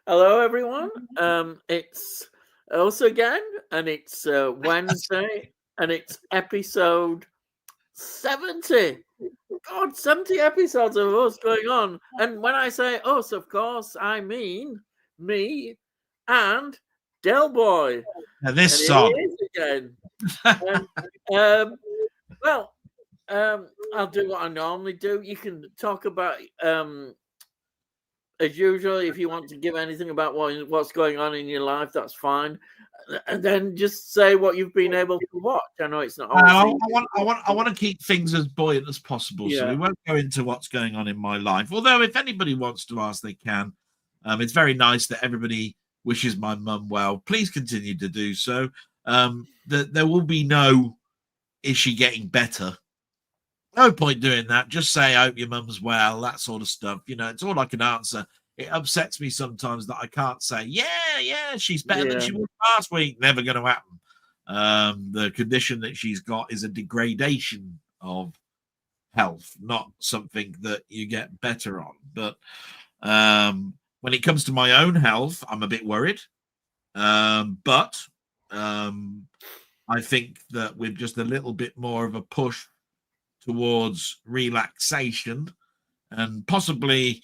Hello, everyone. It's us again, and it's Wednesday, and it's episode 70. God, 70 episodes of us going on. And when I say us, of course, I mean me and Delboy. Now this And here he song. is again. And, um, well, I'll do what I normally do. You can talk about as usual, if you want to give anything about what's going on in your life, that's fine. And then just say what you've been able to watch. I know it's not always I want to keep things as buoyant as possible, so we won't go into what's going on in my life. Although, if anybody wants to ask, they can. It's very nice that everybody wishes my mum well. Please continue to do so. There will be no, is she getting better? No point doing that. Just say, I hope your mum's well, that sort of stuff. You know, it's all I can answer. It upsets me sometimes that I can't say, yeah, she's better than she was last week. Never going to happen. The condition that she's got is a degradation of health, not something that you get better on. But when it comes to my own health, I'm a bit worried. But I think that with just a little bit more of a push towards relaxation and possibly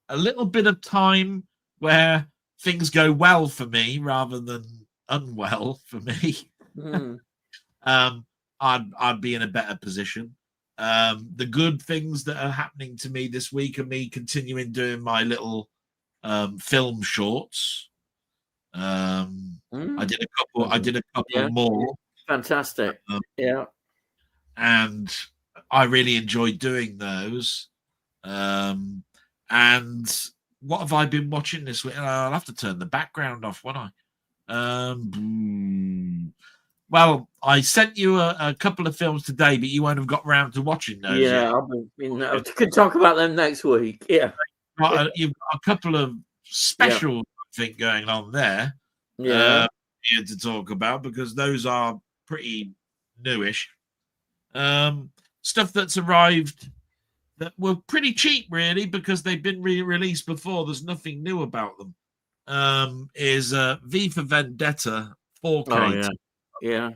a little bit of time where things go well for me rather than unwell for me, I'd be in a better position. The good things that are happening to me this week are me continuing doing my little film shorts. I did a couple more. Fantastic. And I really enjoyed doing those. And what have I been watching this week? I'll have to turn the background off, won't I? Well, I sent you a couple of films today, but you won't have got round to watching those yet. I could talk about them next week. Yeah. You've got a couple of special, I think, going on there. Yeah. Here to talk about, because those are pretty newish. Stuff that's arrived that were pretty cheap, really, because they've been re-released before. There's nothing new about them. Is V for Vendetta 4K. Yeah.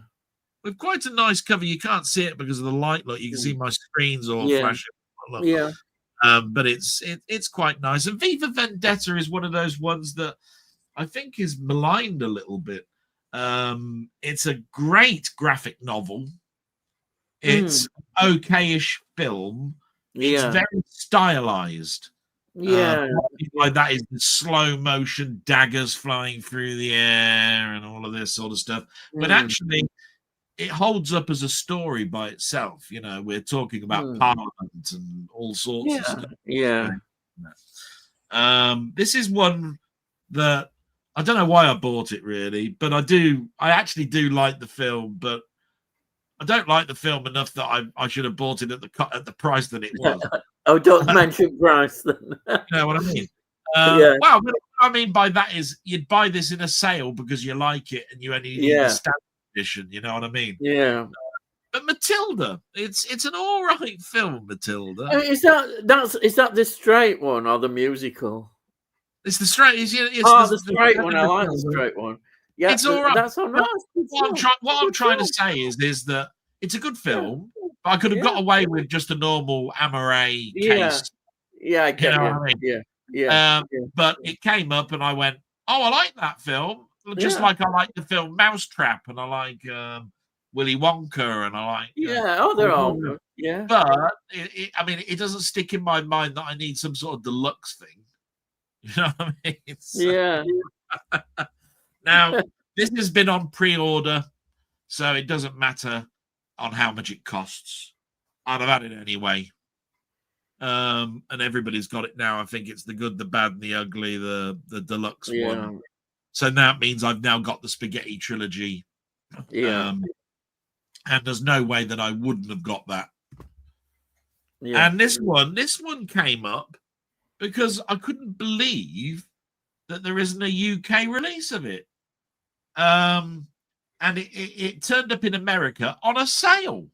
With quite a nice cover. You can't see it because of the light. Look, you can see my screens all flashing. Look. Yeah. But it's quite nice. And V for Vendetta is one of those ones that I think is maligned a little bit. It's a great graphic novel. It's okayish film. It's very stylized. Like that is the slow motion daggers flying through the air and all of this sort of stuff. But actually, it holds up as a story by itself. You know, we're talking about Parliament and all sorts of stuff. This is one that I don't know why I bought it really, but I actually do like the film, but I don't like the film enough that I should have bought it at the price that it was. Oh, don't mention price then. You know what I mean? Well, what I mean by that is you'd buy this in a sale because you like it and you only need the standard edition. You know what I mean? Yeah. But Matilda, it's an all right film, Matilda. Is that the straight one or the musical? It's the straight. It's the straight one. I like the straight one. Yeah, it's all right. That's all right. What I'm trying to say is that it's a good film. But I could have got away with just a normal Amaray case. Yeah, I get it. What I mean? Yeah. But it came up and I went, oh, I like that film. Just like I like the film Mousetrap and I like Willy Wonka and I like... they're all good. Yeah. But, it doesn't stick in my mind that I need some sort of deluxe thing. You know what I mean? Now, this has been on pre-order, so it doesn't matter on how much it costs. I'd have had it anyway. And everybody's got it now. I think it's the good, the bad, and the ugly, the deluxe one. So that means I've now got the Spaghetti trilogy. And there's no way that I wouldn't have got that. And this one came up because I couldn't believe that there isn't a UK release of it. And it turned up in America on a sale.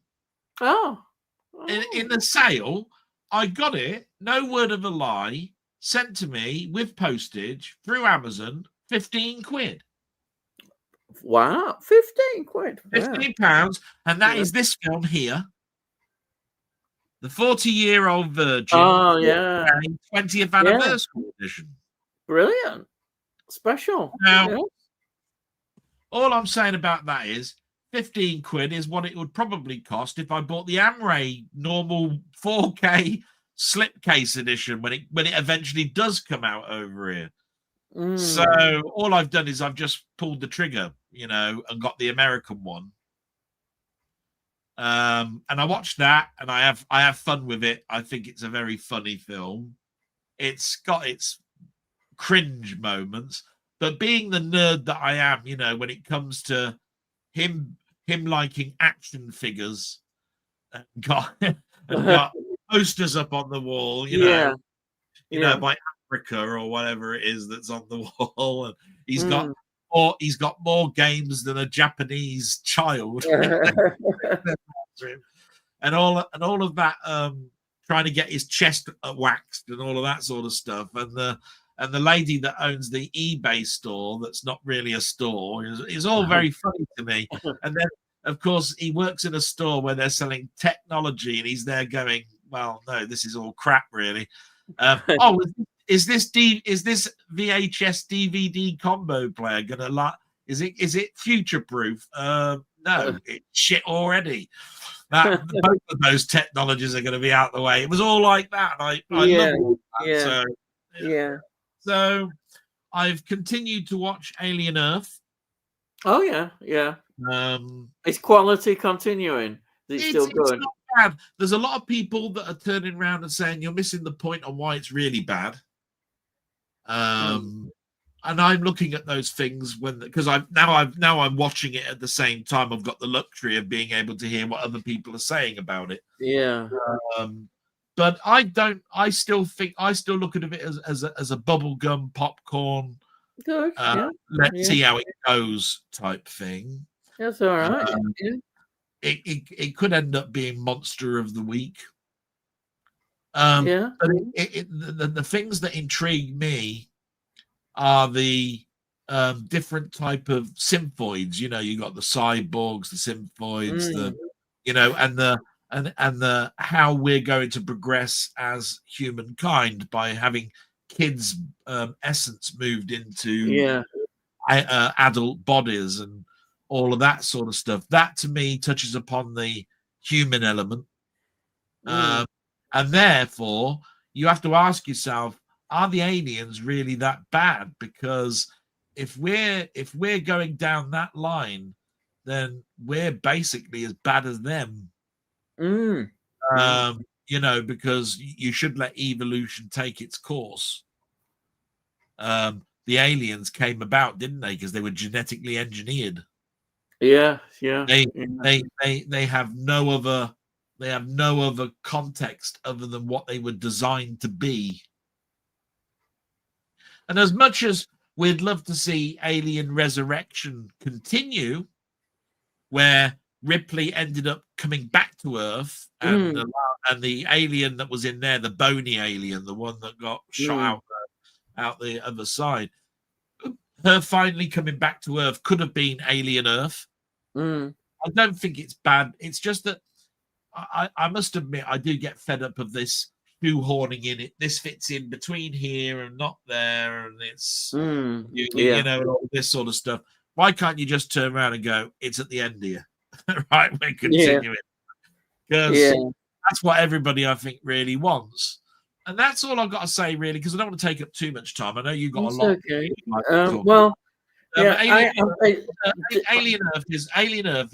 In the sale, I got it, no word of a lie, sent to me with postage through Amazon, 15 quid. Wow, 15 quid. £15, and that is this film here, the 40-year-old Virgin. Oh, yeah. 20th anniversary edition. Brilliant. Special. Now, all I'm saying about that is 15 quid is what it would probably cost if I bought the Amray normal 4K slipcase edition when it eventually does come out over here. So all I've done is I've just pulled the trigger, and got the American one. And I watched that, and I have fun with it. I think it's a very funny film. It's got its cringe moments, but being the nerd that I am, when it comes to him liking action figures, and got posters up on the wall, by Africa or whatever it is that's on the wall, and he's got more games than a Japanese child. and all of that, trying to get his chest waxed and all of that sort of stuff, and the lady that owns the eBay store that's not really a store is all very funny to me. And then, of course, he works in a store where they're selling technology, and he's there going, well, no, this is all crap, really. Is this VHS DVD combo player gonna is it future proof? No, it's shit already. Both of those technologies are going to be out the way. It was all like that, and I love all that. So I've continued to watch Alien Earth. Oh yeah. Is quality continuing? Is it still good? It's not bad. There's a lot of people that are turning around and saying you're missing the point on why it's really bad. And I'm looking at those things because I'm watching it at the same time. I've got the luxury of being able to hear what other people are saying about it. Yeah. But I still look at it as a bubblegum popcorn. Good. Let's see how it goes type thing. That's all right. It could end up being Monster of the Week. But the things that intrigue me are the different type of symphoids. You got the cyborgs, the symphoids, and the how we're going to progress as humankind by having kids' essence moved into adult bodies and all of that sort of stuff. That to me touches upon the human element. And therefore, you have to ask yourself, are the aliens really that bad? Because if we're going down that line, then we're basically as bad as them. Because you should let evolution take its course. The aliens came about, didn't they? Because they were genetically engineered. Yeah. They have no other context other than what they were designed to be. And as much as we'd love to see Alien Resurrection continue, where Ripley ended up coming back to Earth, and the alien that was in there, the bony alien, the one that got shot out the other side, her finally coming back to Earth could have been Alien Earth. I don't think it's bad. It's just that I must admit I do get fed up of this shoehorning in it. This fits in between here and not there, and it's all this sort of stuff. Why can't you just turn around and go, it's at the end here? Right, we're continuing. Because that's what everybody, I think, really wants. And that's all I've got to say, really, because I don't want to take up too much time. I know you've got a lot. Okay. Alien Earth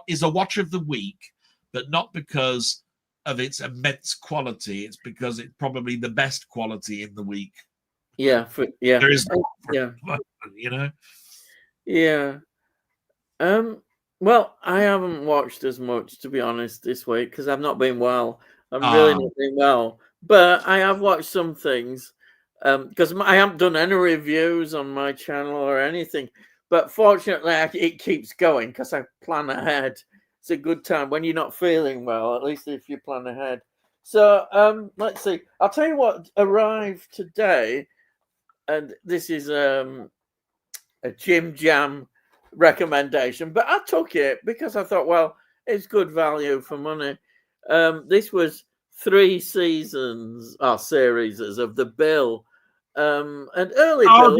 is a watch of the week, but not because of its immense quality. It's because it's probably the best quality in the week. There is Well, I haven't watched as much, to be honest, this week because I've not been well. I'm really not been well, but I have watched some things because I haven't done any reviews on my channel or anything. But fortunately, it keeps going because I plan ahead. It's a good time when you're not feeling well, at least if you plan ahead. So let's see. I'll tell you what arrived today, and this is a Jim Jam recommendation, but I took it because I thought, well, it's good value for money. This was 3 seasons or series of The Bill, and early Bill.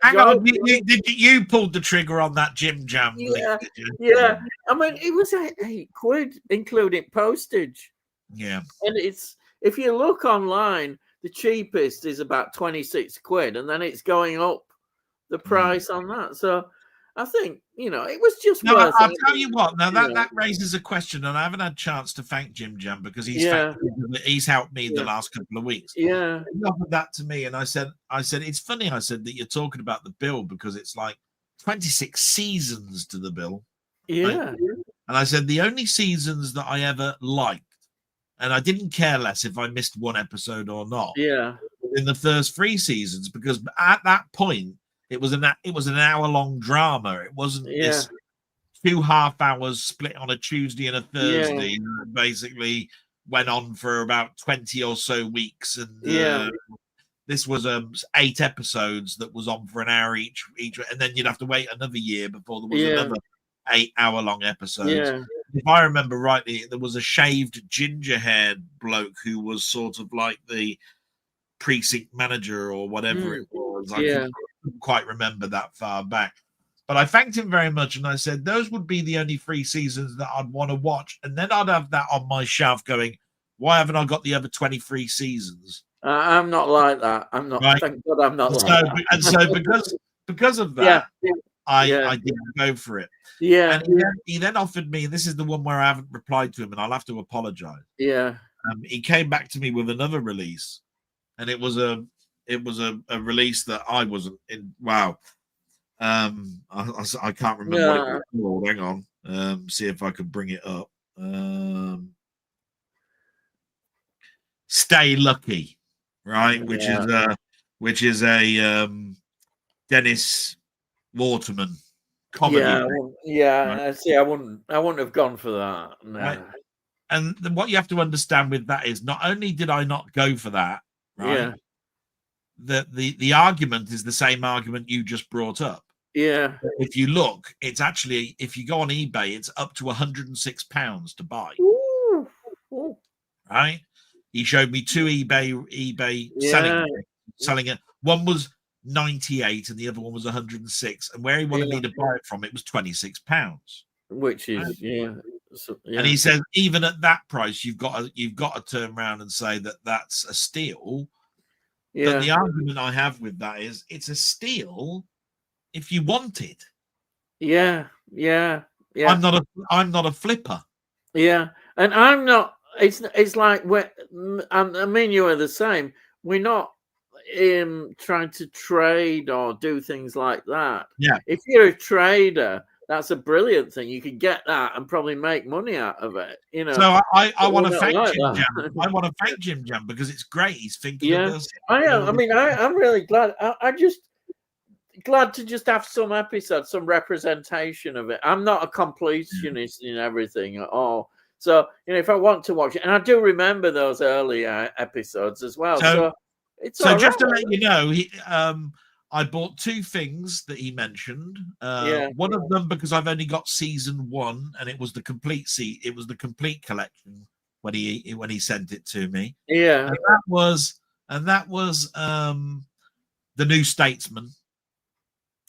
Hang on, you pulled the trigger on that Jim Jam link, did you? Yeah. I mean, it was £8, including postage. Yeah. And it's, if you look online, the cheapest is about 26 quid, and then it's going up the price on that. So I think, it was just worth it. I'll tell you what, now that raises a question, and I haven't had a chance to thank Jim Jam because he's helped me the last couple of weeks. Yeah. He offered that to me, and I said, it's funny, I said, that you're talking about the Bill because it's like 26 seasons to the Bill. Yeah. Right? And I said, the only seasons that I ever liked, and I didn't care less if I missed one episode or not. Yeah. In the first 3 seasons, because at that point, it was an hour-long drama. It wasn't this 2 half hours split on a Tuesday and a Thursday. That basically went on for about 20 or so weeks, and this was 8 episodes that was on for an hour each, and then you'd have to wait another year before there was another 8-hour-long episode. Yeah. If I remember rightly, there was a shaved, ginger-haired bloke who was sort of like the precinct manager or whatever it was. I couldn't quite remember that far back. But I thanked him very much, and I said those would be the only 3 seasons that I'd want to watch. And then I'd have that on my shelf going, why haven't I got the other 23 seasons? I'm not like that. I'm not. Right? Thank God I'm not like that. And so because of that, I didn't go for it. Yeah. And he then offered me, and this is the one where I haven't replied to him, and I'll have to apologize. Yeah. He came back to me with another release, and it was a release that I wasn't in. Wow. I can't remember what it was called. Hang on. See if I can bring it up. Stay Lucky, right? Which is a Dennis Waterman comedy. See, I wouldn't have gone for that. No. Right? And what you have to understand with that is not only did I not go for that, right? The argument is the same argument you just brought up. Yeah. If you look, it's actually, if you go on eBay, it's up to £106 to buy. Ooh. Right? He showed me 2 eBay selling it. One was 98 and the other one was 106. And where he wanted me to buy it from, it was £26. Which is And he says even at that price, you've got to turn around and say that that's a steal. Yeah. But the argument I have with that is it's a steal if you want it. Yeah. I'm not a flipper. Yeah, and I'm not. It's like I mean, you are the same. We're not trying to trade or do things like that. Yeah. If you're a trader, that's a brilliant thing. You can get that and probably make money out of it. So I want to thank Jim Jam. I want to thank Jim Jam because it's great. He's thinking of us. I am. I mean, I'm really glad. I'm just glad to just have some episodes, some representation of it. I'm not a completionist in everything at all. So, if I want to watch it, and I do remember those early episodes as well. So it's just to let you know, I bought 2 things that he mentioned. One of them because I've only got season 1, and it was the complete collection when he sent it to me. Yeah, and that was The New Statesman.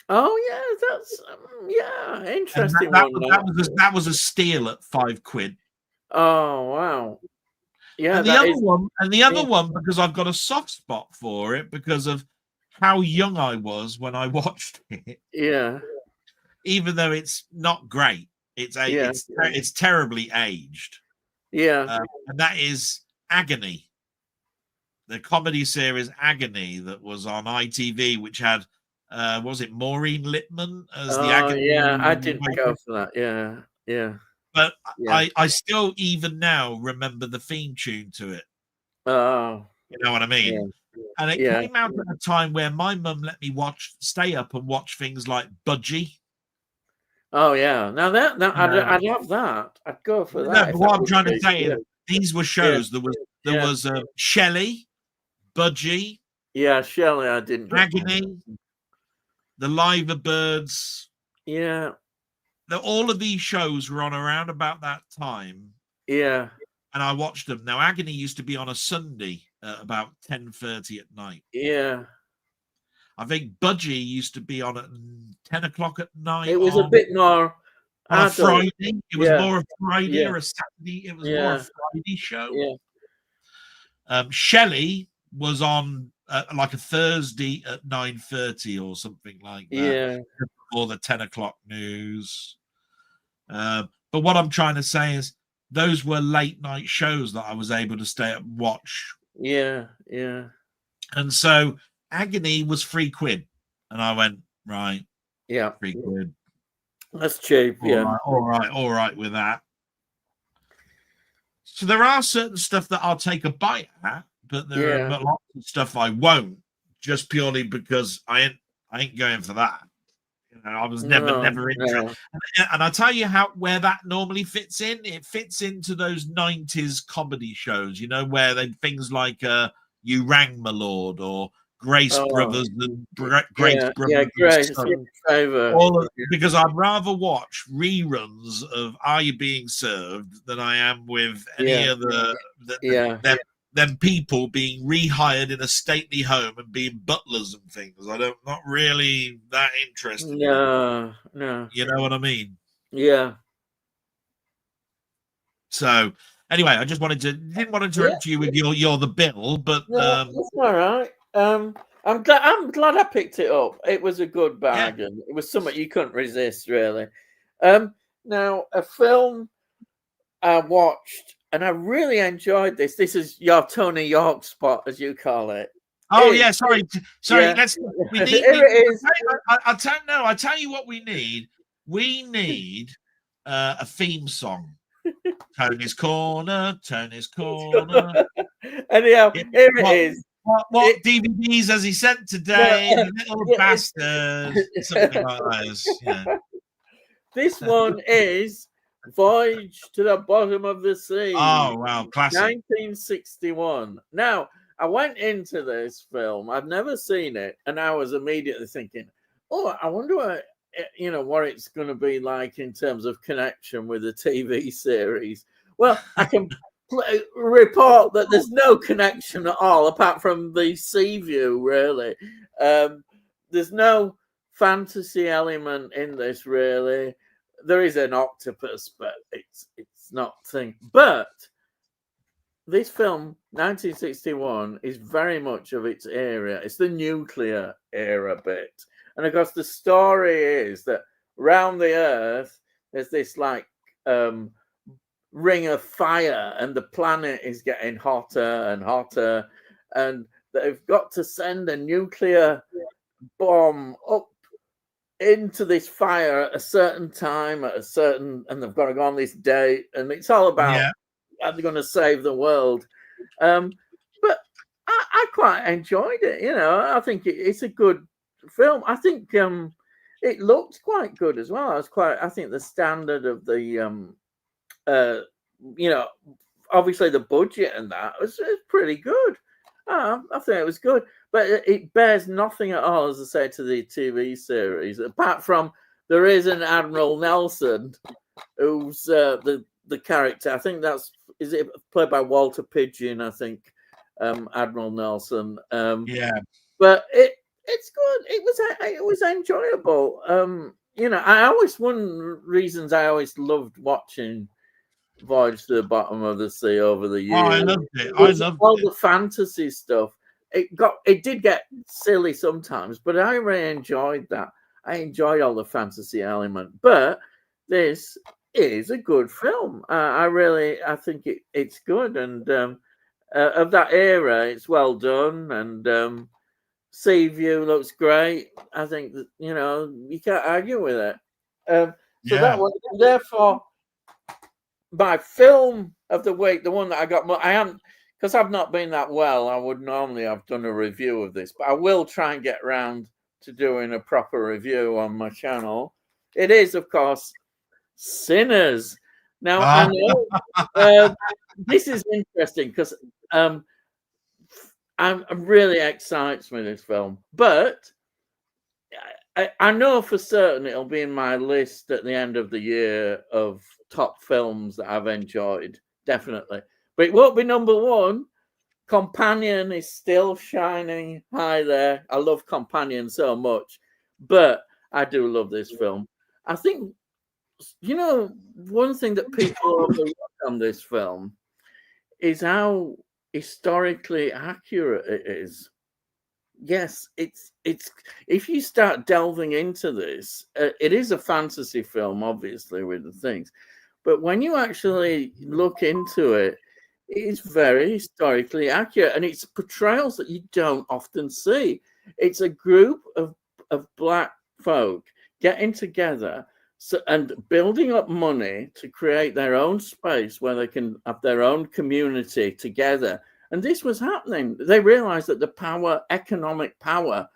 Oh yeah, that's interesting. That was a steal at £5. Oh wow. Yeah, and the other one because I've got a soft spot for it because of how young I was when I watched it. Yeah. Even though it's not great, it's terribly aged. Yeah. And that is Agony, the comedy series Agony that was on ITV, which had was it Maureen Lipman as the Agony? Yeah, I didn't go for that. Yeah. But I still even now remember the theme tune to it. Oh, you know what I mean? Yeah. And it came out at a time where my mum let me stay up and watch things like Budgie. Oh yeah, I'd love that. I'd go for that. No, but what I'm trying to say is these were shows that There was Shelley, Budgie. Yeah, Shelley, I didn't get Agony, The Liver Birds. Yeah. All of these shows were on around about that time. Yeah. And I watched them. Now, Agony used to be on a Sunday at about 10:30 at night. Yeah. I think Budgie used to be on at 10 o'clock at night. It was a bit more on a Friday. It was more a Friday or a Saturday. It was more a Friday show. Yeah. Shelley was on like a Thursday at 9:30 or something like that. Yeah. Before the 10 o'clock news. But what I'm trying to say is those were late night shows that I was able to stay up and watch. Yeah. Yeah. And so Agony was £3. And I went, right. Yeah. £3. That's cheap. All right with that. So there are certain stuff that I'll take a bite at, but there are lots of stuff I won't, just purely because I ain't going for that. You know, I was never interested. And I'll tell you where that normally fits in. It fits into those 90s comedy shows, you know, where things like You Rang My Lord or Grace Brothers and Grace Brothers. Yeah, Grace. Because I'd rather watch reruns of Are You Being Served than I am with any of them people being rehired in a stately home and being butlers and things. Not really that interested. No. You know what I mean? Yeah. So anyway, I just didn't want to interrupt you with you're the Bill, but that's all right. I'm glad I picked it up. It was a good bargain. It was something you couldn't resist, really. Now, a film I watched, and I really enjoyed this. This is your Tony York spot, as you call it. Oh yeah, sorry. Yeah. We need. I'll tell you what we need. We need a theme song. Tony's Corner. Anyhow, here it is. What DVDs has he sent today? Little bastard. Something like that. Yeah. This one is Voyage to the Bottom of the Sea. Oh, wow. Classic. 1961. Now, I went into this film. I've never seen it. And I was immediately thinking, I wonder what it's going to be like in terms of connection with the TV series. Well, I can report that there's no connection at all, apart from the sea view, really. There's no fantasy element in this, really. There is an octopus, but it's not thing. But this film, 1961, is very much of its era. It's the nuclear era bit. And of course, the story is that around the Earth, there's this ring of fire, and the planet is getting hotter and hotter, and they've got to send a nuclear bomb up into this fire at a certain time, and they've got to go on this date, and it's all about how they're going to save the world. But I quite enjoyed it. You know, I think it's a good film. I think it looked quite good as well. I think the standard of the obviously the budget and that was pretty good. I think it was good, but it bears nothing at all, as I say, to the TV series. Apart from there is an Admiral Nelson, who's the character. I think is it played by Walter Pidgeon? I think Admiral Nelson. But it's good. It was enjoyable. One of the reasons I always loved watching Voyage to the Bottom of the Sea over the years. I loved it. All the fantasy stuff. It did get silly sometimes, but I really enjoyed that. I enjoyed all the fantasy element. But this is a good film. I think it's good, and of that era, it's well done, and sea view looks great. I think that, you can't argue with it. That was therefore my film of the week, the one that I got. I am, because I've not been that well. I would normally have done a review of this, but I will try and get round to doing a proper review on my channel. It is, of course, Sinners. Now, I know this is interesting because I'm really excites me, this film, but I know for certain it'll be in my list at the end of the year of top films that I've enjoyed, definitely. But it won't be number one. Companion is still shining high there. I love Companion so much, but I do love this film. I think, one thing that people overlook on this film is how historically accurate it is. Yes, it's if you start delving into this, it is a fantasy film, obviously, with the things, but when you actually look into it, it's very historically accurate, and it's portrayals that you don't often see. It's a group of black folk getting together and building up money to create their own space where they can have their own community together. And this was happening. They realized that the economic power,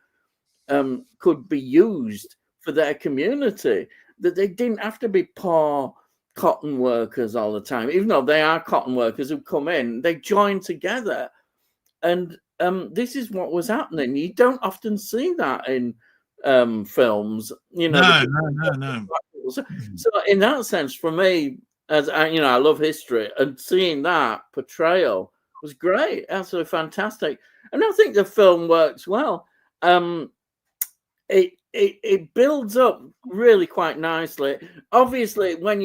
could be used for their community, that they didn't have to be poor cotton workers all the time. Even though they are cotton workers who come in, they join together. And this is what was happening. You don't often see that in films, No. So in that sense, for me, as I love history, and seeing that portrayal was great, absolutely fantastic. And I think the film works well. It builds up really quite nicely. Obviously, when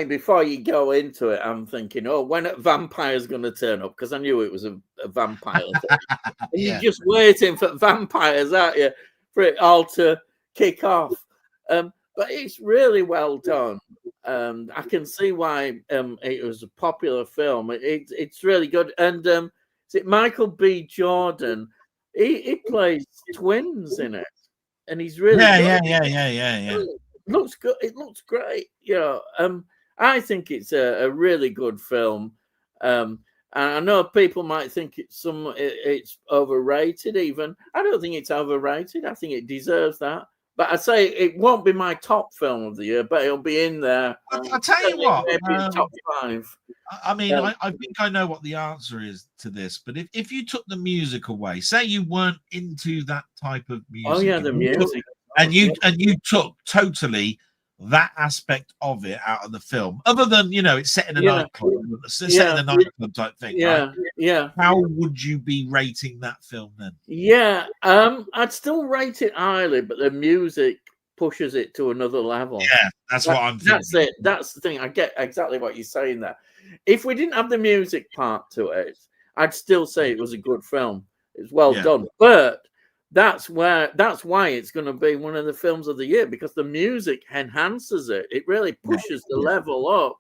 before you go into it, I'm thinking, oh, when are vampires going to turn up? Because I knew it was a vampire thing. And you're just waiting for vampires, aren't you, for it all to kick off. But it's really well done. I can see why it was a popular film. It's really good. And is it Michael B. Jordan? He plays twins in it, and he's really good. Yeah. It looks good. It looks great. I think it's a really good film. And I know people might think it's overrated. Even I don't think it's overrated. I think it deserves that. But I say it won't be my top film of the year, but it'll be in there. I'll tell you what. Maybe top 5. I mean, I think I know what the answer is to this, but if you took the music away, say you weren't into that type of music. Oh yeah, the music. And you took totally that aspect of it out of the film, other than it's set in a nightclub, set in a nightclub type thing. Yeah, right? yeah. How would you be rating that film then? Yeah, I'd still rate it highly, but the music pushes it to another level. Yeah, what I'm thinking. That's it. That's the thing. I get exactly what you're saying there. If we didn't have the music part to it, I'd still say it was a good film. It's well done, but that's why it's going to be one of the films of the year, because the music enhances it. It really pushes the level up,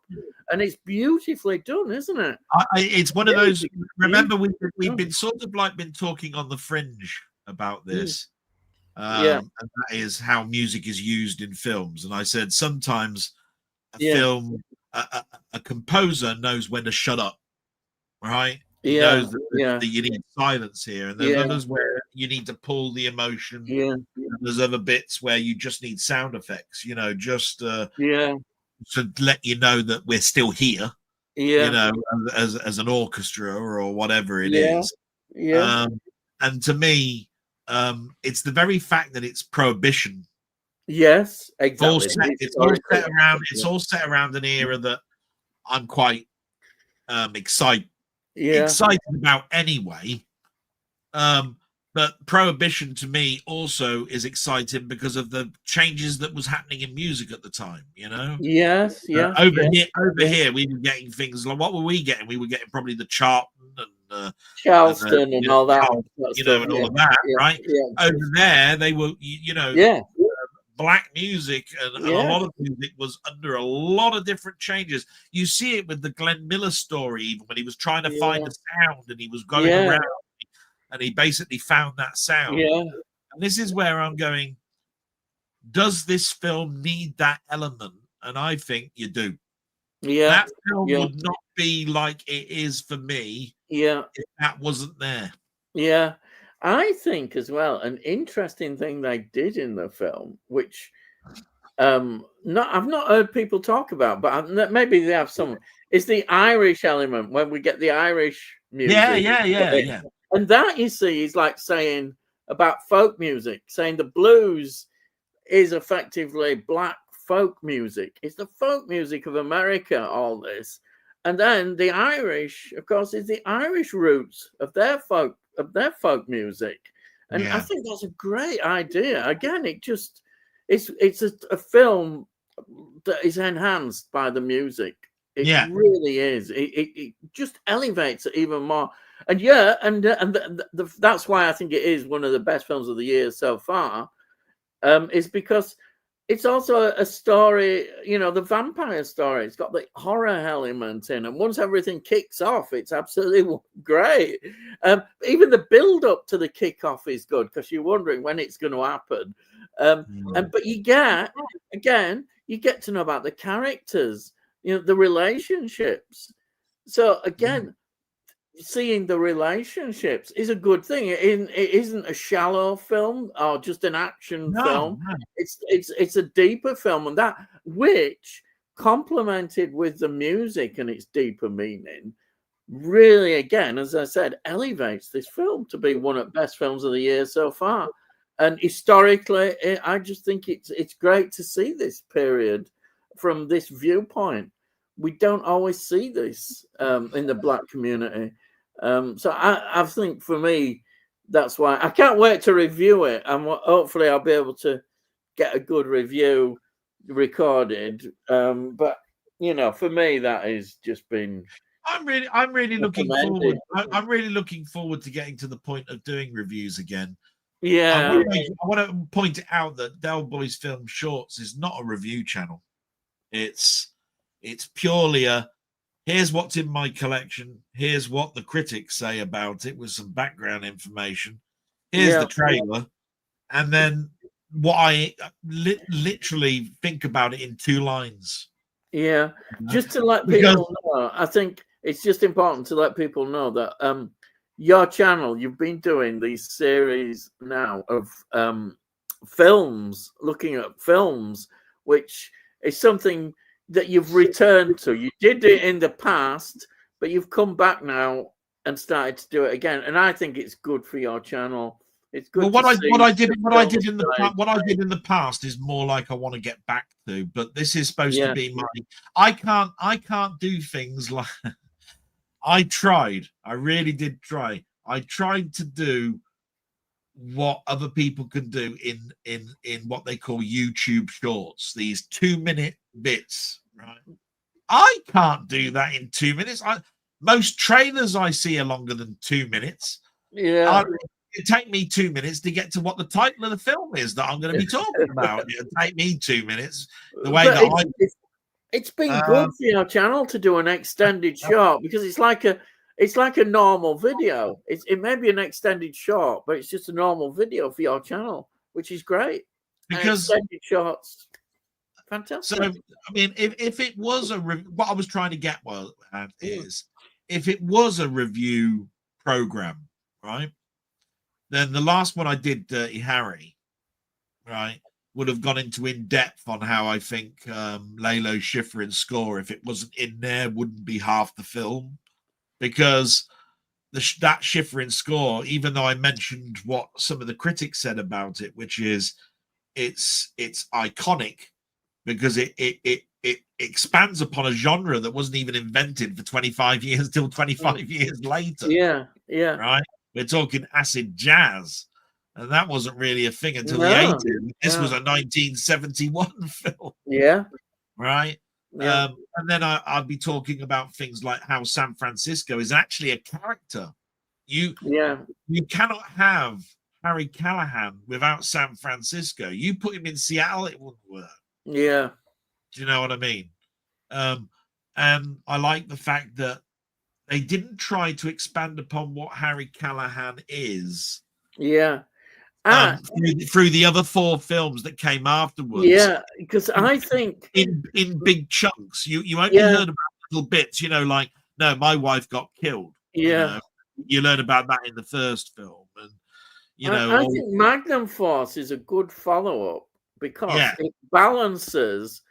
and it's beautifully done, isn't it? It's one of those. Remember, we've been sort of been talking on the fringe about this. And that is how music is used in films. And I said sometimes film, a composer knows when to shut up, right? He knows that you need silence here, and there's others where you need to pull the emotion. And there's other bits where you just need sound effects, just to let you know that we're still here. As an orchestra or whatever it is. And to me, it's the very fact that it's Prohibition. Yes, exactly. It's all set around an era that I'm quite excited about anyway. But Prohibition to me also is exciting because of the changes that was happening in music at the time, Yes, over here we were getting things like, what were we getting? We were getting probably the Charlton and Charleston and all that, and all of that, right? Over there they were, black music and a lot of music was under a lot of different changes. You see it with the Glenn Miller story, even when he was trying to find a sound and he was going around and he basically found that sound. And this is where I'm going, does this film need that element? And I think you do. That film would not be like it is for me if that wasn't there. I think as well, an interesting thing they did in the film, which I've not heard people talk about, but maybe they have some. It's the Irish element when we get the Irish music. Yeah. And that, you see, is like saying about folk music, saying the blues is effectively black folk music. It's the folk music of America, all this. And then the Irish, of course, is the Irish roots of their folk music. And I think that's a great idea. Again, it's a film that is enhanced by the music. It really is. It just elevates it even more. And that's why I think it is one of the best films of the year so far. Is because it's also a story, the vampire story. It's got the horror element in, and once everything kicks off, it's absolutely great. Even the build up to the kickoff is good because you're wondering when it's going to happen. But you get to know about the characters, the relationships. So again, seeing the relationships is a good thing. It isn't a shallow film or just an action film. No. It's a deeper film, and that which complemented with the music and its deeper meaning really, again, as I said, elevates this film to be one of the best films of the year so far. And historically, I just think it's great to see this period from this viewpoint. We don't always see this in the black community. So I think for me, that's why I can't wait to review it. And hopefully I'll be able to get a good review recorded. But, for me, that has just been... I'm really looking forward. I'm really looking forward to getting to the point of doing reviews again. Yeah. I want to point out that Delboy's Film Shorts is not a review channel. It's purely here's what's in my collection. Here's what the critics say about it with some background information. Here's the trailer. And then what I literally think about it in 2 lines. Yeah. Just to let people know, I think it's just important to let people know that your channel, you've been doing these series now of films, looking at films, which is something that you've returned to. You did it in the past, but you've come back now and started to do it again. And I think it's good for your channel. It's good. Well, what I did in the past is more like I want to get back to, but this is supposed to be my. I can't do things like. I really did try. I tried to do what other people can do in what they call YouTube shorts, these 2-minute bits, right? I can't do that in 2 minutes. Most trailers I see are longer than 2 minutes. Yeah. It take me 2 minutes to get to what the title of the film is that I'm going to be talking about. It'll take me 2 minutes. The way it's been good for your channel to do an extended short because it's like a normal video. It may be an extended short, but it's just a normal video for your channel, which is great. Because extended shorts, fantastic. So, I mean, if it was what I was trying to get is if it was a review program, right? Then the last one I did, Dirty Harry, right, would have gone into in depth on how I think Lalo Schifrin's score, if it wasn't in there, wouldn't be half the film, because that Schifrin score, even though I mentioned what some of the critics said about it, which is it's iconic because it expands upon a genre that wasn't even invented for 25 years till 25 years later. Yeah. Right. We're talking acid jazz, and that wasn't really a thing until the 80s. This was a 1971 film. Yeah. Right. Yeah. And then I'd be talking about things like how San Francisco is actually a character. You cannot have Harry Callahan without San Francisco. You put him in Seattle, it wouldn't work. Yeah. Do you know what I mean? And I like the fact that they didn't try to expand upon what Harry Callahan is. Yeah. Through the other 4 films that came afterwards. Yeah, because I think in big chunks. You only heard about little bits, like, no, my wife got killed. Yeah. You learn about that in the first film. And I think Magnum Force is a good follow-up. because it balances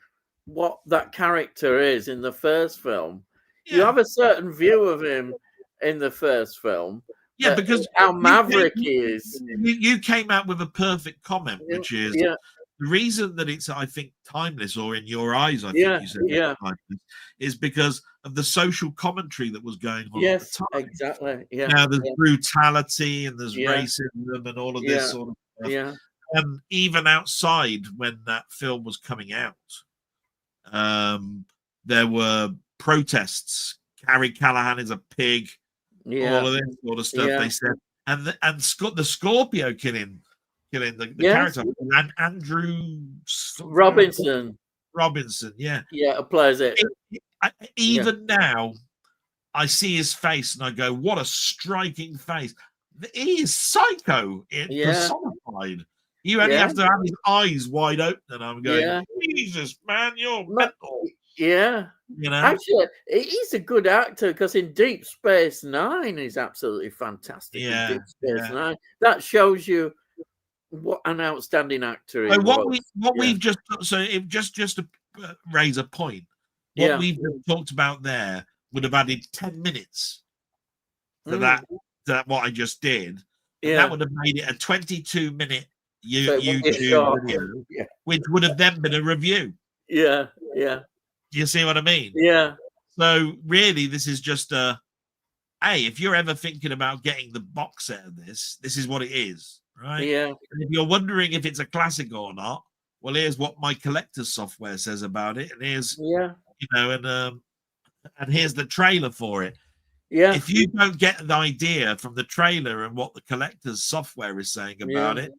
what that character is in the first film. You have a certain view of him in the first film. Yeah, because how maverick he is. You came out with a perfect comment, which is the reason that it's, I think, timeless, or in your eyes, I think you said timeless, is because of the social commentary that was going on at the time. Exactly. Yeah. Now there's brutality and there's racism and all of this sort of stuff. Yeah. And even outside, when that film was coming out, there were protests. Harry Callahan is a pig. All of this sort of stuff they said, and the Scorpio killing the character, and Andrew Robinson, plays it. Even now, I see his face and I go, "What a striking face!" He is psycho personified. You only have to have his eyes wide open, and I'm going, "Jesus, man, you're mental." Yeah. Actually, he's a good actor, because in Deep Space Nine, he's absolutely fantastic. In Deep Space Nine, that shows you what an outstanding actor he was. We've just to raise a point. What we've talked about there would have added 10 minutes to that what I just did. And that would have made it a 22-minute YouTube video, which would have then been a review. Yeah. You see what I mean? Yeah. So really, this is just if you're ever thinking about getting the box set of this is what it is, right? Yeah. And if you're wondering if it's a classic or not, well, here's what my collector's software says about it, and here's and here's the trailer for it. Yeah. If you don't get the idea from the trailer and what the collector's software is saying about it,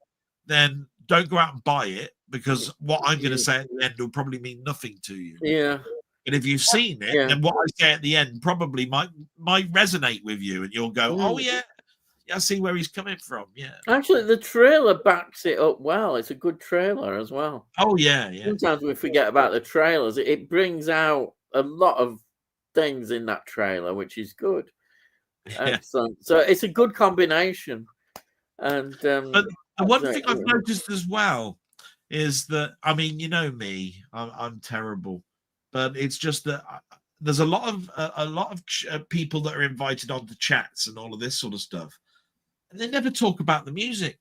then don't go out and buy it, because what I'm going to say at the end will probably mean nothing to you. Yeah. And if you've seen it, then what I say at the end probably might resonate with you, and you'll go, "Oh yeah, I see where he's coming from." Yeah. Actually, the trailer backs it up well. It's a good trailer as well. Oh yeah. Sometimes we forget about the trailers. It brings out a lot of things in that trailer, which is good. Excellent. So it's a good combination. And but the one thing I've noticed as well is that, I mean, you know me, I'm terrible, but it's just that there's a lot of people that are invited onto chats and all of this sort of stuff, and they never talk about the music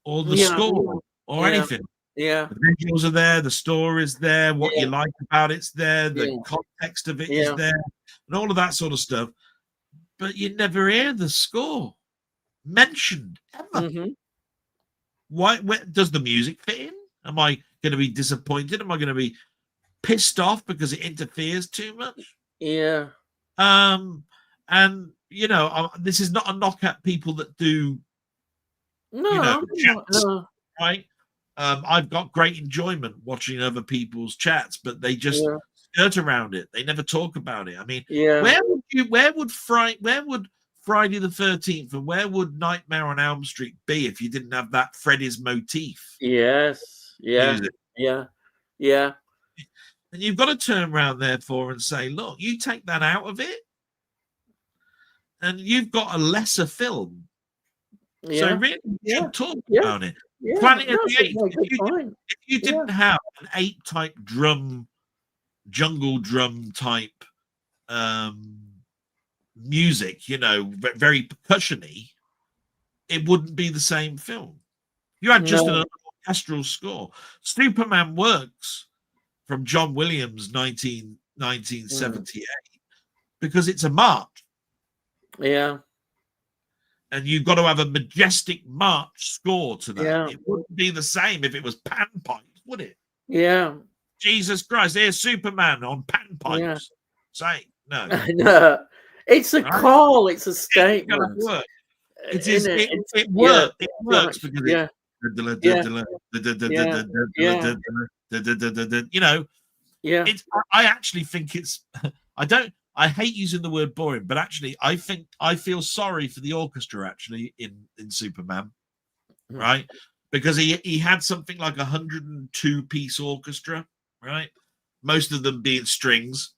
or the score or anything. Yeah, the visuals are there, the story is there, what you like about it's there, the context of it is there, and all of that sort of stuff. But you never hear the score mentioned ever. Why? Where does the music fit in? Am I going to be disappointed? Am I going to be pissed off because it interferes too much? Yeah. And this is not a knock at people that do, chats, right? I've got great enjoyment watching other people's chats, but they just skirt around it. They never talk about it. I mean, where would Friday the 13th and where would Nightmare on Elm Street be if you didn't have that Freddy's motif? Yes. Yeah. Music? Yeah. And you've got to turn around therefore and say, look, you take that out of it and you've got a lesser film. So really, you should talk about it. Planet of the Apes. If you didn't have an ape-type jungle drum type music, very percussion-y, it wouldn't be the same film. You had just an orchestral score. Superman Works from John Williams, 1978, because it's a march. Yeah. And you've got to have a majestic march score to that. Yeah. It wouldn't be the same if it was panpipes, would it? Yeah. Jesus Christ, here's Superman on panpipes. Yeah. Say, no. No. It's a call. It's a statement. It works. It works because I actually think it's I hate using the word boring, but actually I feel sorry for the orchestra actually in Superman, right? Because he had something like 102-piece orchestra, right? Most of them being strings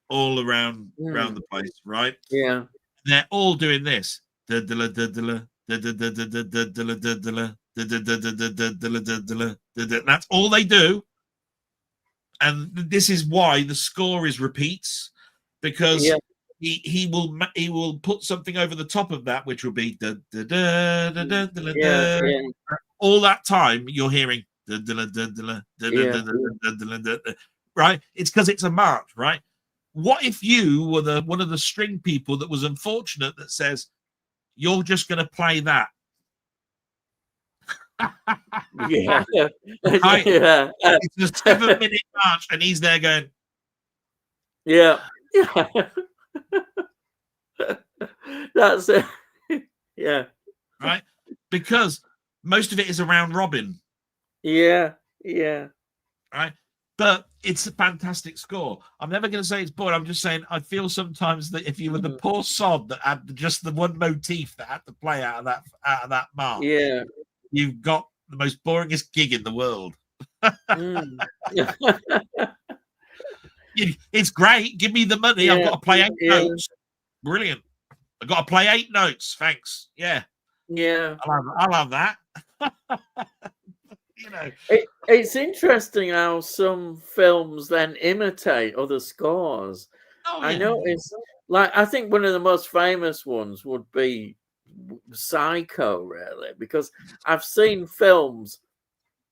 all around the place, right? Yeah. And they're all doing this. That's all they do. And this is why the score is repeats, because he will put something over the top of that, which will be all that time you're hearing right. It's because it's a march, right? What if you were one of the string people that was unfortunate that says you're just going to play that? Yeah. Right? Yeah. It's a 7-minute march, and he's there going, yeah. That's it. Yeah. Right? Because most of it is around Robin. Yeah. Yeah. Right? But it's a fantastic score. I'm never going to say it's boring. I'm just saying I feel sometimes that if you were the poor sod that had just the one motif that had to play out of that march, yeah, you've got the most boringest gig in the world. It's great. Give me the money. I've got to play 8 notes. Brilliant. I've got to play 8 notes. Thanks. Yeah. Yeah. I'll have that. You know, it's interesting how some films then imitate other scores. I noticed, like, I think one of the most famous ones would be Psycho, really, because I've seen films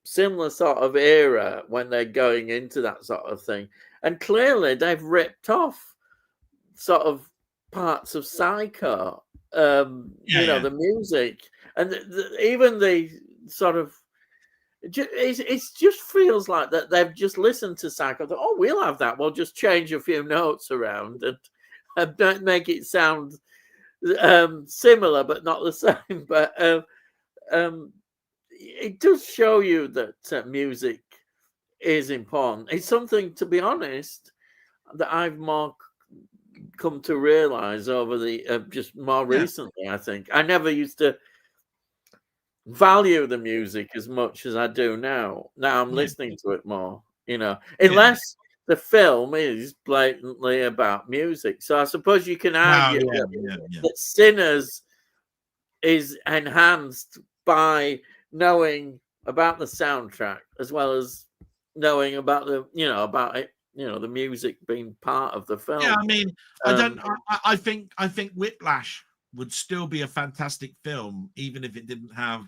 similar sort of era when they're going into that sort of thing, and clearly they've ripped off sort of parts of Psycho, you know, the music, and even the sort of, it just feels like that they've just listened to Psycho. Oh, we'll have that. We'll just change a few notes around and don't make it sound similar, but not the same. But it does show you that music is important. It's something, to be honest, that I've more come to realize over the just more recently. I think I never used to value the music as much as I do now. Now I'm listening to it more, you know, unless the film is blatantly about music. So I suppose you can argue that Sinners is enhanced by knowing about the soundtrack as well as knowing about the, you know, about it, you know, the music being part of the film. Yeah, I mean, I think Whiplash would still be a fantastic film, even if it didn't have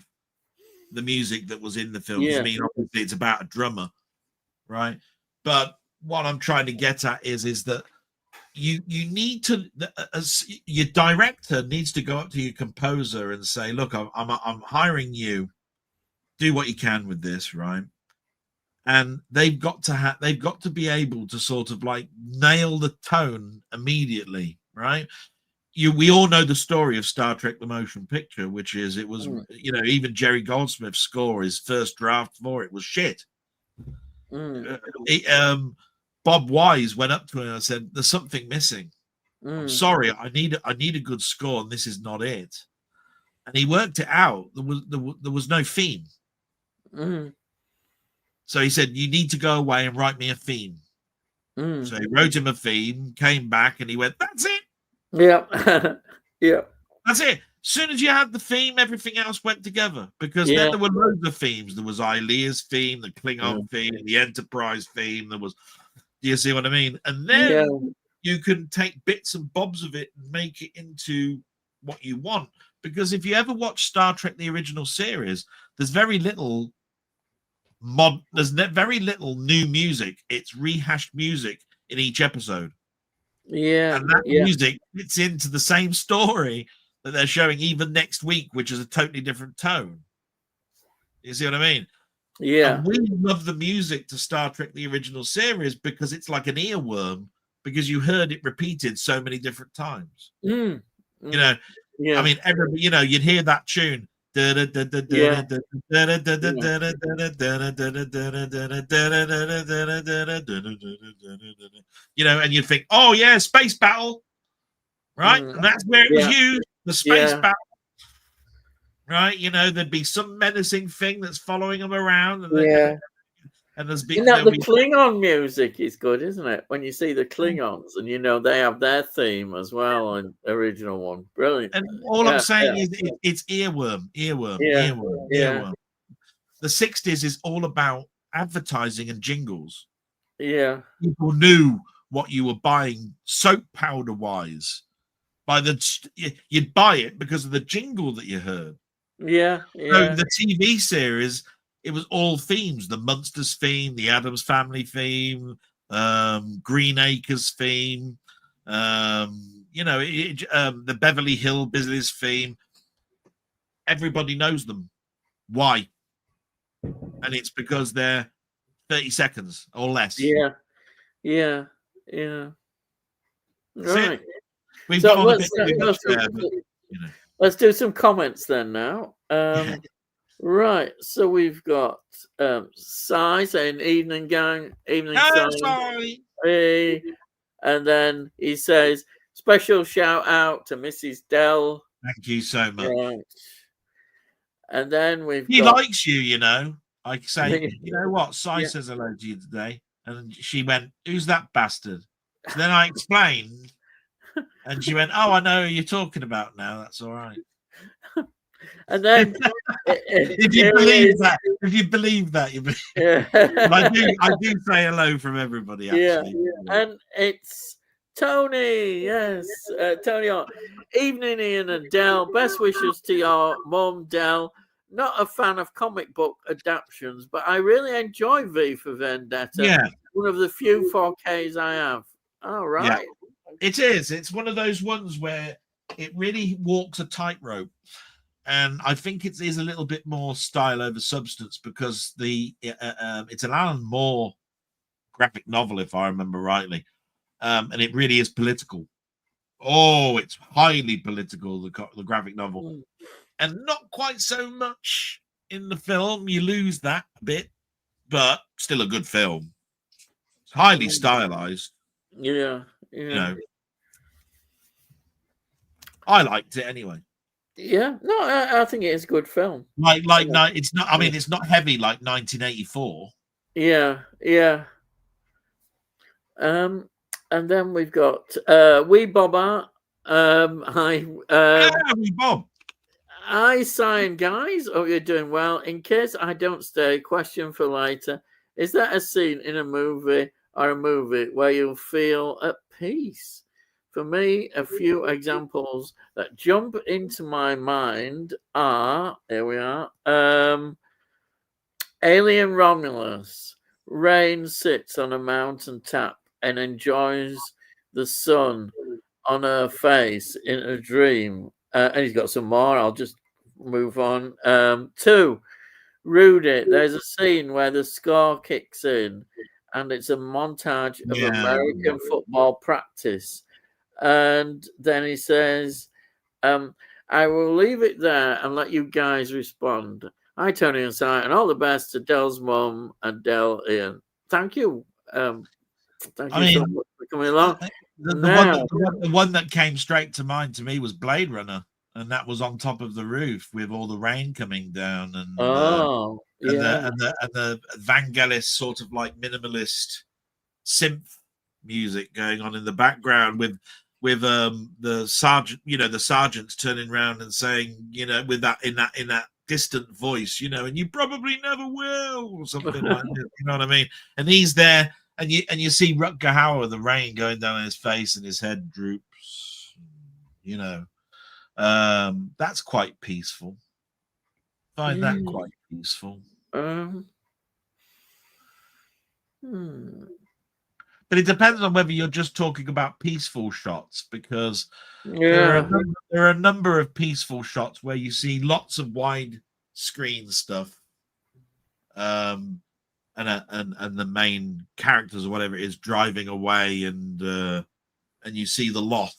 the music that was in the film. I mean, obviously it's about a drummer, right? But what I'm trying to get at is that you need to, as your director needs to go up to your composer and say, look, I'm hiring you, do what you can with this, right? And they've got to be able to sort of like nail the tone immediately, right? We all know the story of Star Trek: The Motion Picture, which is it was, you know, even Jerry Goldsmith's score, his first draft for it was shit. Bob Wise went up to him and said, "There's something missing. I'm sorry, I need a good score, and this is not it." And he worked it out. There was no theme. So he said, "You need to go away and write me a theme." So he wrote him a theme, came back, and he went, "That's it." Yeah. Yeah. That's it. As soon as you had the theme, everything else went together, because then there were loads of themes. There was Ilea's theme, the Klingon theme, the Enterprise theme. There was, do you see what I mean? And then you can take bits and bobs of it and make it into what you want. Because if you ever watch Star Trek: The Original Series, there's very little very little new music. It's rehashed music in each episode. Yeah. And that music fits into the same story that they're showing even next week, which is a totally different tone. You see what I mean? Yeah. And we love the music to Star Trek: The Original Series because it's like an earworm, because you heard it repeated so many different times. You know, I mean, you know, you'd hear that tune. You know, and you'd think, oh yeah, space battle, right? And that's where it was used, the space battle, right? You know, there'd be some menacing thing that's following them around, and and there's been the Klingon music is good, isn't it? When you see the Klingons, and you know they have their theme as well, and original one, brilliant. And all I'm saying is it's earworm. the 60s is all about advertising and jingles. Yeah. People knew what you were buying soap powder wise. You'd buy it because of the jingle that you heard. Yeah. So Yeah. the TV series, it was all themes: the Munsters theme, the Addams Family theme, Green Acres theme, the Beverly Hillbillies theme. Everybody knows them. Why? And it's because they're 30 seconds or less. Yeah. Yeah. Yeah. Right. We've So gone a bit too much there, but, let's do some comments then now. Right. So we've got Si saying evening gang, evening sorry. Hey. And then he says, special shout out to Mrs. Dell. Thank you so much. Right. And then he likes you, you know. I say, you know what? Si says hello to you today. And she went, who's that bastard? So then I explained. And she went, oh, I know who you're talking about now. That's all right. And then if you believe that, you believe. Yeah. I do say hello from everybody, actually. Yeah. And it's Tony. Yes. Tony. Evening, Ian and Del. Best wishes to your mum, Del. Not a fan of comic book adaptations, but I really enjoy V for Vendetta. Yeah. One of the few 4Ks I have. All right. Yeah. It is. It's one of those ones where it really walks a tightrope. And I think it is a little bit more style over substance because it's an Alan Moore graphic novel, if I remember rightly. And it really is political. Oh, it's highly political, the graphic novel. And not quite so much in the film. You lose that a bit, but still a good film. It's highly stylized. Yeah. You know, I liked it anyway. Yeah, no, I think it is a good film. It's not. I mean, it's not heavy like 1984. Yeah. And then we've got Wee Bob. Hi, Wee Bob. Hi, Cyan guys. Oh, you're doing well. In case I don't stay, question for later: is there a scene in a movie or a movie where you feel at peace? For me, a few examples that jump into my mind are, here we are, Alien Romulus. Rain sits on a mountain top and enjoys the sun on her face in a dream. And he's got some more. I'll just move on. 2, Rudy. There's a scene where the score kicks in and it's a montage of American football practice. And then he says, I will leave it there and let you guys respond. Hi, Tony and Si, and all the best to Del's mum and Del Ian. Thank you. Thank you so much for coming along. The one that came straight to mind to me was Blade Runner, and that was on top of the roof with all the rain coming down, and the Vangelis sort of like minimalist synth music going on in the background with the sergeant, the sergeant's turning around and saying, with that in that distant voice, and you probably never will, or something like that. You know what I mean? And he's there, and you see Rutger Hauer, the rain going down his face, and his head droops. That's quite peaceful. Find that quite peaceful. But it depends on whether you're just talking about peaceful shots, because there are a number of peaceful shots where you see lots of wide screen stuff, and the main characters or whatever it is driving away, and you see the loss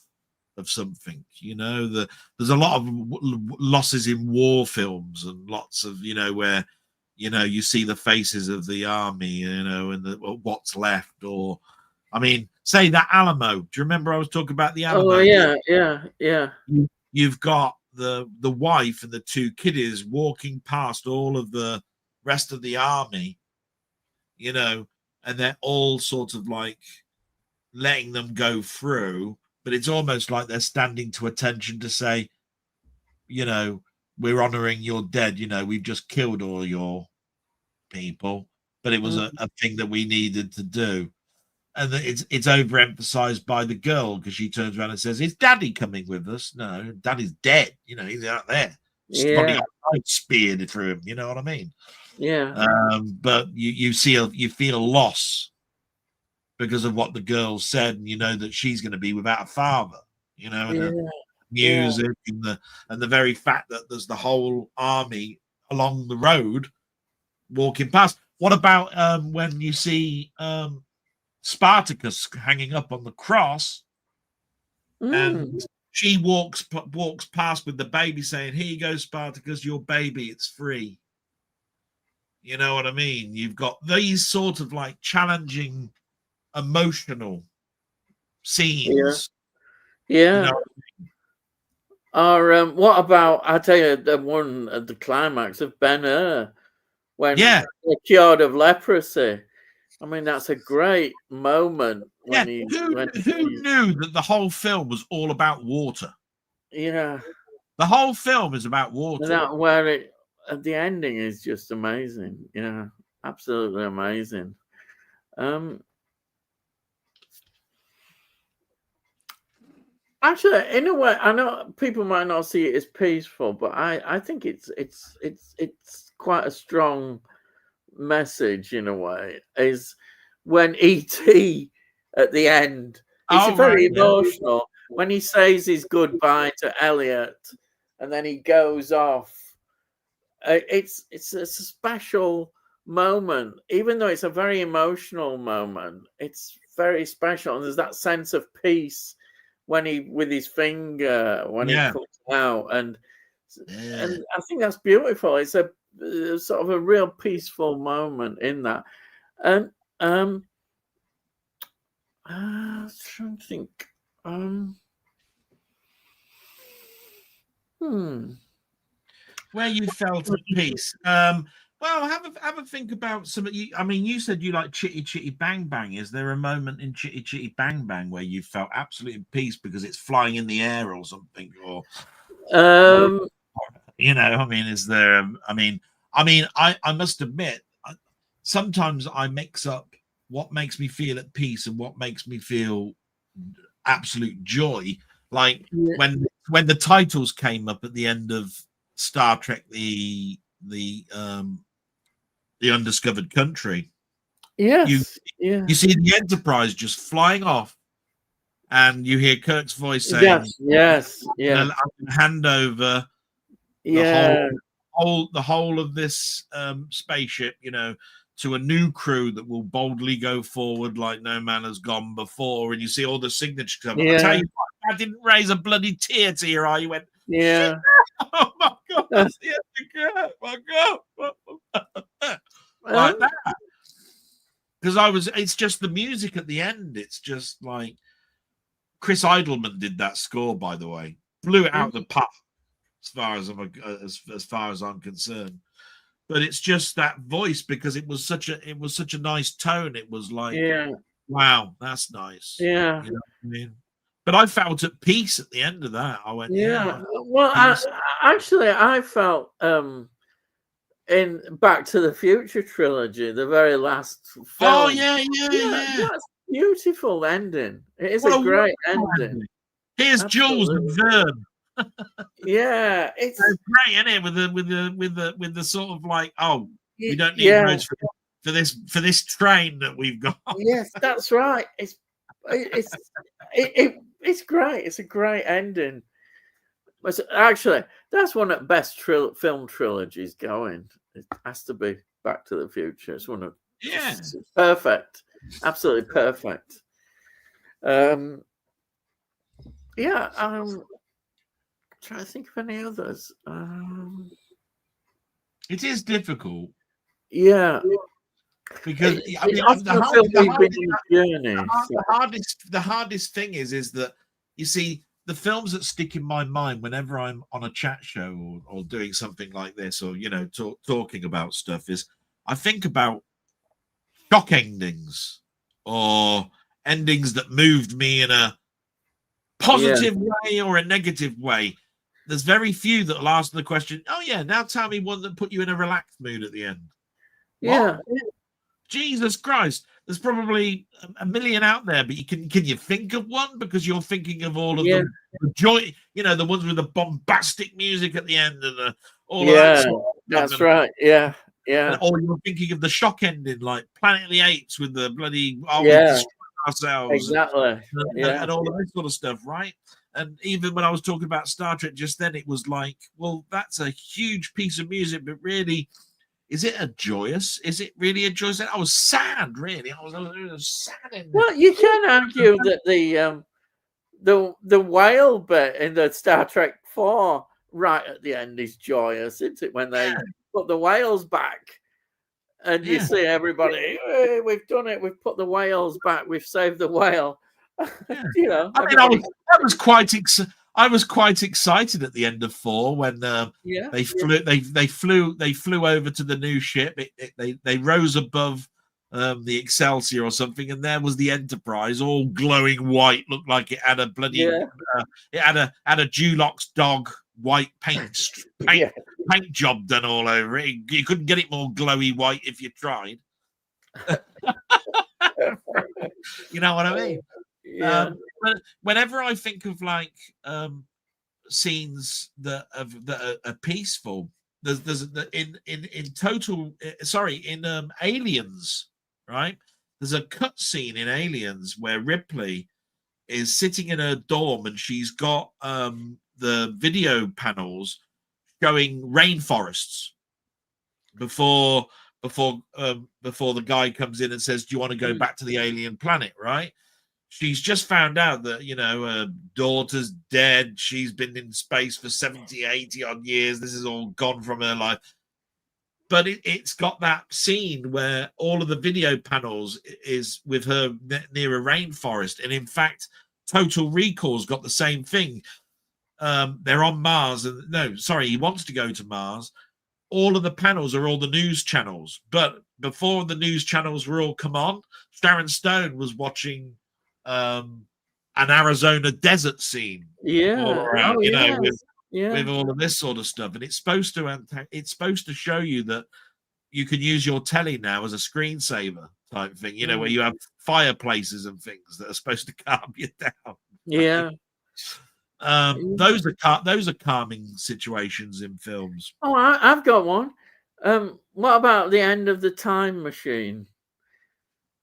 of something. There's a lot of losses in war films, and lots of where you see the faces of the army, and what's left, or say that Alamo. Do you remember I was talking about the Alamo? Oh, yeah. You've got the wife and the 2 kiddies walking past all of the rest of the army, and they're all sort of like letting them go through, but it's almost like they're standing to attention to say, we're honoring your dead, we've just killed all your people, but it was a thing that we needed to do. And it's overemphasized by the girl because she turns around and says, "Is Daddy coming with us?" No, Daddy's dead. He's out there. Somebody got speared through him. You know what I mean? Yeah. But you feel a loss because of what the girl said, and you know that she's going to be without a father. And the music and the very fact that there's the whole army along the road walking past. What about when you see Spartacus hanging up on the cross, and she walks past with the baby, saying, "Here you go, Spartacus, your baby, it's free." You know what I mean? You've got these sort of like challenging, emotional scenes. Yeah. You know what I mean? Or what about, I tell you, the one at the climax of Ben-Hur, when they're cured of leprosy. I mean, that's a great moment. Who knew that the whole film was all about water? Yeah. The whole film is about water. And that where the ending is just amazing. Yeah, absolutely amazing. Actually, in a way, I know people might not see it as peaceful, but I think it's quite a strong message in a way. Is when E.T. at the end, it's very emotional when he says his goodbye to Elliot, and then he goes off. It's a special moment, even though it's a very emotional moment. It's very special, and there's that sense of peace when he with his finger when he comes out, and I think that's beautiful. It's a sort of a real peaceful moment in that. And I was trying to think. Where you felt at peace. Well, have a think about some. I mean, you said you like Chitty Chitty Bang Bang. Is there a moment in Chitty Chitty Bang Bang where you felt absolutely at peace because it's flying in the air or something? Or, I mean, is there? I mean, I must admit, sometimes I mix up what makes me feel at peace and what makes me feel absolute joy. Like when the titles came up at the end of Star Trek, the Undiscovered Country. Yes. You see the Enterprise just flying off, and you hear Kirk's voice saying, "Yes, hand over the whole of this spaceship, to a new crew that will boldly go forward like no man has gone before." And you see all the signatures come. I tell you what, I didn't raise a bloody tear to your eye. You went, yeah. Oh my God, that's the end. My God. Like that. Because it's just the music at the end. It's just like Chris Idleman did that score, by the way. Blew it out the park as far as I'm concerned. But it's just that voice, because it was such a nice tone. It was like, wow, that's nice. Yeah. You know what I mean? But I felt at peace at the end of that. I went, Well, I felt in Back to the Future trilogy, the very last film. Oh yeah. That's beautiful ending. It is a great ending. Here's Jules and Vern. Yeah, it's great, isn't it? With the sort of like, we don't need roads for this train that we've got. Yes, that's right. It's great. It's a great ending. But actually, that's one of the best film trilogies going. It has to be Back to the Future. It's one of it's perfect, absolutely perfect. I'm trying to think of any others. It is difficult. Yeah. Because the hardest thing is that, you see, the films that stick in my mind whenever I'm on a chat show or doing something like this, or talking about stuff, is I think about shock endings or endings that moved me in a positive way or a negative way. There's very few that will ask the question, "Oh yeah, now tell me one that put you in a relaxed mood at the end." Yeah. What? Jesus Christ. There's probably a million out there, but can you think of one? Because you're thinking of all of the joy, the ones with the bombastic music at the end and all of that sort of that's stuff. right. Yeah. Yeah. Or you're thinking of the shock ending, like Planet of the Apes with the bloody we destroyed ourselves. Exactly. And all of this sort of stuff, right? And even when I was talking about Star Trek just then, it was like, well, that's a huge piece of music, but really, is it Is it really a joyous? I was sad, really. I was sad. Well, you can argue that the whale bit in the Star Trek 4 right at the end is joyous, isn't it? When they put the whales back and you see everybody, hey, we've done it, we've put the whales back, we've saved the whale. I mean, I was quite excited at the end of 4 when they flew over to the new ship. They rose above the Excelsior or something, and there was the Enterprise, all glowing white, looked like it had a bloody it had a Dulux dog white paint job done all over it. You couldn't get it more glowy white if you tried. You know what I mean? Yeah. But whenever I think of like scenes that are peaceful, there's in Aliens, right? There's a cut scene in Aliens where Ripley is sitting in her dorm and she's got the video panels showing rainforests before the guy comes in and says, "Do you want to go back to the alien planet?" Right? She's just found out that, her daughter's dead. She's been in space for 70, 80 odd years. This is all gone from her life. But it's got that scene where all of the video panels is with her near a rainforest. And in fact, Total Recall's got the same thing. They're on Mars. He wants to go to Mars. All of the panels are all the news channels. But before the news channels were all come on, Sharon Stone was watching an Arizona desert scene all around, with all of this sort of stuff. And it's supposed to show you that you can use your telly now as a screensaver type thing, where you have fireplaces and things that are supposed to calm you down. Yeah. Those are calming situations in films. Oh, I've got one. What about the end of the time machine?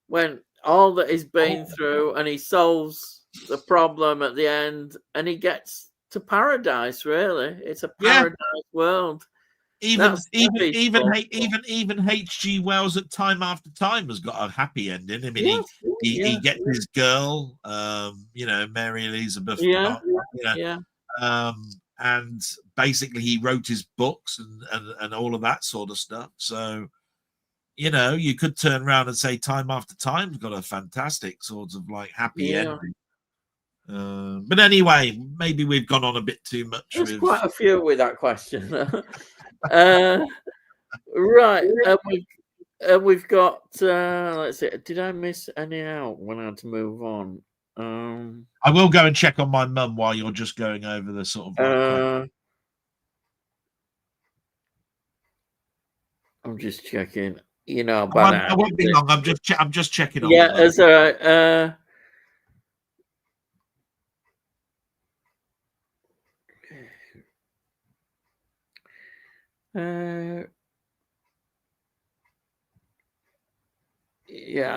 When all that he's been through and he solves the problem at the end and he gets to paradise, really. It's a paradise world. Even H.G. Wells at Time After Time has got a happy ending. I mean, he gets his girl, Mary Elizabeth. And basically he wrote his books and all of that sort of stuff. So, you could turn around and say Time After Time's got a fantastic sort of like happy ending. But anyway, maybe we've gone on a bit too much. There's quite a few with that question. Right. We've got, let's see, did I miss any out when I had to move on? I will go and check on my mum while you're just going over the sort of. I'm just checking. I won't be long. I'm just checking on. Yeah, as yeah,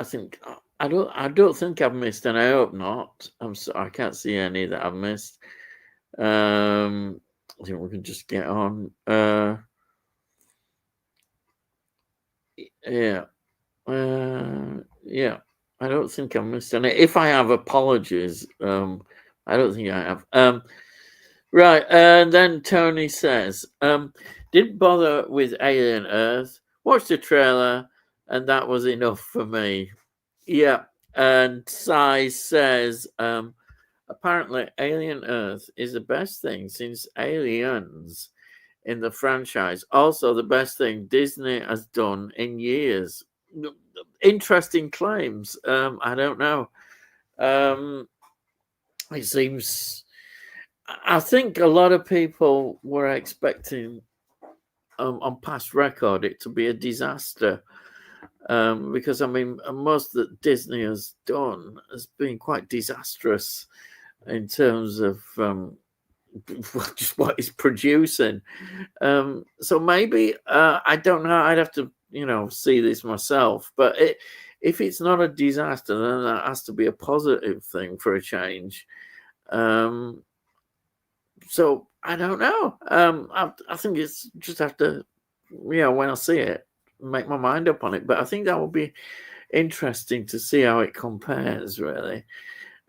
I think I don't think I've missed, and I hope not. I can't see any that I've missed. I think we can just get on. Yeah. I don't think I've missed any. If I have, apologies. I don't think I have. Right, and then Tony says, didn't bother with Alien Earth. Watched the trailer, and that was enough for me. Yeah, and Sai says, apparently Alien Earth is the best thing since Aliens in the franchise. Also, the best thing Disney has done in years. Interesting claims. I don't know. It seems. I think a lot of people were expecting on past record it to be a disaster. Because I mean, most that Disney has done has been quite disastrous in terms of just what it's producing. So maybe I don't know. I'd have to see this myself. But if it's not a disaster, then that has to be a positive thing for a change. So I don't know. I think it's just have to, when I see it, make my mind up on it. But I think that will be interesting to see how it compares, really.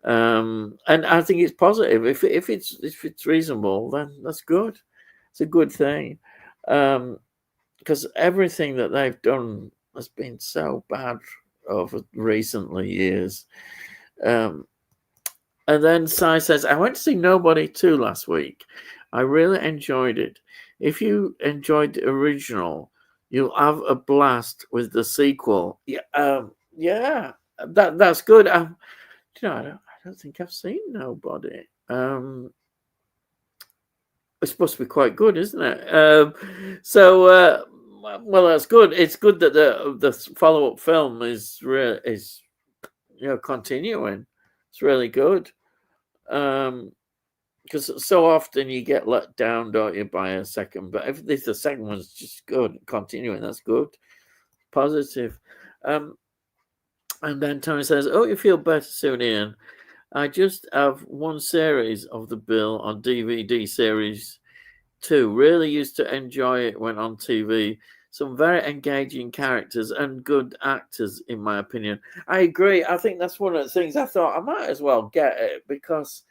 And I think it's positive. If it's reasonable, then that's good. It's a good thing, because everything that they've done has been so bad over recently years. And then Sai says, I went to see Nobody 2 last week. I really enjoyed it. If you enjoyed the original, you'll have a blast with the sequel. Yeah, that's good. I don't think I've seen Nobody. It's supposed to be quite good, isn't it? Well, that's good. It's good that the follow-up film is continuing. It's really good. Because so often you get let down, don't you, by a second? But if the second one's just good, continuing, that's good, positive. And then Tony says, "Oh, you feel better soon, Ian? I just have one series of The Bill on DVD, series 2. Really used to enjoy it when on TV. Some very engaging characters and good actors, in my opinion." I agree. I think that's one of the things I thought I might as well get it, because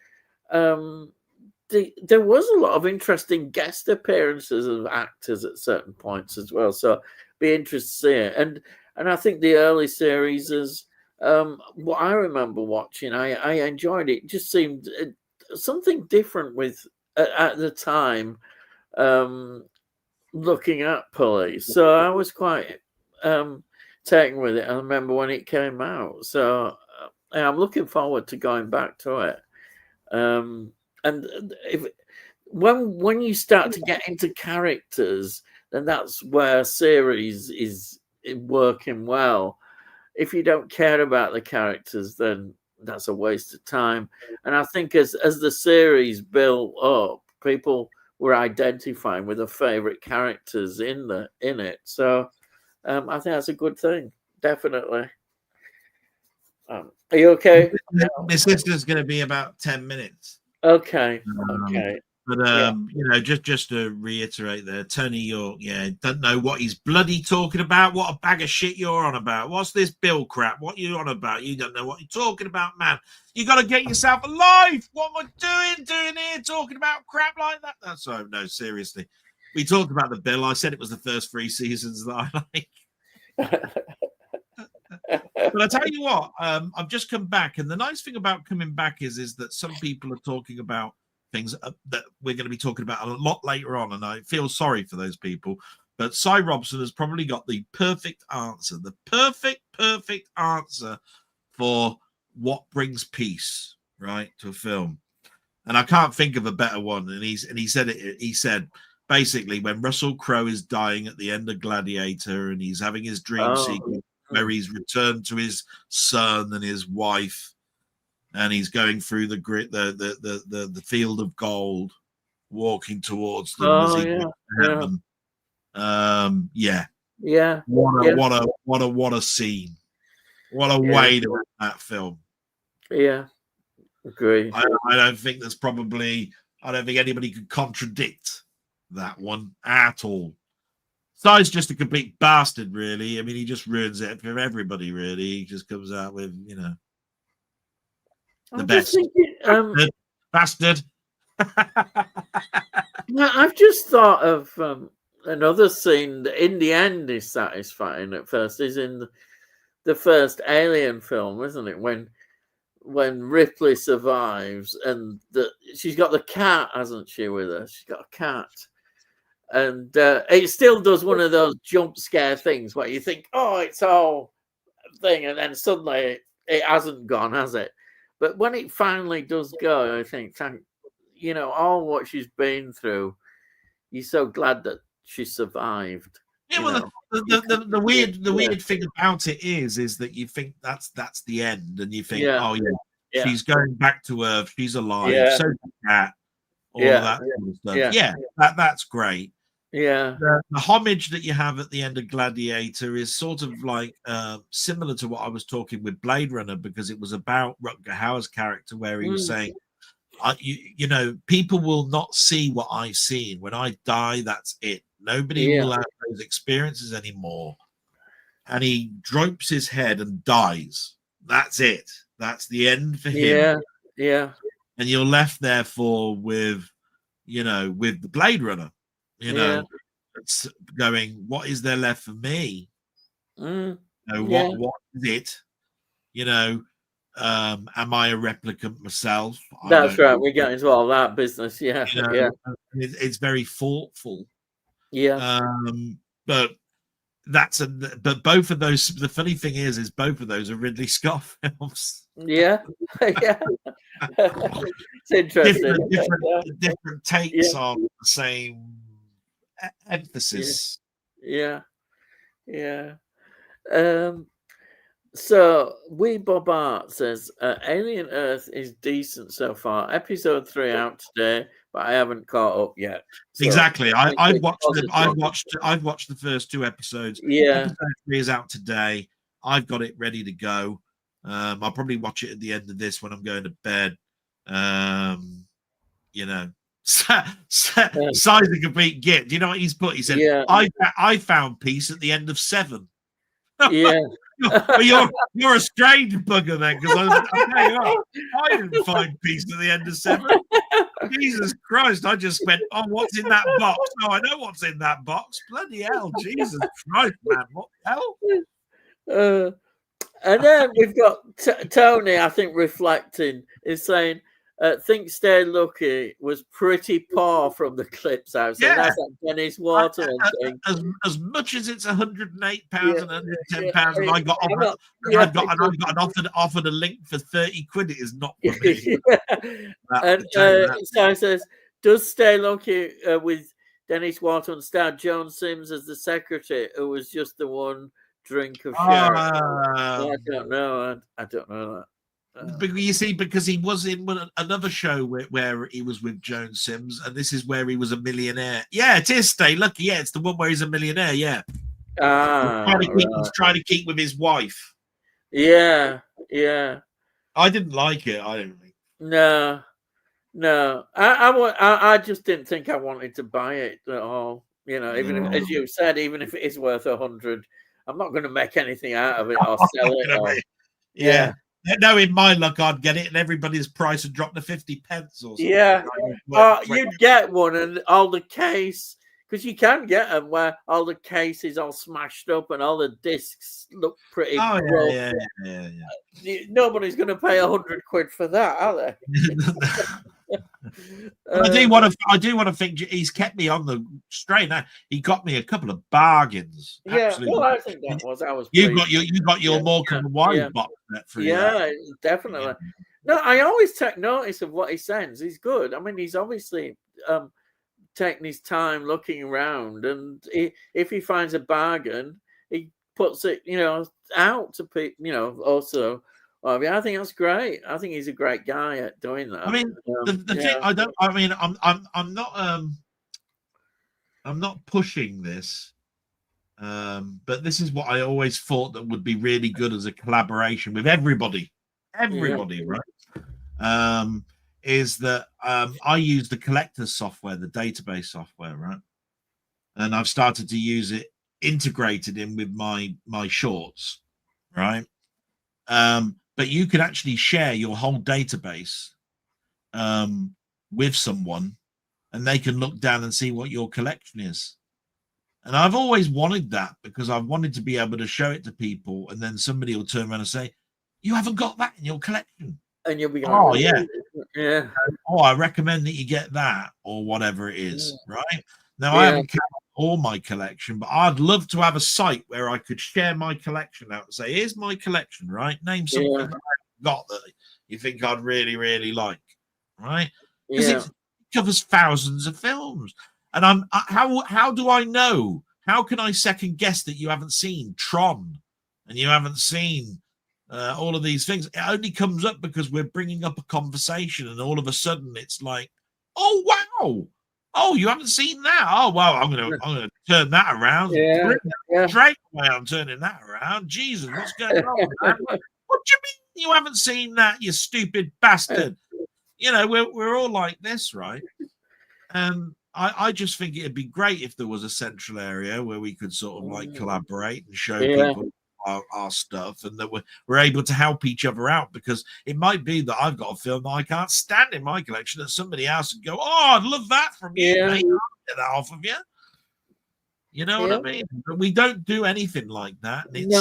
there was a lot of interesting guest appearances of actors at certain points as well. So be interested to see it. And I think the early series is what I remember watching. I enjoyed it. It just seemed something different with at the time. Looking at police, so I was quite taken with it. I remember when it came out, so I'm looking forward to going back to it. And when you start to get into characters, then that's where series is working well. If you don't care about the characters, then that's a waste of time. And I think as the series built up, people were identifying with the favorite characters in it. So I think that's a good thing, definitely. Are you okay? My sister's going to be about 10 minutes. Okay. But just to reiterate there, Tony, don't know what he's bloody talking about. What a bag of shit you're on about. What's this Bill crap? What you on about? You don't know what you're talking about, man. You got to get yourself alive. What am I doing here talking about crap like that? That's no, seriously. We talked about the Bill. I said it was the first 3 seasons that I like. But I tell you what, I've just come back, and the nice thing about coming back is that some people are talking about things that we're going to be talking about a lot later on, and I feel sorry for those people. But Cy Robson has probably got the perfect answer, perfect answer for what brings peace, right, to a film. And I can't think of a better one. And he said it. He said basically when Russell Crowe is dying at the end of Gladiator, and he's having his dream sequence where he's returned to his son and his wife, and he's going through the field of gold, walking towards them as he goes to heaven. What a scene! What a way to end that film. Yeah, agree. I don't think anybody could contradict that one at all. Cy's just a complete bastard, really. I mean, he just ruins it for everybody, really. He just comes out with, the best. Bastard. I've just thought of another scene that in the end is satisfying at first, is in the first Alien film, isn't it? When Ripley survives and she's got the cat, hasn't she, with her? She's got a cat. And it still does one of those jump scare things where you think, oh, it's all thing, and then suddenly it hasn't gone, has it? But when it finally does go, I think, all what she's been through, you're so glad that she survived. Yeah, well, the weird thing about it is that you think that's the end, and you think, oh yeah, she's going back to Earth, she's alive, so that, all of that sort of stuff. Yeah, that's great. Yeah. The homage that you have at the end of Gladiator is sort of like similar to what I was talking with Blade Runner, because it was about Rutger Hauer's character, where he was saying, you know, people will not see what I've seen. When I die, that's it. Nobody will have those experiences anymore. And he drapes his head and dies. That's it. That's the end for him. Yeah. And you're left therefore with, you know, with the Blade Runner, you know, it's going, what is there left for me? You know, what is it? You know, am I a replicant myself? That's right. We get into all that business. Yeah. You know, it's very thoughtful. Yeah. But but both of those, the funny thing is both of those are Ridley Scott films. Yeah. Yeah. It's interesting. Different takes on the same emphasis. Yeah. So Bob Art says Alien Earth is decent so far. Episode 3 out today, but I haven't caught up yet. So exactly. I've watched the first 2 episodes. Episode 3 is out today. I've got it ready to go. I'll probably watch it at the end of this when I'm going to bed. You know, size a complete git. Do you know what he's put? He said, I found peace at the end of 7. Yeah. You're a strange bugger then, because I didn't find peace at the end of 7. Jesus Christ, I just went, oh, what's in that box? Oh, I know what's in that box. Bloody hell, Jesus Christ, man, what the hell? And then we've got Tony, I think, reflecting, is saying, think Stay Lucky was pretty poor from the clips I've seen. That's like Dennis Waterman thing. As much as it's £108 and £110, and I got offered a link for 30 quid, it is not for me. And so says, does Stay Lucky with Dennis Waterman star Joan Sims as the secretary, who was just the one drink of sherry? I don't know. I don't know that. You see, because he was in another show where he was with Joan Sims, and this is where he was a millionaire. Yeah, it is Stay Lucky. Yeah, it's the one where he's a millionaire. Yeah, he's trying to keep with his wife. Yeah. I didn't like it. I didn't think. No. I just didn't think I wanted to buy it at all. You know, even if, as you said, even if it is worth 100, I'm not going to make anything out of it or sell it. Yeah. No, in my luck, I'd get it, and everybody's price would drop to 50 pence or something. Yeah, you'd get one, and all the case, because you can get them where all the case is all smashed up and all the discs look pretty. Yeah. Nobody's going to pay 100 quid for that, are they? I do want to think he's kept me on the straight. Now he got me a couple of bargains. Yeah, absolutely. Well, I think that was. You got your Morecambe and Wise box set for definitely. Yeah. No, I always take notice of what he sends. He's good. I mean, he's obviously taking his time looking around, and if he finds a bargain, he puts it, out to people. Also. Well, I think that's great. I think he's a great guy at doing that. I mean, the thing I'm not pushing this, but this is what I always thought that would be really good as a collaboration with everybody, right? Is that I use the collector's software, the database software, right? And I've started to use it integrated in with my shorts, right? But you can actually share your whole database with someone, and they can look down and see what your collection is. And I've always wanted that, because I've wanted to be able to show it to people, and then somebody will turn around and say, you haven't got that in your collection. And you'll be like, oh, yeah. Oh, I recommend that you get that, or whatever it is, right? Now, I haven't kept all my collection, but I'd love to have a site where I could share my collection out and say, here's my collection, right? Name something that I've got that you think I'd really, really like, right? Because it covers thousands of films. And how do I know? How can I second guess that you haven't seen Tron and you haven't seen all of these things? It only comes up because we're bringing up a conversation, and all of a sudden it's like, oh wow, oh, you haven't seen that? Oh well, I'm gonna turn that around. Yeah, Straight away, I'm turning that around. Jesus, what's going on, man? What do you mean you haven't seen that, you stupid bastard? You know, we're all like this, right? And I just think it'd be great if there was a central area where we could sort of like collaborate and show people our stuff, and that we're able to help each other out, because it might be that I've got a film that I can't stand in my collection that somebody else would go, oh, I'd love that from you, mate. I'll get that off of you. You know what I mean? But we don't do anything like that. And it's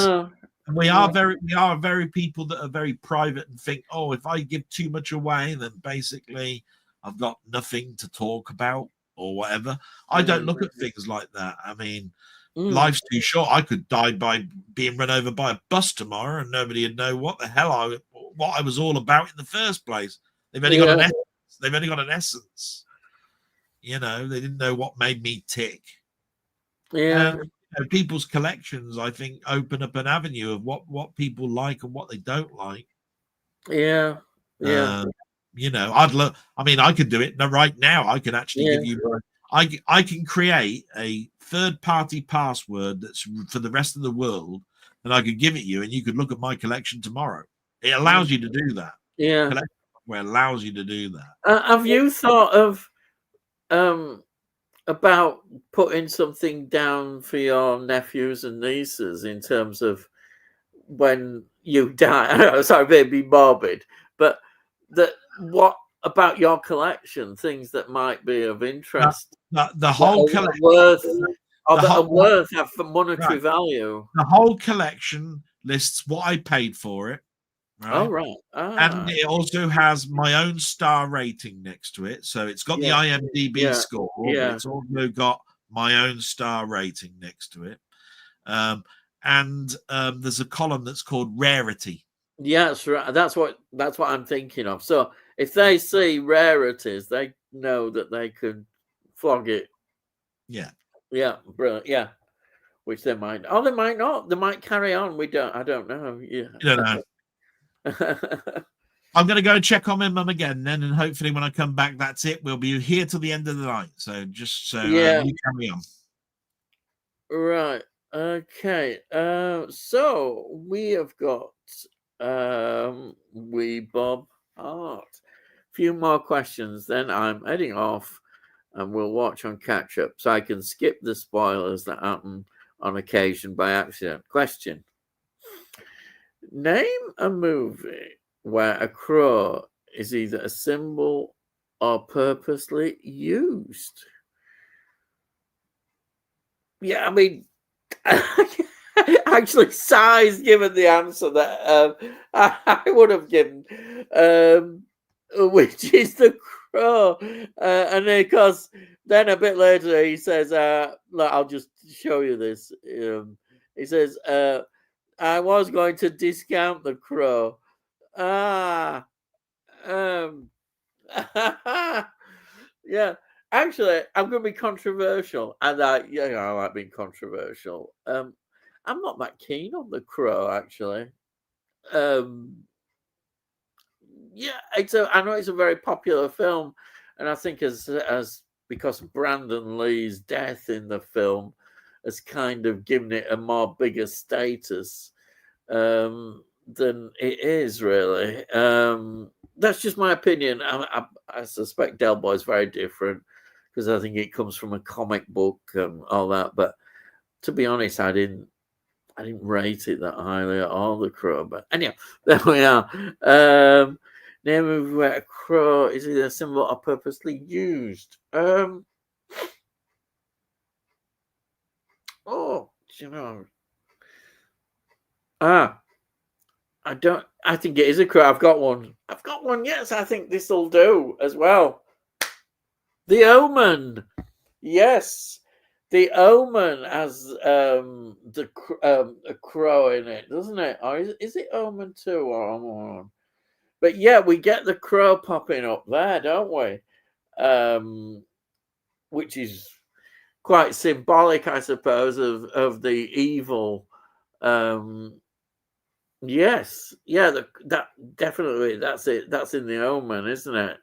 we are very people that are very private and think, oh, if I give too much away, then basically I've got nothing to talk about or whatever. I don't look at things like that. I mean, life's too short. I could die by being run over by a bus tomorrow, and nobody would know what the hell what I was all about in the first place. They've only got an essence. They've only got an essence. You know, they didn't know what made me tick. Yeah. And people's collections, I think, open up an avenue of what people like and what they don't like. Yeah. You know, I'd love. I mean, I could do it right now. I can actually give you. I can create a third-party password that's for the rest of the world, and I could give it you, and you could look at my collection tomorrow. It allows you to do that. Yeah. Where allows you to do that. Have you thought of about putting something down for your nephews and nieces in terms of when you die? Sorry, maybe morbid, but what about your collection? Things that might be of interest. The whole collection worth have monetary value. The whole collection lists what I paid for it. Right? Oh, right. And it also has my own star rating next to it. So it's got the IMDb score, but it's also got my own star rating next to it. And there's a column that's called rarity. Yes, right. That's what I'm thinking of. So if they see rarities, they know that they could flog it. Yeah. Yeah, brilliant. Yeah. Which they might. Oh, they might not. They might carry on. I don't know. Yeah. You don't know. I'm going to go and check on my mum again then, and hopefully when I come back, that's it. We'll be here till the end of the night. So just you carry on. Right. Okay. So we have got Wee Bob Hart. A few more questions, then I'm heading off, and we'll watch on catch up, so I can skip the spoilers that happen on occasion by accident. Question: name a movie where a crow is either a symbol or purposely used. Yeah, I mean, actually, Si's given the answer that I would have given, which is the crow. And of course, then a bit later he says, look, I'll just show you this. He says, I was going to discount the crow. Yeah. Actually, I'm going to be controversial, and I like being controversial. I'm not that keen on The Crow, actually. I know it's a very popular film, and I think as because Brandon Lee's death in the film has kind of given it a more bigger status than it is, really. That's just my opinion. I suspect Delboy is very different, because I think it comes from a comic book and all that. But to be honest, I didn't rate it that highly at all, The Crow. But anyhow, there we are. Name of where a crow is either a symbol or purposely used. Oh, do you know? I think it is a crow. I've got one. Yes, I think this will do as well. The Omen. Yes, The Omen has a crow in it, doesn't it? Or is it Omen 2 or Omen 1? But yeah, we get the crow popping up there, don't we? Which is quite symbolic, I suppose, of the evil. Yes, yeah, that definitely, that's it. That's in the Omen, isn't it?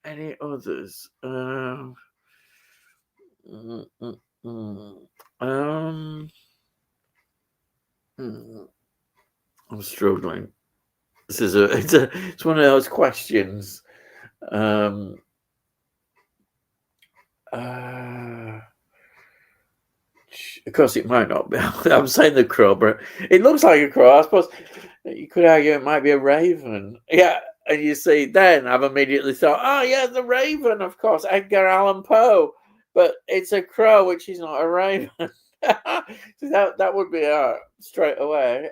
Any others? Mm, mm, mm. I'm struggling. This is it's one of those questions. Of course, it might not be. I'm saying the crow, but it looks like a crow. I suppose you could argue it might be a raven. Yeah, and you see, then I've immediately thought, oh yeah, the raven, of course, Edgar Allan Poe, but it's a crow, which is not a raven. So that would be straight away.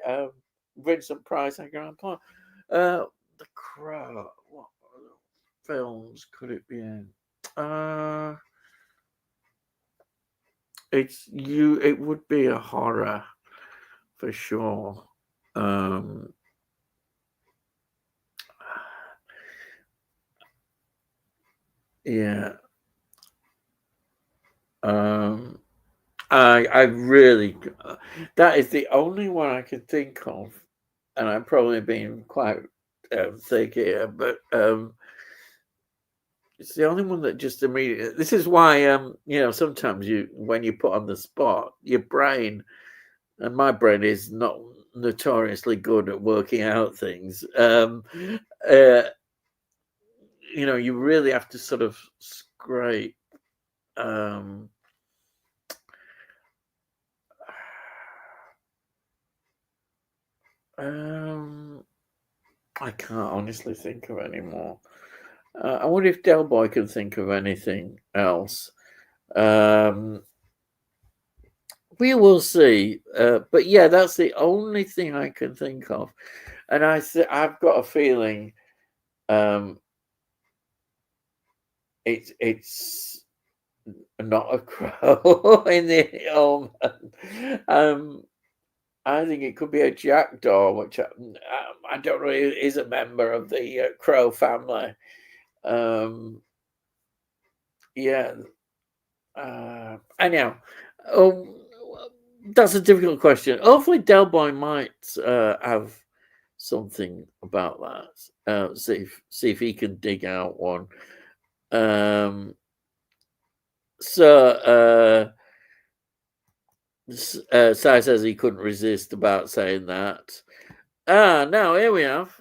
Vincent Price, Edgar Allan Poe. The Crow. What films could it be in? It would be a horror for sure. Yeah. I really, that is the only one I can think of, and I'm probably being quite thick here, but it's the only one that just immediately. This is why sometimes when you put on the spot, your brain, and my brain is not notoriously good at working out things. You really have to sort of scrape. I can't honestly think of any more. I wonder if Delboy can think of anything else. We will see. But yeah, that's the only thing I can think of. And I've got a feeling it's not a crow in the Omen. I think it could be a jackdaw, which I don't know is a member of the crow family. Yeah. Anyhow, that's a difficult question. Hopefully, Delboy might have something about that. See if he can dig out one. Sai says he couldn't resist about saying that. No, here we have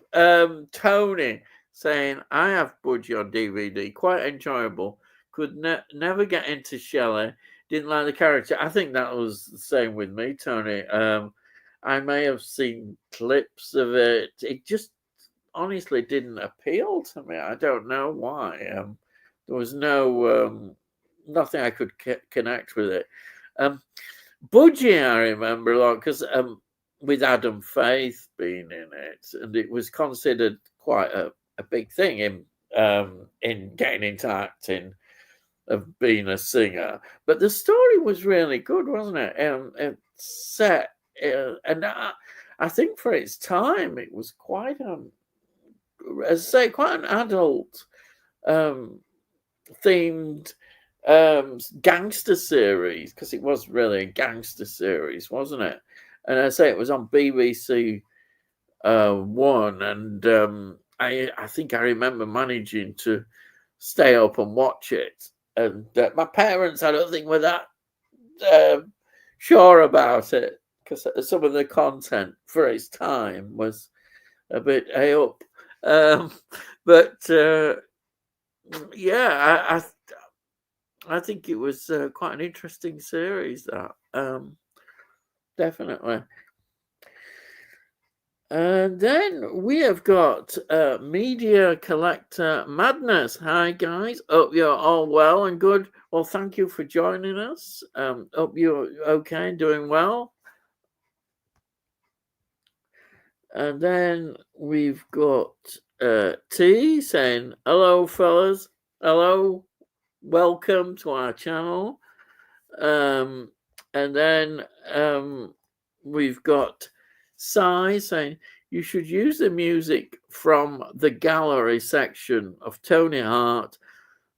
Tony saying, I have Budgie on DVD, quite enjoyable. Could never get into Shelley. Didn't like the character. I think that was the same with me, Tony. I may have seen clips of it. It just honestly didn't appeal to me. I don't know why. There was nothing I could connect with it. Budgie, I remember a lot because with Adam Faith being in it, and it was considered quite a big thing in getting into acting, of being a singer. But the story was really good, wasn't it? It's set, and I think for its time, it was quite as I say, quite an adult themed gangster series, because it was really a gangster series, wasn't it? And I say it was on BBC One, and I think I remember managing to stay up and watch it. And my parents, I don't think, were that sure about it, because some of the content for its time was a bit up. But yeah, I think it was quite an interesting series. That definitely. And then we have got Media Collector Madness. Hi, guys. Hope you're all well and good. Well, thank you for joining us. Hope you're okay and doing well. And then we've got T saying, hello, fellas. Hello. Welcome to our channel. And then we've got Sai saying, you should use the music from the gallery section of Tony Hart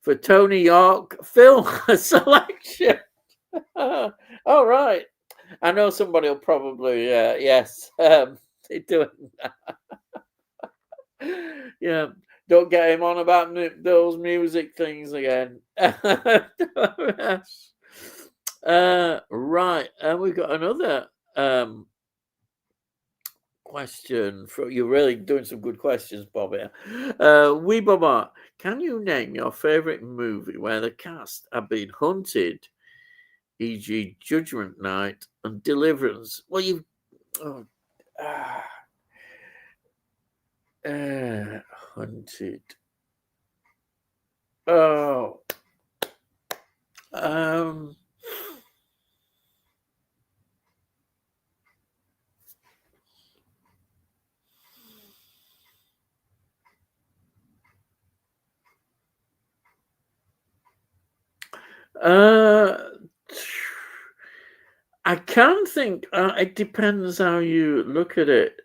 for Tony York film selection. All right. I know somebody will probably, yes, doing that. Yeah, don't get him on about those music things again. Right, and we've got another question. You're really doing some good questions, Bobby. Wee Baba, can you name your favourite movie where the cast have been hunted, e.g., Judgment Night and Deliverance? Well, you've hunted. Oh, I can think. It depends how you look at it.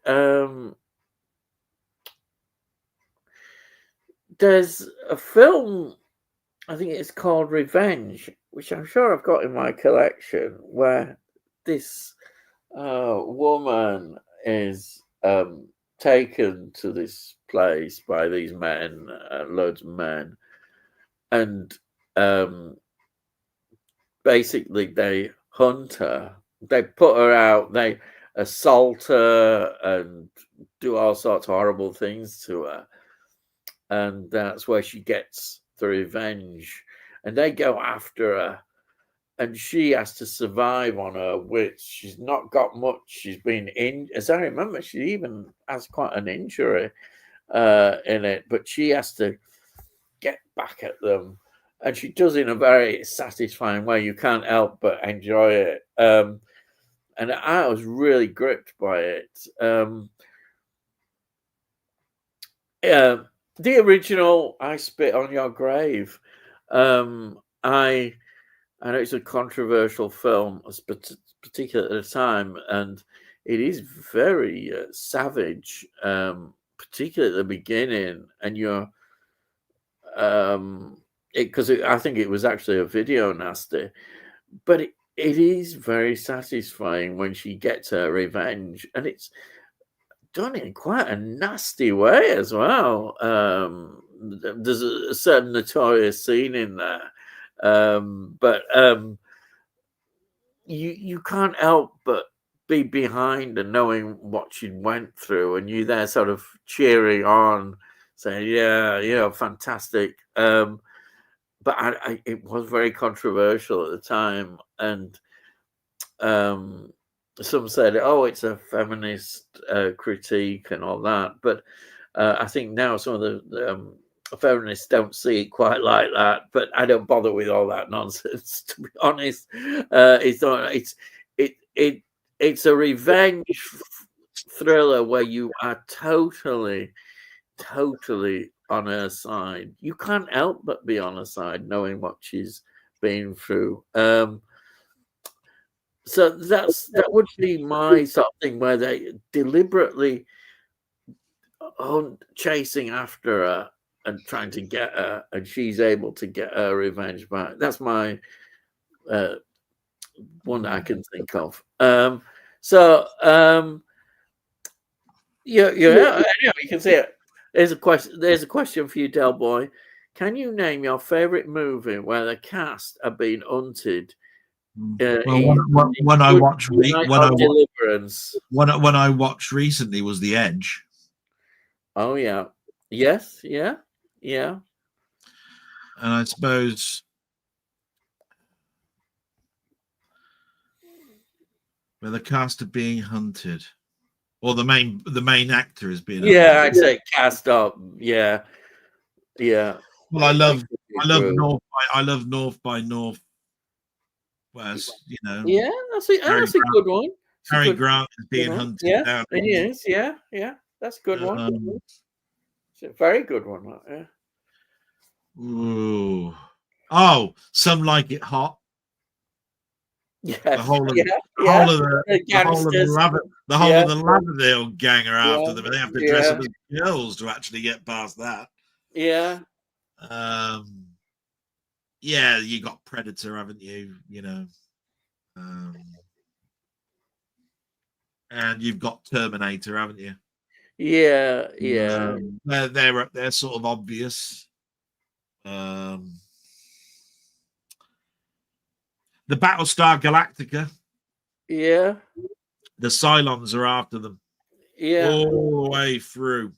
There's a film, I think it's called Revenge, which I'm sure I've got in my collection, where this woman is taken to this place by these men, loads of men, and basically they hunt her. They put her out, they assault her and do all sorts of horrible things to her. And that's where she gets the revenge. And they go after her. And she has to survive on her wits. She's not got much. She's been in, as I remember, she even has quite an injury in it. But she has to get back at them. And she does in a very satisfying way. You can't help but enjoy it. And I was really gripped by it. The original I Spit on Your Grave. I know it's a controversial film, particularly at the time, and it is very savage, particularly at the beginning. And you're, because I think it was actually a video nasty, but it is very satisfying when she gets her revenge, and it's done in quite a nasty way as well. There's a certain notorious scene in there, but you can't help but be behind and knowing what she went through, and you there sort of cheering on, saying, "Yeah, fantastic." But it was very controversial at the time, and some said, "Oh, it's a feminist critique and all that." But I think now some of the feminists don't see it quite like that. But I don't bother with all that nonsense, to be honest. It's a revenge thriller where you are totally on her side. You can't help but be on her side, knowing what she's been through. So that would be my sort of thing, where they deliberately chasing after her and trying to get her, and she's able to get her revenge back. That's my one that I can think of. You can see it. There's a question for you, Delboy. Can you name your favorite movie where the cast have been hunted? When I watched recently was The Edge. Oh yeah, yes, yeah. And I suppose where the cast are being hunted, or the main actor is being hunted. I'd say cast up. Yeah. Well, I love North by Northwest. That's a good one. Harry Grant is being hunted down. It is. Yeah, that's a good one. It's a very good one. Yeah. Ooh. Oh, Some Like It Hot. Yes. The whole of the Lauderdale gang are after them, and they have to dress up as girls to actually get past that. Yeah. Yeah, you got Predator, haven't you? And you've got Terminator, haven't you? Yeah, yeah. They're sort of obvious. The Battlestar Galactica. Yeah. The Cylons are after them. Yeah. All the way through.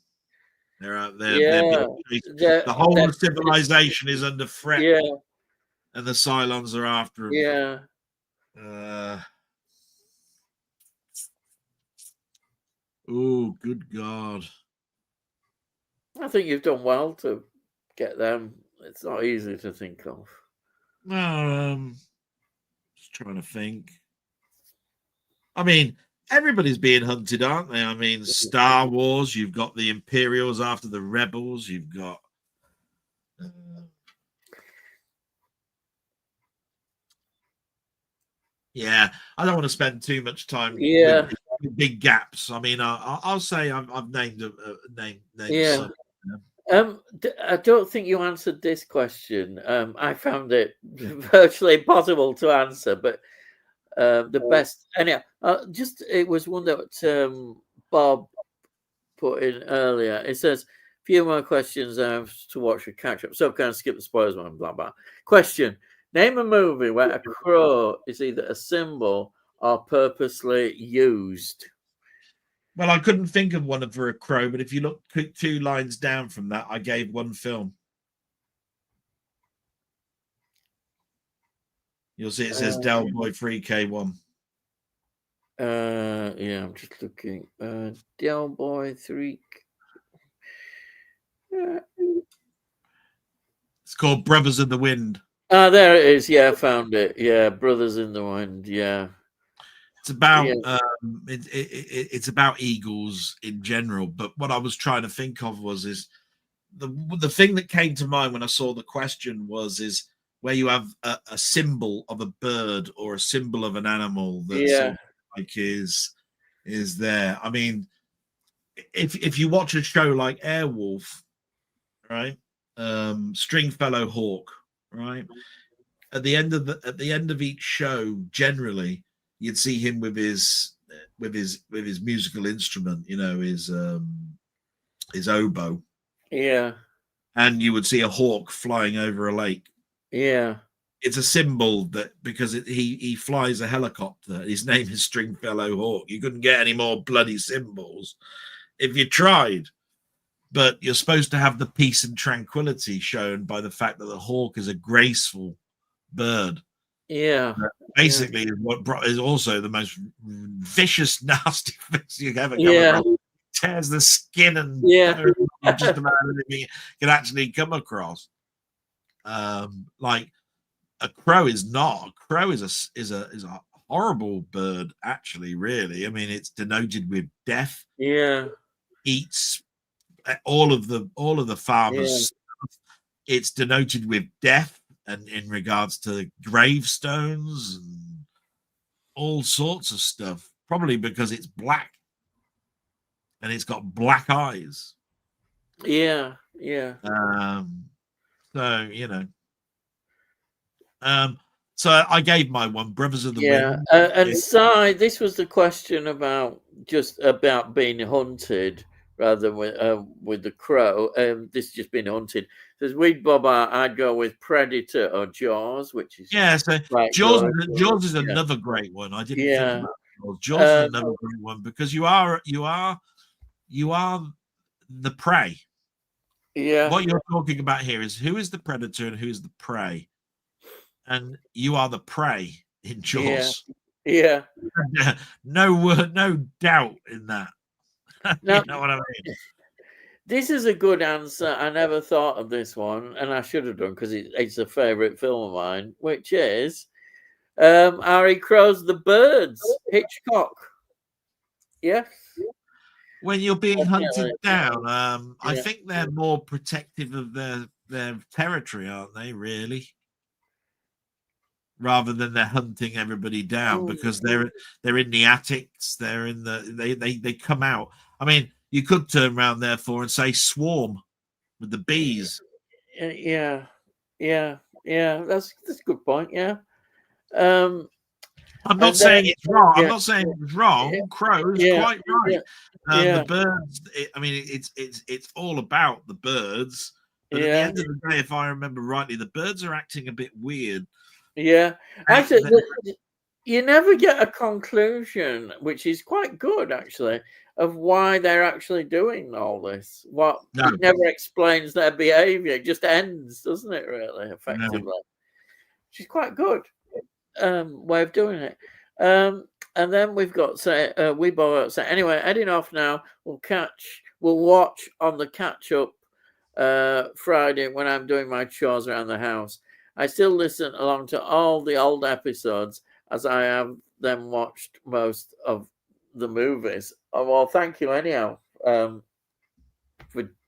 They're out there. Yeah. The whole of civilization is under threat. Yeah. And the Cylons are after them. Yeah. Oh, good God. I think you've done well to get them. It's not easy to think of. Just trying to think. I mean, everybody's being hunted, aren't they? I mean, Star Wars, you've got the Imperials after the Rebels, you've got yeah, I don't want to spend too much time with big gaps. I mean, I'll say I've named named some. I don't think you answered this question. I found it virtually impossible to answer, but the best. Anyhow, it was one that Bob put in earlier. It says, few more questions to watch or catch up. So kind of skip the spoilers one, blah, blah. Question. Name a movie where a crow is either a symbol or purposely used. Well, I couldn't think of one for a crow, but if you look 2 lines down from that, I gave one film. You'll see it says Delboy 3K1. Yeah, I'm just looking. Delboy 3. It's called Brothers in the Wind. Ah, there it is. Yeah, I found it. Yeah, Brothers in the Wind. Yeah. It's about it's about eagles in general, but what I was trying to think of is the thing that came to mind when I saw the question is where you have a symbol of a bird or a symbol of an animal that sort of like is there. I mean, if you watch a show like Airwolf, right, Stringfellow Hawk, right, at the end of each show, generally you'd see him with his musical instrument, his oboe. Yeah. And you would see a hawk flying over a lake. Yeah. It's a symbol that because he flies a helicopter. His name is Stringfellow Hawk. You couldn't get any more bloody symbols if you tried. But you're supposed to have the peace and tranquility shown by the fact that the hawk is a graceful bird. Yeah. Basically, what is also the most vicious, nasty things you ever come across. Tears the skin and just about anything you can actually come across. Like a crow is not. A crow is a horrible bird, actually. Really, I mean, it's denoted with death. Yeah, eats all of the farmers' stuff. It's denoted with death, and in regards to gravestones and all sorts of stuff. Probably because it's black. And it's got black eyes. Yeah. So so I gave my one, Brothers of the Wind. And Si, this was the question about being hunted rather than with the crow. This has just been hunted. Says we'd Bob, I'd go with Predator or Jaws, which is so Jaws is another great one. I didn't think about Jaws. Jaws is another great one because you are the prey. Yeah. What you're talking about here is who is the predator and who is the prey, and you are the prey in Jaws. Yeah. No doubt in that. Now, you know what I mean? This is a good answer. I never thought of this one, and I should have done because it's a favourite film of mine, which is Harry Crow's The Birds, Hitchcock. Yes. When you're being hunted down, I think they're more protective of their territory, aren't they? Really, rather than they're hunting everybody down because they're in the attics. They're in they come out. I mean, you could turn around therefore and say swarm with the bees. Yeah. Yeah, that's a good point. Yeah. I'm not saying it's wrong. Yeah, I'm not saying it's wrong. Crow's quite right. The birds. It's all about the birds. But at the end of the day, if I remember rightly, the birds are acting a bit weird. Yeah, actually, you never get a conclusion, which is quite good, actually, of why they're actually doing all this. It never explains their behavior; it just ends, doesn't it? Really, effectively, which is quite good way of doing it. And then we've got anyway, heading off now. We'll watch on the catch up Friday when I'm doing my chores around the house. I still listen along to all the old episodes as I have then watched most of the movies. Oh, well, thank you anyhow for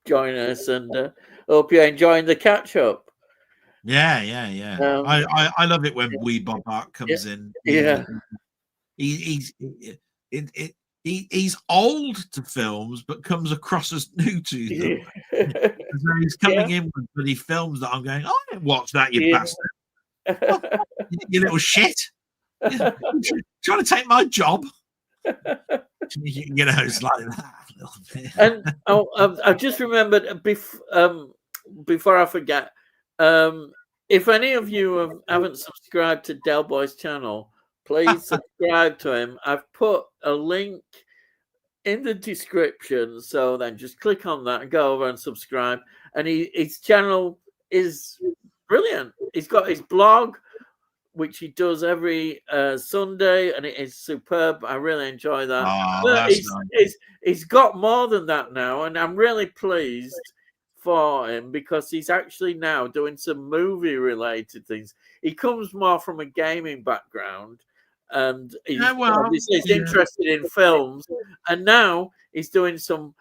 joining us, and hope you're enjoying the catch up. Yeah. I love it when Wee Bob Art comes in. He's old to films, but comes across as new to them. So he's coming in with bloody films that I'm going, I didn't watch that, you bastard. You little shit. Trying to take my job. It's like that a little bit. And I just remembered before I forget, if any of you haven't subscribed to Delboy's channel, please subscribe to him. I've put a link in the description, so then just click on that and go over and subscribe. And his channel is brilliant. He's got his blog, which he does every Sunday, and it is superb. I really enjoy that. But he's got more than that now, and I'm really pleased for him because he's actually now doing some movie-related things. He comes more from a gaming background, and he's interested in films, and now he's doing some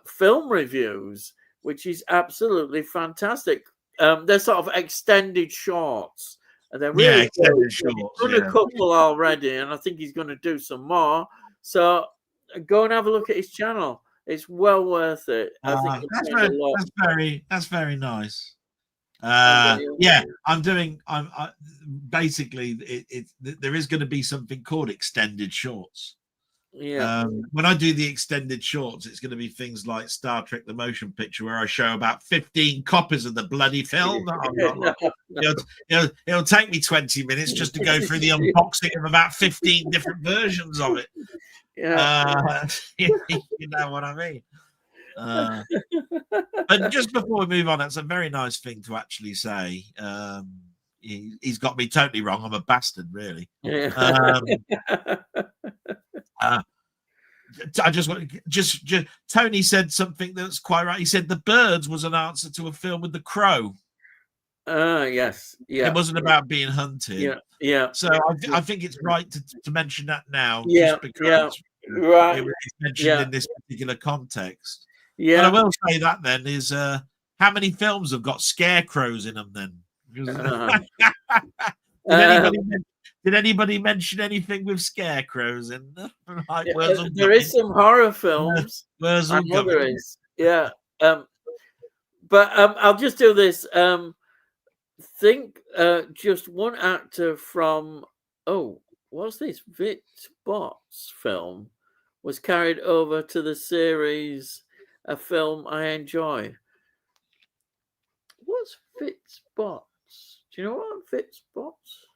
film reviews, which is absolutely fantastic. They're sort of extended shorts. And they're really he's done a couple already, and I think he's going to do some more. So go and have a look at his channel. It's well worth it. I think that's very nice. I'm basically there is going to be something called extended shorts. When I do the extended shorts, it's going to be things like Star Trek the Motion Picture, where I show about 15 copies of the bloody film. It'll take me 20 minutes just to go through the unboxing of about 15 different versions of it. You know what I mean. But just before we move on, that's a very nice thing to actually say. He's got me totally wrong. I'm a bastard, really. I just Tony said something that's quite right. He said The Birds was an answer to a film with the crow. Yes. Yeah. It wasn't about being hunted. Yeah. So I think it's right to mention that now. Just because right. It's mentioned in this particular context. Yeah. But I will say that then is how many films have got scarecrows in them then? Did anybody mention anything with scarecrows in them? Like, there is some horror films. There is. Yeah. But I'll just do this. Think just one actor from what's this? Vitz Bot's film was carried over to the series, a film I enjoy. What's Vitz Bot's? Do you know what Vitz Bot's?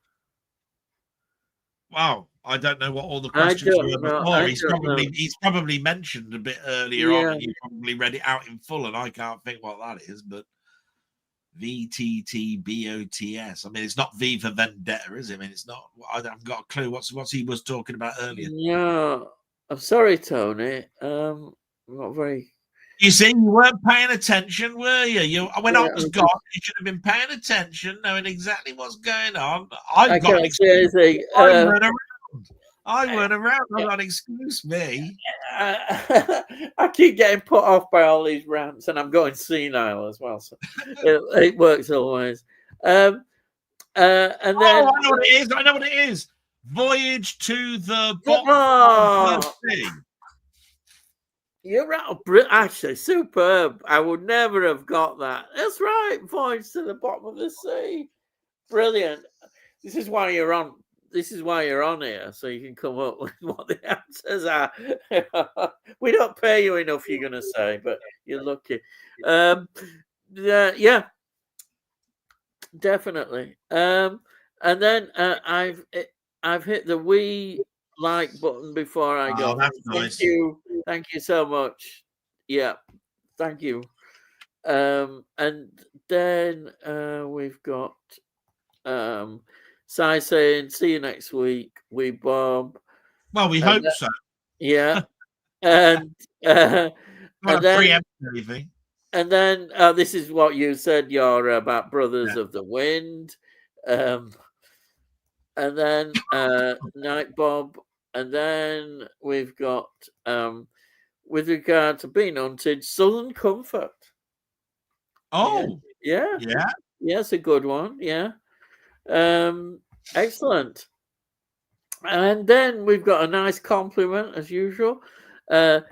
Wow, I don't know what all the questions were before. He's probably mentioned a bit earlier on, and you probably read it out in full, and I can't think what that is. But VTTBOTS. I mean, it's not V for Vendetta, is it? I mean, it's not. I haven't got a clue what he was talking about earlier. Yeah, I'm sorry, Tony. Not very. You see, you weren't paying attention, were you? When I was gone, you should have been paying attention, knowing exactly what's going on. I weren't around. I'm not, excuse me. I keep getting put off by all these rants, and I'm going senile as well. So it works always. And then I know what it is. I know what it is. Voyage to the Bottom of the Sea. You're right. Actually, superb. I would never have got that. That's right. Voyage to the Bottom of the Sea. brilliant. This is why you're on. This is why you're on here, so you can come up with what the answers are. We don't pay you enough, you're going to say, but you're lucky. Yeah, definitely. And then I've hit the wee like button before I go. That's Thank nice. thank you so much. Yeah, thank you. And then we've got Si saying, "See you next week." We Bob. Well, we hope so. Yeah, and Not a preempt anything. And then this is what you said. You're about Brothers of the Wind, and then Night Bob, and then we've got with regard to being hunted, Southern Comfort. Oh, yeah, it's a good one. Yeah, excellent. And then we've got a nice compliment as usual.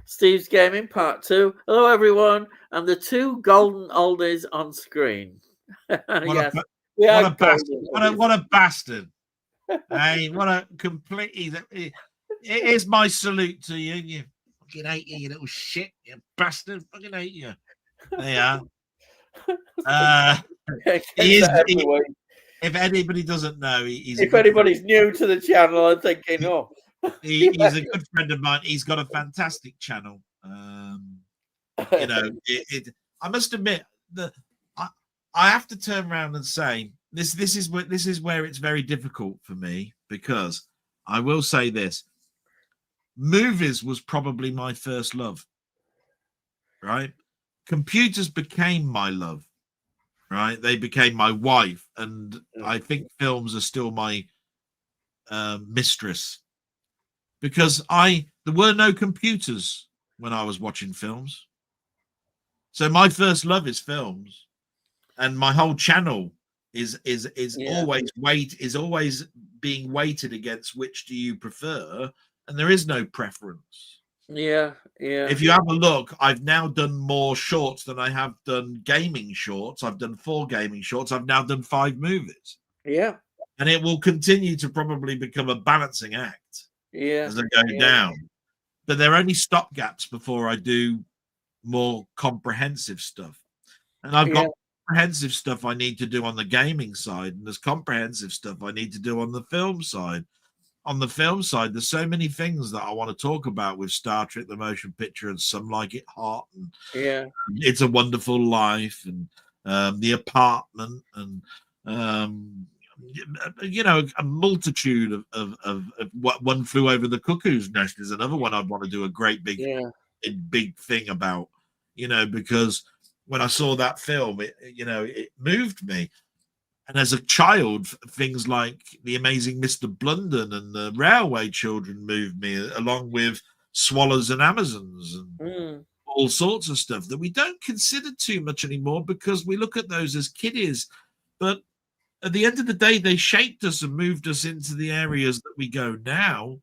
Steve's Gaming Part 2. Hello, everyone. And the two golden oldies on screen. What a bastard. Hey, what a completely. It is my salute to you. You fucking hate you little shit. You bastard. Fucking hate you. There you are. If anybody doesn't know, if anybody's new to the channel and thinking, oh, he's a good friend of mine. He's got a fantastic channel. You know, I must admit that I have to turn around and say this is where it's very difficult for me, because I will say this: movies was probably my first love. Right, computers became my love. Right, they became my wife, and I think films are still my mistress, because there were no computers when I was watching films. So my first love is films, and my whole channel is always being weighted against which do you prefer, and there is no preference. Yeah. If you have a look, I've now done more shorts than I have done gaming shorts. I've done 4 gaming shorts. I've now done 5 movies. Yeah. And it will continue to probably become a balancing act as I go down. But they're only stopgaps before I do more comprehensive stuff. And I've got comprehensive stuff I need to do on the gaming side, and there's comprehensive stuff I need to do on the film side. On the film side, there's so many things that I want to talk about with Star Trek the Motion Picture, and Some Like It Hot, and It's a Wonderful Life, and The Apartment, and you know, a multitude of what One Flew Over the Cuckoo's Nest is another one I'd want to do a great big thing about, you know, because when I saw that film, it moved me. And as a child, things like The Amazing Mr. Blunden and The Railway Children moved me, along with Swallows and Amazons and all sorts of stuff that we don't consider too much anymore, because we look at those as kiddies. But at the end of the day, they shaped us and moved us into the areas that we go now.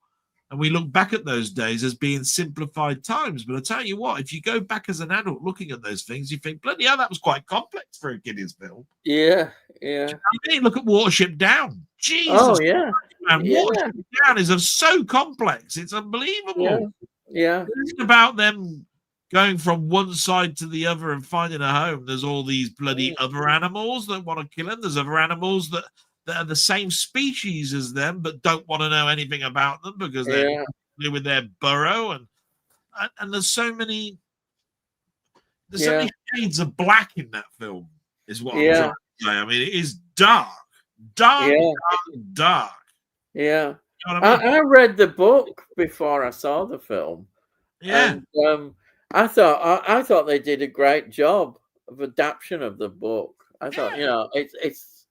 And we look back at those days as being simplified times. But I tell you what, if you go back as an adult looking at those things, you think, bloody hell, that was quite complex for a kiddies film. Yeah. You know, look at Watership Down. Jesus. Oh, yeah. Man, Watership Down is so complex. It's unbelievable. Yeah. It's about them going from one side to the other and finding a home. There's all these bloody other animals that want to kill them. There's other animals that are the same species as them but don't want to know anything about them because they're with their burrow, and there's so many shades of black in that film is what I'm trying to say. I mean, it is dark. Yeah. You know I read the book before I saw the film. And I thought they did a great job of adaptation of the book. I thought, you know, it's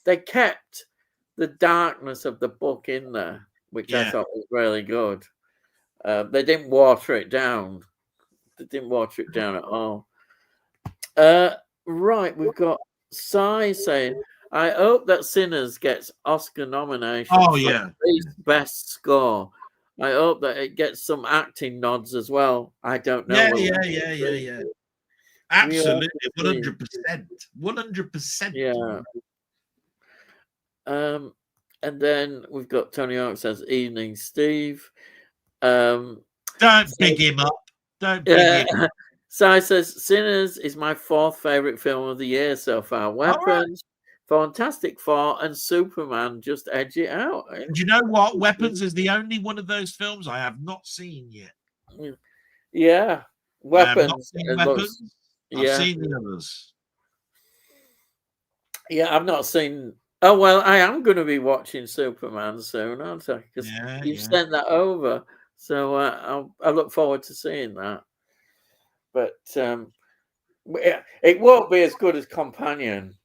they kept the darkness of the book in there, which I thought was really good. They didn't water it down. They didn't water it down at all. Right, we've got Si saying, I hope that Sinners gets Oscar nomination for best score. I hope that it gets some acting nods as well. I don't know. Absolutely, 100%. 100%. Yeah. And then we've got Tony Hawk says, "Evening, Steve." Don't big him up. Don't big him up. Si says, "Sinners is my 4th favourite film of the year so far. Weapons, Fantastic Four, and Superman just edge it out." And you know what? Weapons is the only one of those films I have not seen yet. Yeah. Weapons. Weapons. I've seen the others. Yeah, I've not seen. Oh, well, I am going to be watching Superman soon, aren't I? Because you've sent that over. So I look forward to seeing that. But it won't be as good as Companion.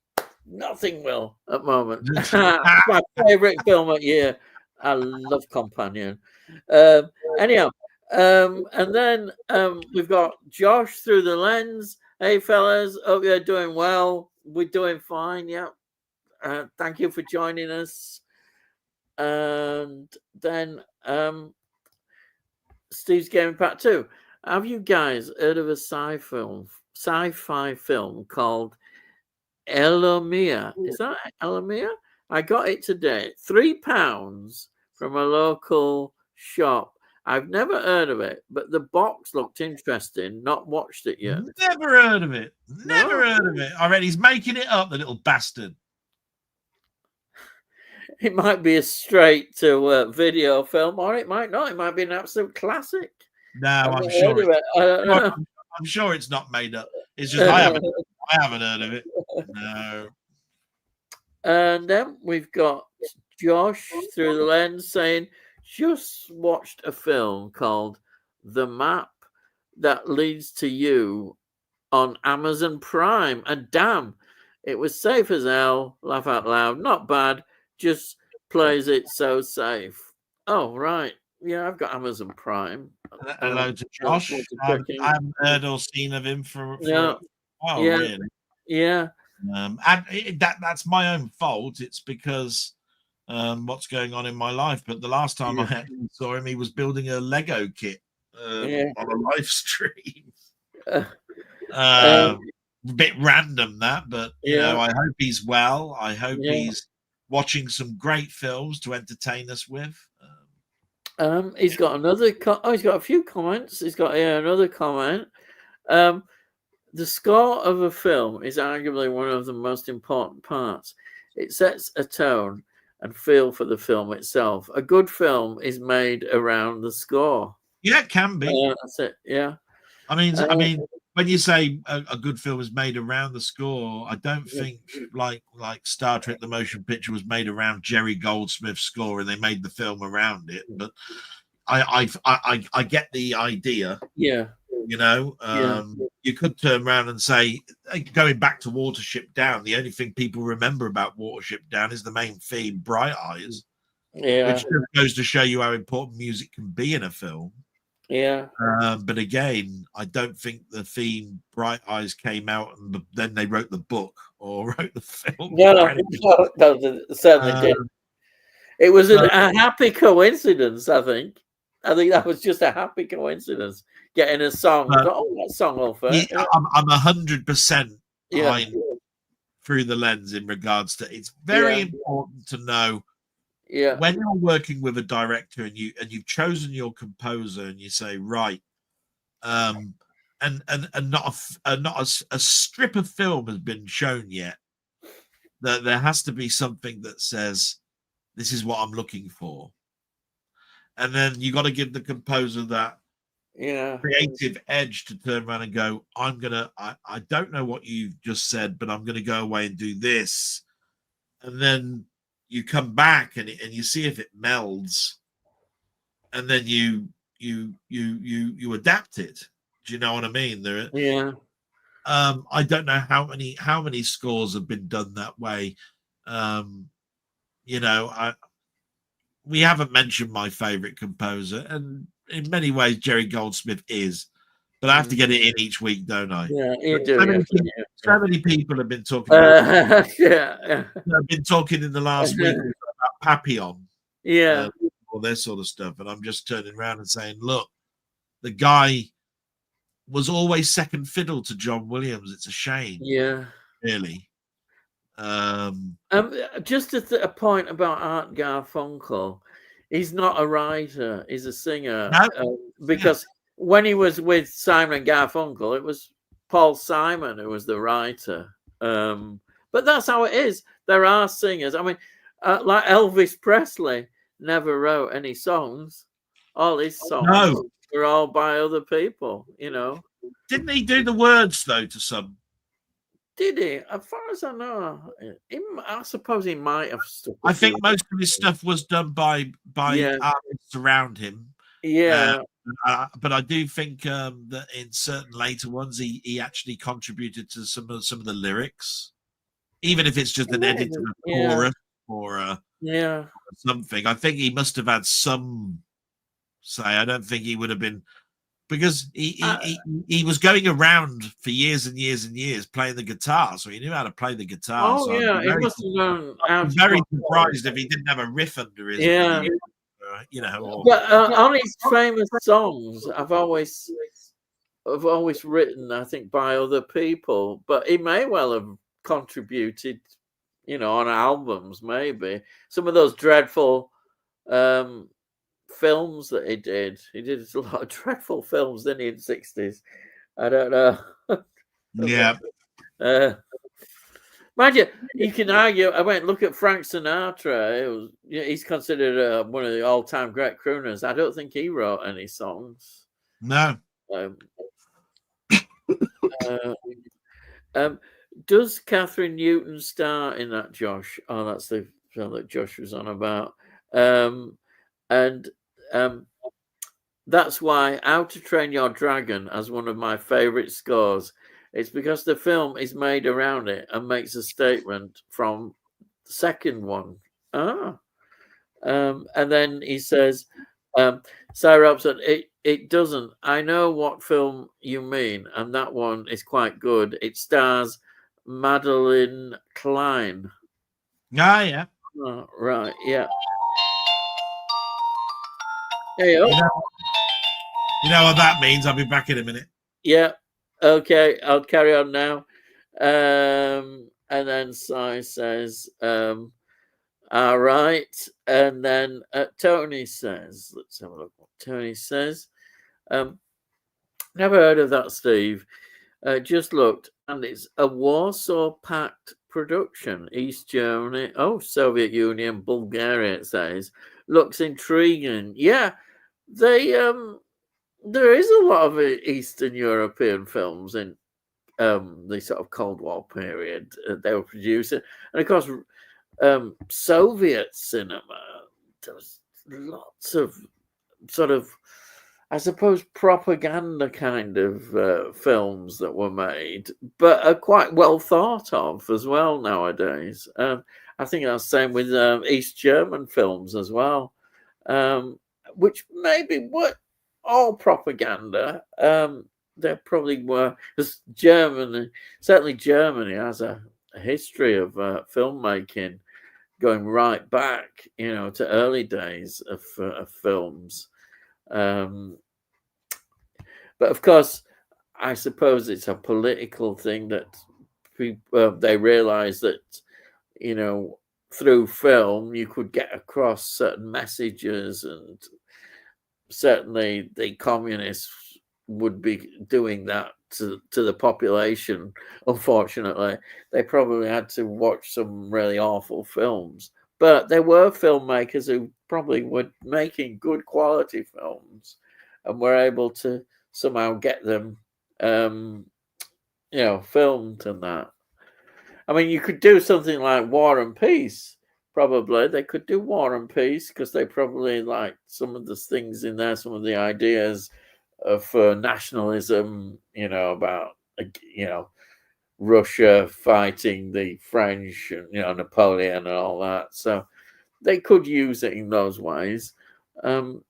Nothing will at the moment. It's my favourite film of the year. I love Companion. Anyhow, and then we've got Josh through the lens. Hey, fellas, hope you're doing well. We're doing fine. Yeah. Thank you for joining us. And then Steve's Gaming Pack 2. Have you guys heard of a sci-fi film called Elomia? Is that Elomia? I got it today. £3 from a local shop. I've never heard of it, but the box looked interesting. Not watched it yet. Never heard of it. Never heard of it. I read he's making it up, the little bastard. It might be a straight to video film, or it might not. It might be an absolute classic. No, I'm sure. I'm sure it's not made up. It's just I haven't heard of it. No. And then we've got Josh through the lens saying, "Just watched a film called The Map That Leads to You on Amazon Prime, and damn, it was safe as hell. Laugh out loud. Not bad. Just plays it so safe." Oh, right. Yeah, I've got Amazon Prime. Hello to Josh. I haven't heard or seen of him for a while, really. Yeah. And that's my own fault. It's because what's going on in my life. But the last time I actually saw him, he was building a Lego kit on a live stream. A bit random that, but you know, I hope he's well. I hope he's watching some great films to entertain us with. He's got another. He's got a few comments. He's got another comment. The score of a film is arguably one of the most important parts. It sets a tone and feel for the film itself. A good film is made around the score. Yeah, it can be. That's it. Yeah. I mean, when you say a good film is made around the score, I don't think like Star Trek: The Motion Picture was made around Jerry Goldsmith's score, and they made the film around it. But I get the idea. Yeah. You know, you could turn around and say, going back to Watership Down, the only thing people remember about Watership Down is the main theme, Bright Eyes. Yeah. Which goes to show you how important music can be in a film. Yeah. But again, I don't think the theme Bright Eyes came out and then they wrote the book or wrote the film. No, it certainly did. It was a happy coincidence, I think. I think that was just a happy coincidence. Getting a song. That song will fit. I'm 100% behind Through the Lens in regards to it's very important to know when you're working with a director and you've chosen your composer and you say, right, and not a strip of film has been shown yet, that there has to be something that says this is what I'm looking for. And then you got to give the composer that creative edge to turn around and go, I don't know what you've just said, but I'm going to go away and do this. And then you come back and you see if it melds, and then you adapt it. Do you know what I mean? I don't know how many scores have been done that way. We haven't mentioned my favorite composer, and in many ways Jerry Goldsmith is, but I have to get it in each week, don't I? Yeah, you do. So many people have been talking about I've been talking in the last week about Papillon, all this sort of stuff, and I'm just turning around and saying, look, the guy was always second fiddle to John Williams. It's a shame, really. Just a point about Art Garfunkel. He's not a writer; he's a singer. No? Because when he was with Simon and Garfunkel, it was Paul Simon who was the writer. But that's how it is. There are singers. I mean, like Elvis Presley never wrote any songs. All his songs were all by other people. You know. Didn't he do the words though to some? Did he? As far as I know, I suppose he might have stuck. I think most of his stuff was done by artists around him. Yeah. But I do think that in certain later ones, he actually contributed to some of the lyrics, even if it's just an edit of a chorus or something. I think he must have had some say. I don't think he would have been. Because he was going around for years and years and years playing the guitar, so he knew how to play the guitar. Oh, so yeah, he must have known. I'm very surprised if he didn't have a riff under his. Yeah, you know. But on his famous songs, I've always written, I think, by other people. But he may well have contributed, you know, on albums. Maybe some of those dreadful films that he did. He did a lot of dreadful films, didn't he, in the 60s? I don't know. Yeah. Mind you, you can argue. I went look at Frank Sinatra. He's considered one of the all-time great crooners. I don't think he wrote any songs. No. Does Catherine Newton star in that, Josh? Oh, that's the film that Josh was on about. That's why How to Train Your Dragon has one of my favorite scores. It's because the film is made around it and makes a statement from the second one. And then he says, Sarah Robson, it doesn't. I know what film you mean, and that one is quite good. It stars Madeline Klein. Ah, yeah. Oh, right, yeah. Hey, oh. You know what that means. I'll be back in a minute. Yeah. Okay, I'll carry on now. And then Si says, all right. And then Tony says, let's have a look what Tony says. Never heard of that, Steve. Just looked, and it's a Warsaw Pact production. East Germany, Soviet Union, Bulgaria, it says. Looks intriguing. Yeah, there is a lot of Eastern European films in the sort of Cold War period they were producing. And of course, Soviet cinema, there was lots of sort of, I suppose, propaganda kind of films that were made, but are quite well thought of as well nowadays. I think that's the same with East German films as well, which maybe were all propaganda. There probably were, because certainly Germany has a history of filmmaking going right back, you know, to early days of films. But of course, I suppose it's a political thing that people, they realize that, you know, through film you could get across certain messages, and certainly the communists would be doing that to the population. Unfortunately, they probably had to watch some really awful films, but there were filmmakers who probably were making good quality films and were able to somehow get them, you know, filmed and that. I mean, you could do something like War and Peace. Probably they could do War and Peace because they probably like some of the things in there, some of the ideas of nationalism, you know, about, you know, Russia fighting the French and, you know, Napoleon and all that. So they could use it in those ways. And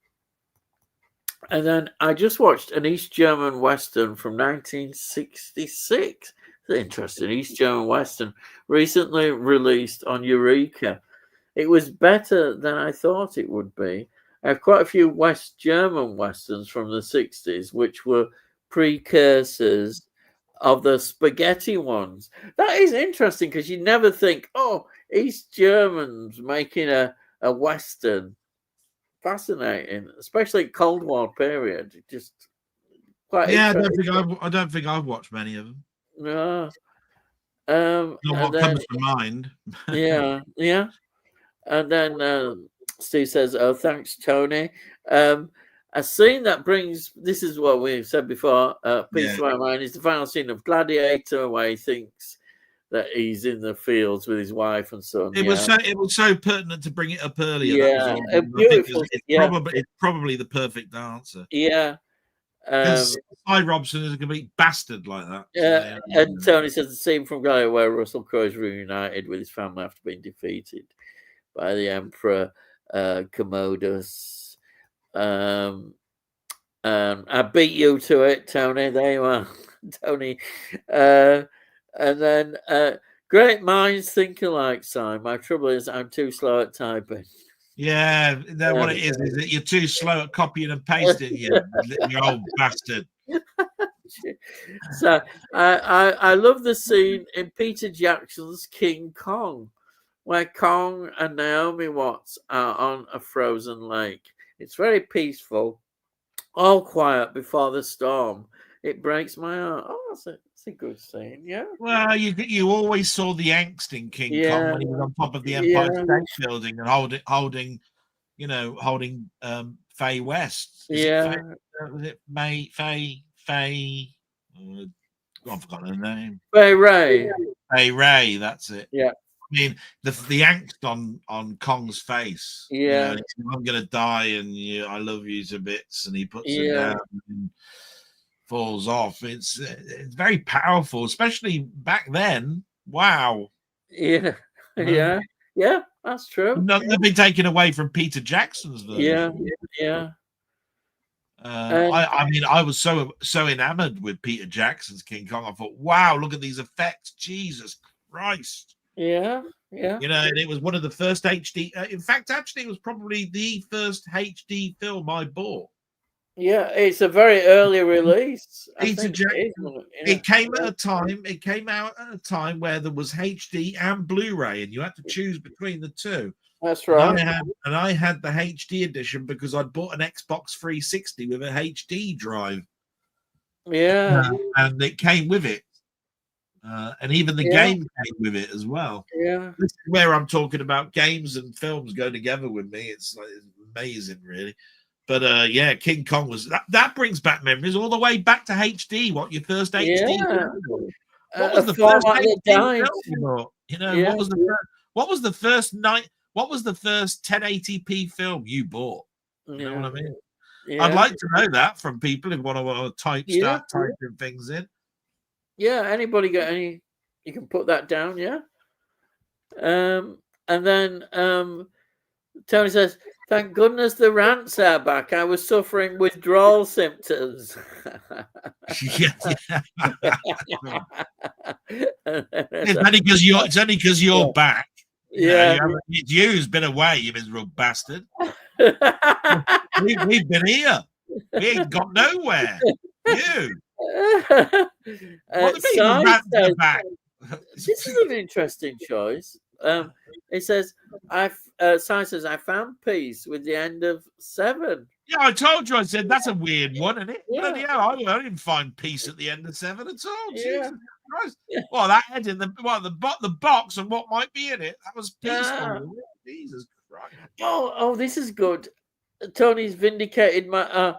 then I just watched an East German Western from 1966. It's interesting. East German Western, recently released on Eureka. It was better than I thought it would be. I have quite a few West German Westerns from the 60s, which were precursors of the spaghetti ones. That is interesting because you never think, oh, East Germans making a Western. Fascinating, especially Cold War period. Just quite interesting. I don't think I've watched many of them. No. Not And what then, comes to mind. yeah. And then Steve says, "Oh, thanks, Tony." A scene that brings, this is what we've said before, peace to my mind, is the final scene of Gladiator, where he thinks that he's in the fields with his wife and son. It was so pertinent to bring it up earlier. Yeah, that was beautiful. It's probably the perfect answer. Yeah. Because Cy Robson is a complete bastard like that. Yeah, and Tony says the scene from Galileo where Russell Crowe is reunited with his family after being defeated by the Emperor Commodus. I beat you to it, Tony. There you are, Tony. And then great minds think alike, Si. My trouble is I'm too slow at typing. Yeah, what it is that you're too slow at copying and pasting, you old bastard. So I love the scene in Peter Jackson's King Kong, where Kong and Naomi Watts are on a frozen lake. It's very peaceful, all quiet before the storm. It breaks my heart. Oh, that's a good scene, yeah. Well, you always saw the angst in King Kong when he was on top of the Empire State Building and holding Faye West. Was it Faye? I've forgotten her name. Faye Ray. Faye Ray, that's it. Yeah. I mean, the angst on Kong's face. Yeah. I'm gonna die, and I love you to bits, and he puts her down and falls off. It's very powerful, especially back then. Wow. Yeah. Yeah, that's true. Nothing to be taken away from Peter Jackson's version. Yeah. I mean, I was so enamored with Peter Jackson's King Kong. I thought, wow, look at these effects. Jesus Christ. Yeah. And it was one of the first HD. In fact, actually, it was probably the first HD film I bought. Yeah, it's a very early release. Peter Jackson. It came out at a time where there was HD and Blu-ray, and you had to choose between the two. That's right. And I had the HD edition because I'd bought an Xbox 360 with a HD drive. Yeah. And it came with it. And even the game came with it as well. Yeah. This is where I'm talking about games and films go together with me. It's amazing, really. But King Kong was that brings back memories all the way back to HD. What your first HD? What was the first HD film? What was the first night? What was the first 1080p film you bought? You know what I mean? Yeah. I'd like to know that from people who want to start typing things in. Yeah, anybody got any? You can put that down, yeah. And then Tony says, "Thank goodness the rants are back. I was suffering withdrawal symptoms." It's only because you're back. You've been away, you miserable bastard. We've been here. We ain't got nowhere. You. This is an interesting choice. It says, Sai says, I found peace with the end of 7. Yeah, I told you. I said that's a weird one, isn't it? Yeah. I didn't find peace at the end of 7 at all. Yeah. Jesus Christ. Well, that had in the box and what might be in it. That was peaceful. Jesus Christ. Oh, this is good. Tony's vindicated my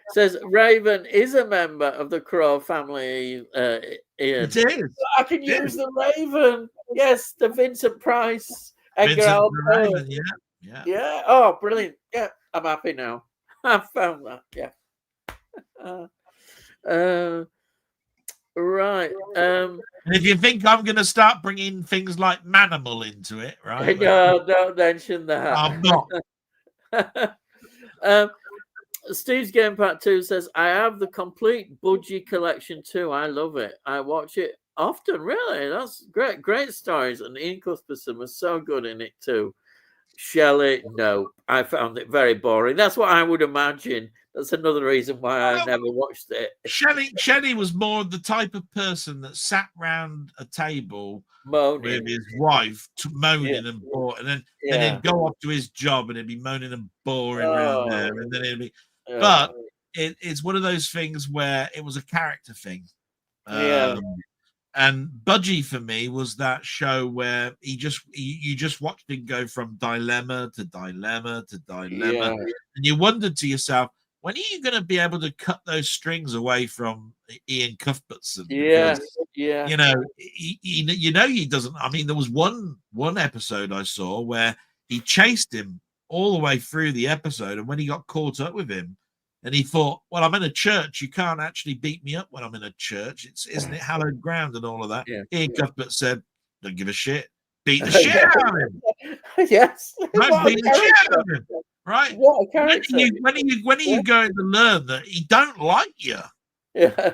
says Raven is a member of the Crow family. Ian. It is. I can use the Raven. Yes, the Vincent Price. Edgar Allan Poe. Yeah. Oh, brilliant. Yeah, I'm happy now. I found that. Yeah. Right. If you think I'm going to start bringing things like Manimal into it, right? No, don't mention that. I'm not. Steve's Game Part 2 says, I have the complete Budgie collection too. I love it. I watch it often, really. That's great. Great stories. And Ian Cuthbertson was so good in it too. Shelley, no. I found it very boring. That's what I would imagine. That's another reason why I never watched it. Shelley was more the type of person that sat round a table Moaning. with his wife, moaning Yeah. and boring, and then Yeah. he'd go off to his job and he'd be moaning and boring around there, and then it'd be. Yeah. But it's one of those things where it was a character thing. Yeah. And Budgie for me was that show where you just watched him go from dilemma to dilemma to dilemma, and you wondered to yourself, when are you going to be able to cut those strings away from Ian Cuthbertson? Because you know he doesn't. I mean, there was one episode I saw where he chased him all the way through the episode, and when he got caught up with him. And he thought, well, I'm in a church. You can't actually beat me up when I'm in a church. Isn't it hallowed ground and all of that? Ian Cuthbert said, don't give a shit. Beat the shit out of him. Yes. Right, beat the shit out of him. Right. What a character. When are you going to learn that he don't like you? Yeah.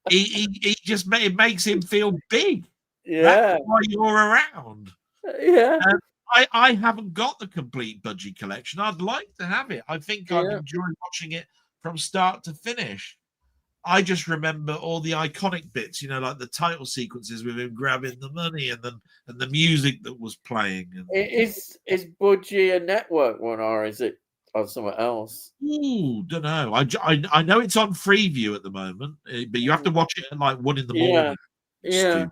he just it makes him feel big. Yeah. That's why you're around. Yeah. I haven't got the complete Budgie collection. I'd like to have it. I think I've enjoyed watching it from start to finish. I just remember all the iconic bits, like the title sequences with him grabbing the money and the music that was playing. Is Budgie a network one, or is it on somewhere else? Ooh, don't know. I know it's on Freeview at the moment, but you have to watch it at like 1 in the morning. Yeah.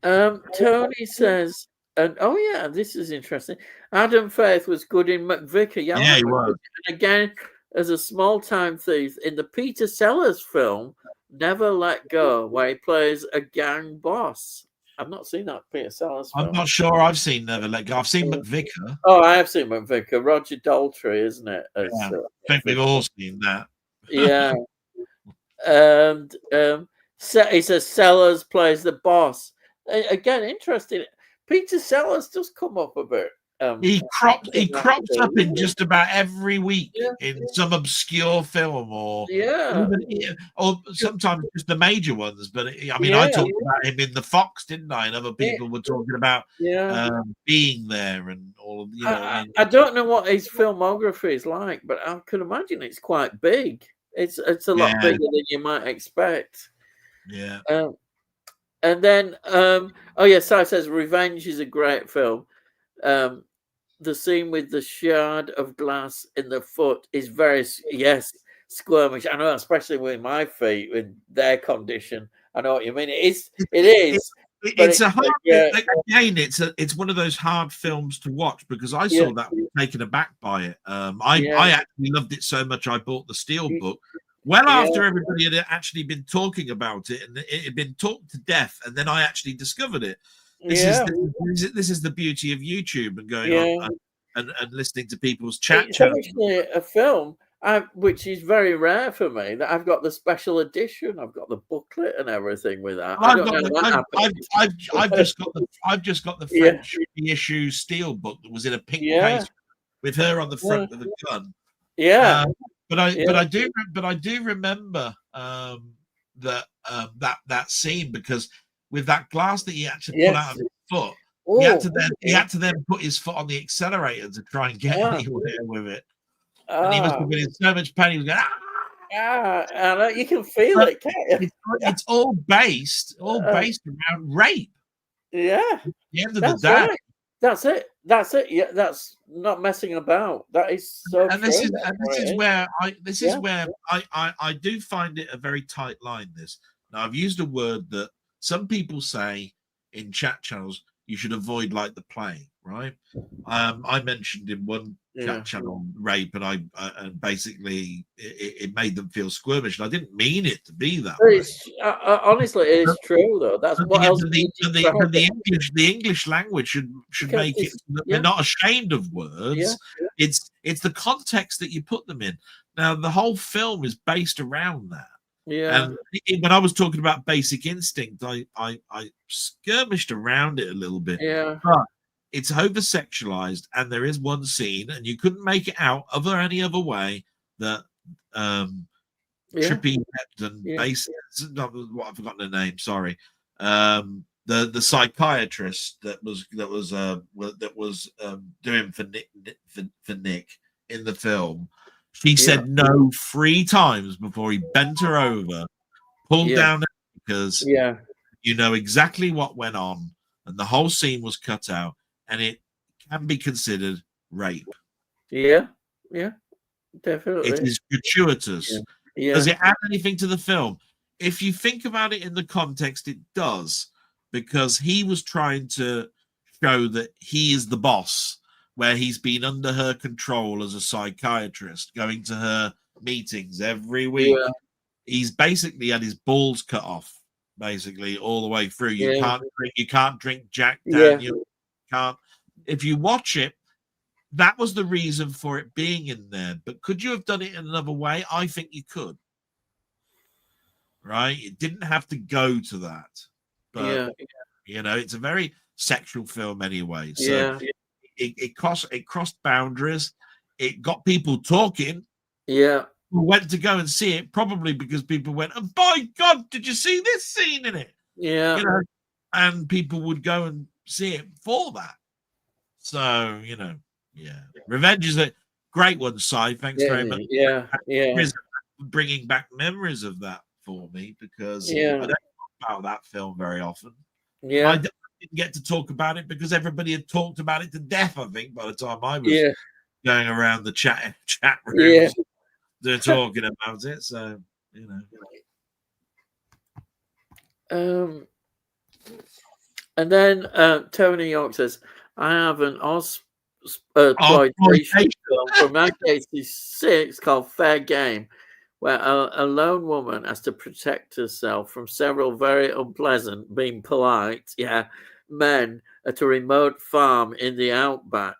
Tony says. And this is interesting. Adam Faith was good in McVicker. Yeah, he was. And again, as a small-time thief in the Peter Sellers film, Never Let Go, where he plays a gang boss. I've not seen that Peter Sellers film. I'm not sure I've seen Never Let Go. I've seen McVicker. Oh, I have seen McVicker. Roger Daltrey, isn't it? I think we've all seen that. Yeah. And he says Sellers plays the boss. Again, interesting. Peter Sellers does come up a bit. He crops up in just about every week in some obscure film, or sometimes just the major ones. But I talked about him in The Fox, didn't I? And other people were talking about being there and all of I don't know what his filmography is like, but I can imagine it's quite big. It's a lot bigger than you might expect. Yeah. And then, Si says Revenge is a great film. The scene with the shard of glass in the foot is very, squirmish. I know, especially with my feet, with their condition. I know what you mean. It is. It's a hard. Again, it's one of those hard films to watch because I saw that taken aback by it. I actually loved it so much I bought the Steelbook. After everybody had actually been talking about it and it had been talked to death, and then I actually discovered it. This is the beauty of YouTube and going on and listening to people's chat. It's actually a film, which is very rare for me, that I've got the special edition. I've got the booklet and everything with that. I've just got the French reissue Steelbook that was in a pink case with her on the front of the gun. Yeah. But I do remember that scene, because with that glass that he had to pull out of his foot, he had to then put his foot on the accelerator to try and get anywhere with it. And he must have been in so much pain. He was going, you can feel it, can't you? It's all based around rape. Yeah. At the end of the day. Right. That's it. Yeah, that's not messing about. That is so. And this is where I do find it a very tight line. Now, I've used a word that some people say in chat channels you should avoid, like the plague, right? I mentioned in one chat channel rape, and basically it made them feel squirmish, and I didn't mean it to be that way. Honestly, it is true though. That's what else. The English language should make it. They're not ashamed of words. It's the context that you put them in. Now, the whole film is based around that. Yeah. And when I was talking about Basic Instinct, I skirmished around it a little bit. Yeah. But it's over sexualized, and there is one scene, and you couldn't make it out any other way that Trippy and Basic, I've forgotten the name, sorry. the psychiatrist that was doing for Nick in the film. She said no 3 times before he bent her over, pulled down because you know exactly what went on, and the whole scene was cut out, and it can be considered rape. Yeah, definitely. It is gratuitous. Does it add anything to the film? If you think about it in the context, it does, because he was trying to show that he is the boss, where he's been under her control as a psychiatrist, going to her meetings every week. He's basically had his balls cut off, basically all the way through. You can't drink Jack Daniel. You can't. If you watch it, that was the reason for it being in there. But could you have done it in another way? I think you could. Right? It didn't have to go to that. But you know, it's a very sexual film anyway. So it crossed boundaries. It got people talking. Yeah. Who went to go and see it, probably because people went, "Oh, by God, did you see this scene in it?" Yeah. You know, and people would go and see it for that. So, you know, Revenge is a great one, Si. Thanks very much. Bringing back memories of that for me, because I don't talk about that film very often. I didn't get to talk about it because everybody had talked about it to death, I think, by the time I was going around the chat rooms. They're talking about it, so you know. And then Tony York says, "I have an exploitation film from 1986 called Fair Game, where a lone woman has to protect herself from several very unpleasant, being polite, men at a remote farm in the outback."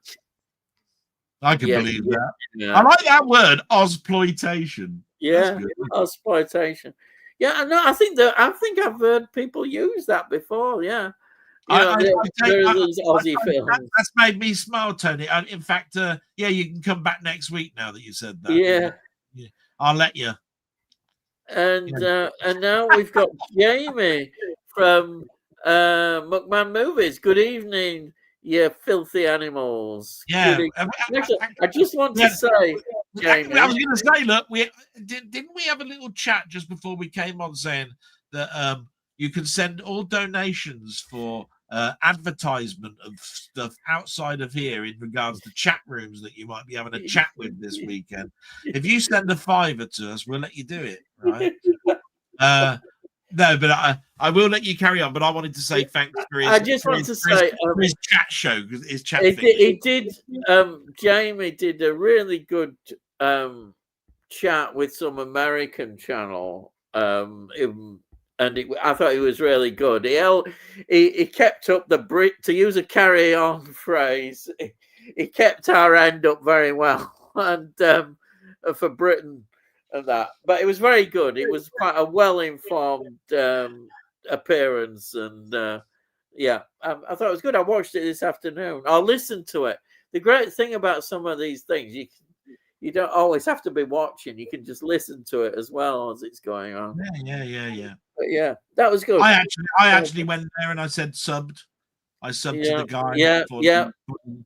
I can believe that. I like that word, Ozploitation. Ozploitation. Yeah, no, I think I've heard people use that before. Yeah, these Aussie films. That's made me smile, Tony. And in fact, you can come back next week now that you said that. Yeah. I'll let you. And now we've got Jamie from Muckman Movies. Good evening, you filthy animals. Yeah. I just want to say, Jamie, I was going to say, look, didn't we have a little chat just before we came on saying that you can send all donations for advertisement of stuff outside of here in regards to chat rooms that you might be having a chat with this weekend. If you send a $5 to us, we'll let you do it, right? No, but I will let you carry on. But I wanted to say thanks for his. I just want to say his chat show, his chat. He did. Jamie did a really good chat with some American channel. I thought he was really good. He kept up the Brit, to use a carry-on phrase. He kept our end up very well, and for Britain. And that, but it was very good. It was quite a well-informed appearance, and I thought it was good. I watched it this afternoon. I'll listen to it. The great thing about some of these things, you don't always have to be watching. You can just listen to it as well as it's going on. Yeah. But that was good. I actually went there and I said subbed. I subbed to the guy.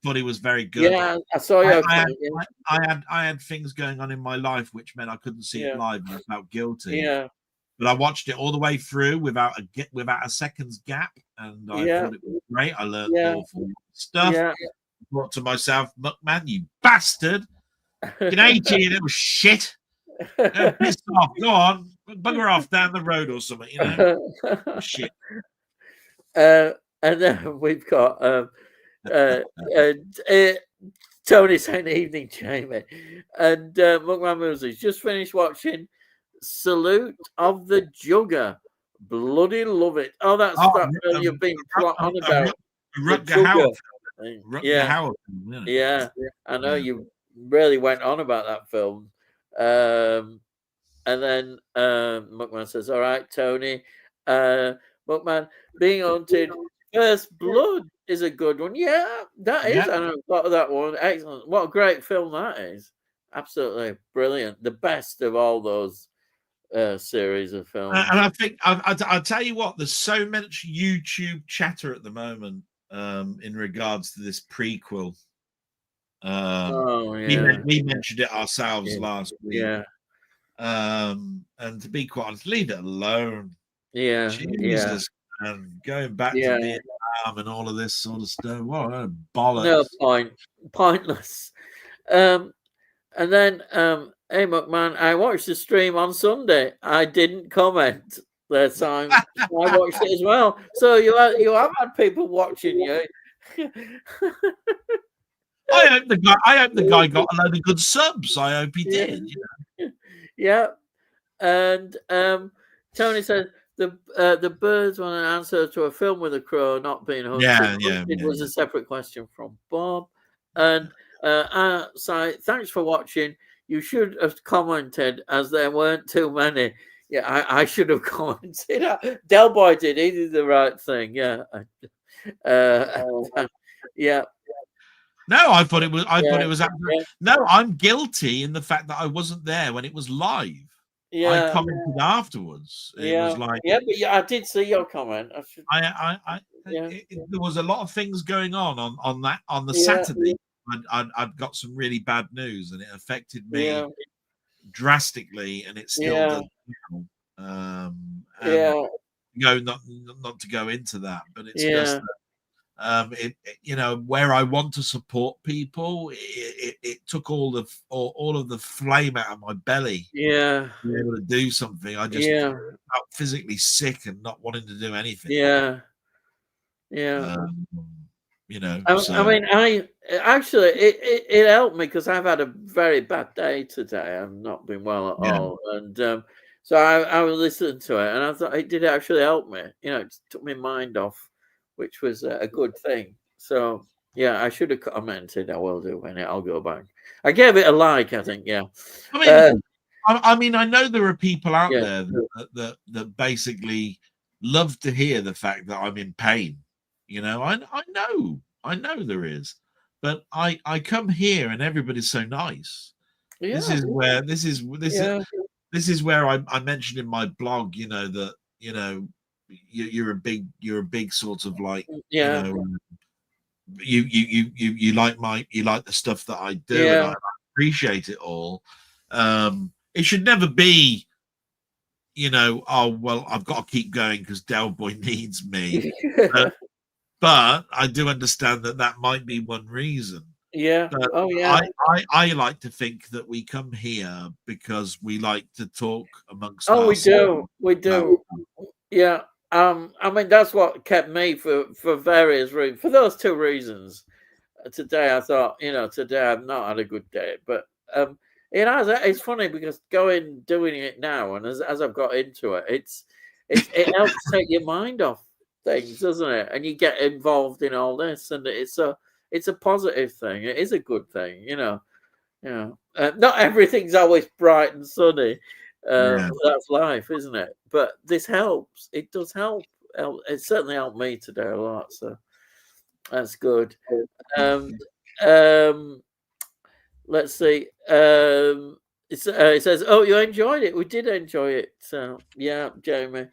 Thought he was very good. Yeah, I saw you. I had things going on in my life which meant I couldn't see it live, and I felt guilty. Yeah, but I watched it all the way through without a second's gap, and I thought it was great. I learned awful stuff. I thought to myself, "Muckman, you bastard! Can I eat you, little shit? Piss off! Go on, bugger off down the road or something. You know, shit." And then we've got Tony saying, "Evening, Jamie." And Muckman Movies just finished watching Salute of the Jugger. Bloody love it. Oh, that's that film you've been on about. Rutger Hauer. Yeah. I know you really went on about that film. And then Muckman says, "All right, Tony. Muckman, being haunted. First Blood is a good one." Yeah, that is. I never thought of that one. Excellent. What a great film that is. Absolutely brilliant. The best of all those series of films. And I think I'll tell you what. There's so much YouTube chatter at the moment in regards to this prequel. Oh yeah, we mentioned it ourselves last week. Yeah. And to be quite honest, leave it alone. Yeah. Jesus, and going back to Vietnam and all of this sort of stuff. What a bollocks! No point, pointless. And then, hey McMahon, I watched the stream on Sunday. I didn't comment that time. I watched it as well. So you have had people watching you. I hope the guy got a load of good subs. I hope he did. Yeah. And Tony says the birds want an answer to a film with a crow not being hunted. It was a separate question from Bob. And so thanks for watching. You should have commented, as there weren't too many. Yeah, I should have commented. Delboy did. He did the right thing. Yeah. Yeah. No, I thought it was. I thought it was. No, I'm guilty in the fact that I wasn't there when it was live. I commented afterwards. It was like, but I did see your comment. There was a lot of things going on the Saturday. I'd got some really bad news, and it affected me drastically, and it still does now. Not to go into that, but it's just where I want to support people, it took all of the flame out of my belly. To be able to do something. I just felt physically sick and not wanting to do anything. I mean, I actually it helped me because I've had a very bad day today. I've not been well at all, and so I was listening to it, and I thought it did actually help me. It took my mind off, which was a good thing. So I should have commented. I will do when I'll go back. I gave it a like. I think. I mean, I know there are people out there that basically love to hear the fact that I'm in pain. I know there is, but I come here and everybody's so nice. This is where I mentioned in my blog, that you're a big sort of like you like the stuff that I do, and I appreciate it all. It should never be, oh well, I've got to keep going because Delboy needs me. But I do understand that might be one reason. But I like to think that we come here because we like to talk amongst ourselves. We do. Yeah. I mean, that's what kept me for various reasons. For those two reasons, today I thought, today I've not had a good day. But it's funny because doing it now, and as I've got into it, it helps take your mind off things, doesn't it? And you get involved in all this, and it's a positive thing. It is a good thing, not everything's always bright and sunny. That's life, isn't it? But this helps. It does help. It certainly helped me today a lot, so that's good. Let's see. It says, "Oh, you enjoyed it. We did enjoy it." So Jamie.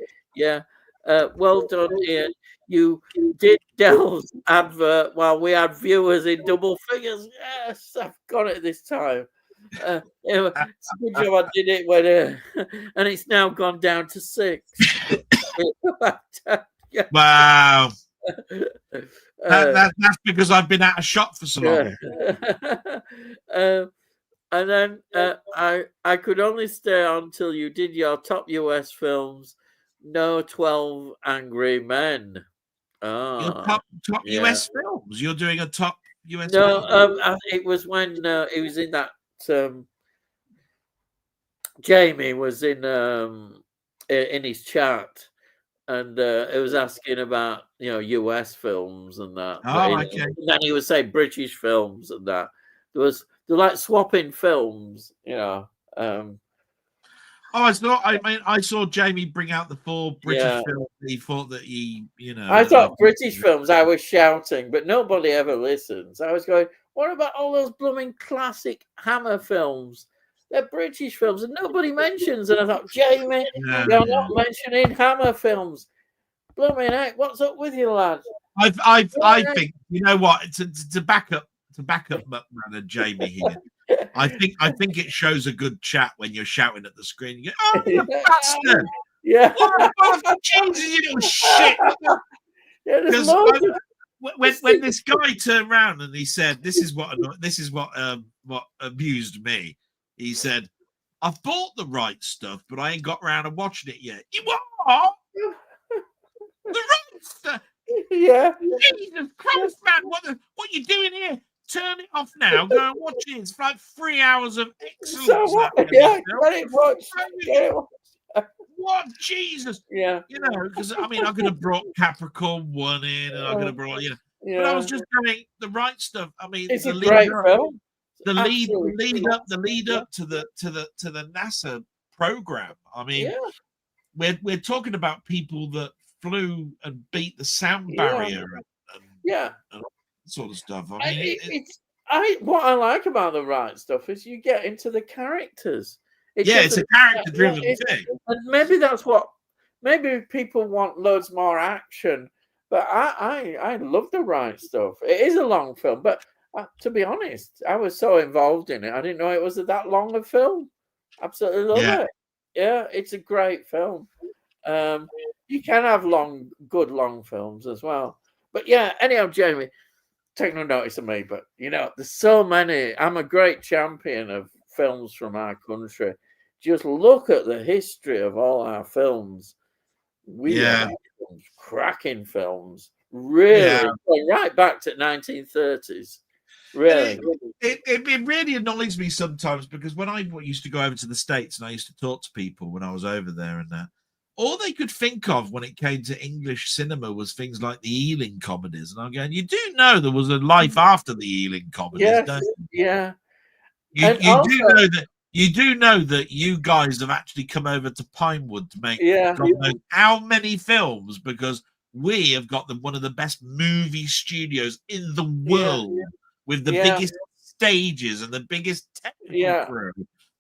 Well done, Ian. You did Dell's advert while we had viewers in double figures. Yes, I've got it this time. It's a good job I did it when, and it's now gone down to 6. Wow. That's because I've been out of shot for so long. And then I could only stay on until you did your top US films. No 12 Angry Men. Your top US films. You're doing a top US. No, it was when he was in that. Jamie was in his chat, and it was asking about US films and that. Okay. And then he was saying British films and that. They're like swapping films, I saw Jamie bring out the 4 British films. He thought that I thought British films. I was shouting, but nobody ever listens. I was going, what about all those blooming classic Hammer films? They're British films, and nobody mentions. And I thought, Jamie, Yeah, you're yeah. not mentioning Hammer films. Blooming heck, what's up with you, lad? I think, you know what, to back up Muckman and Jamie here. I think it shows a good chat when you're shouting at the screen. You go, "Oh, you bastard! Yeah. Oh, Jesus, you little shit!" Yeah, Because when this guy turned around and he said, "This is what amused me," he said, "I've bought the right stuff, but I ain't got around to watching it yet." You what? The right stuff? Yeah. Jesus Christ, man! What you doing here? Turn it off now. Go and watch it. It's like 3 hours of excellence. So what? Yeah, get it watched. What? Jesus? Yeah. You know, because I mean, I could have brought Capricorn 1 in, and I could have brought, you know, but I was just doing the right stuff. I mean, it's a great film. The lead up to the NASA program. I mean, we're talking about people that flew and beat the sound barrier and sort of stuff. I mean, what I like about the right stuff is you get into the characters. It's a character-driven thing, and maybe that's what. Maybe people want loads more action, but I love the right stuff. It is a long film, but to be honest, I was so involved in it, I didn't know it was that long a film. Absolutely love it. Yeah, it's a great film. You can have good long films as well. But yeah, anyhow, Jamie, take no notice of me, but you know, there's so many. I'm a great champion of films from our country. Just look at the history of all our films. We have films, cracking films, really, right back to 1930s. Really, it really annoys me sometimes, because when I used to go over to the States and I used to talk to people when I was over there, and all they could think of when it came to English cinema was things like the Ealing comedies. And I'm going, you do know there was a life after the Ealing comedies, don't you? Yeah. You do know that you guys have actually come over to Pinewood to make God knows how many films, because we have got one of the best movie studios in the world, with the biggest stages and the biggest technical crew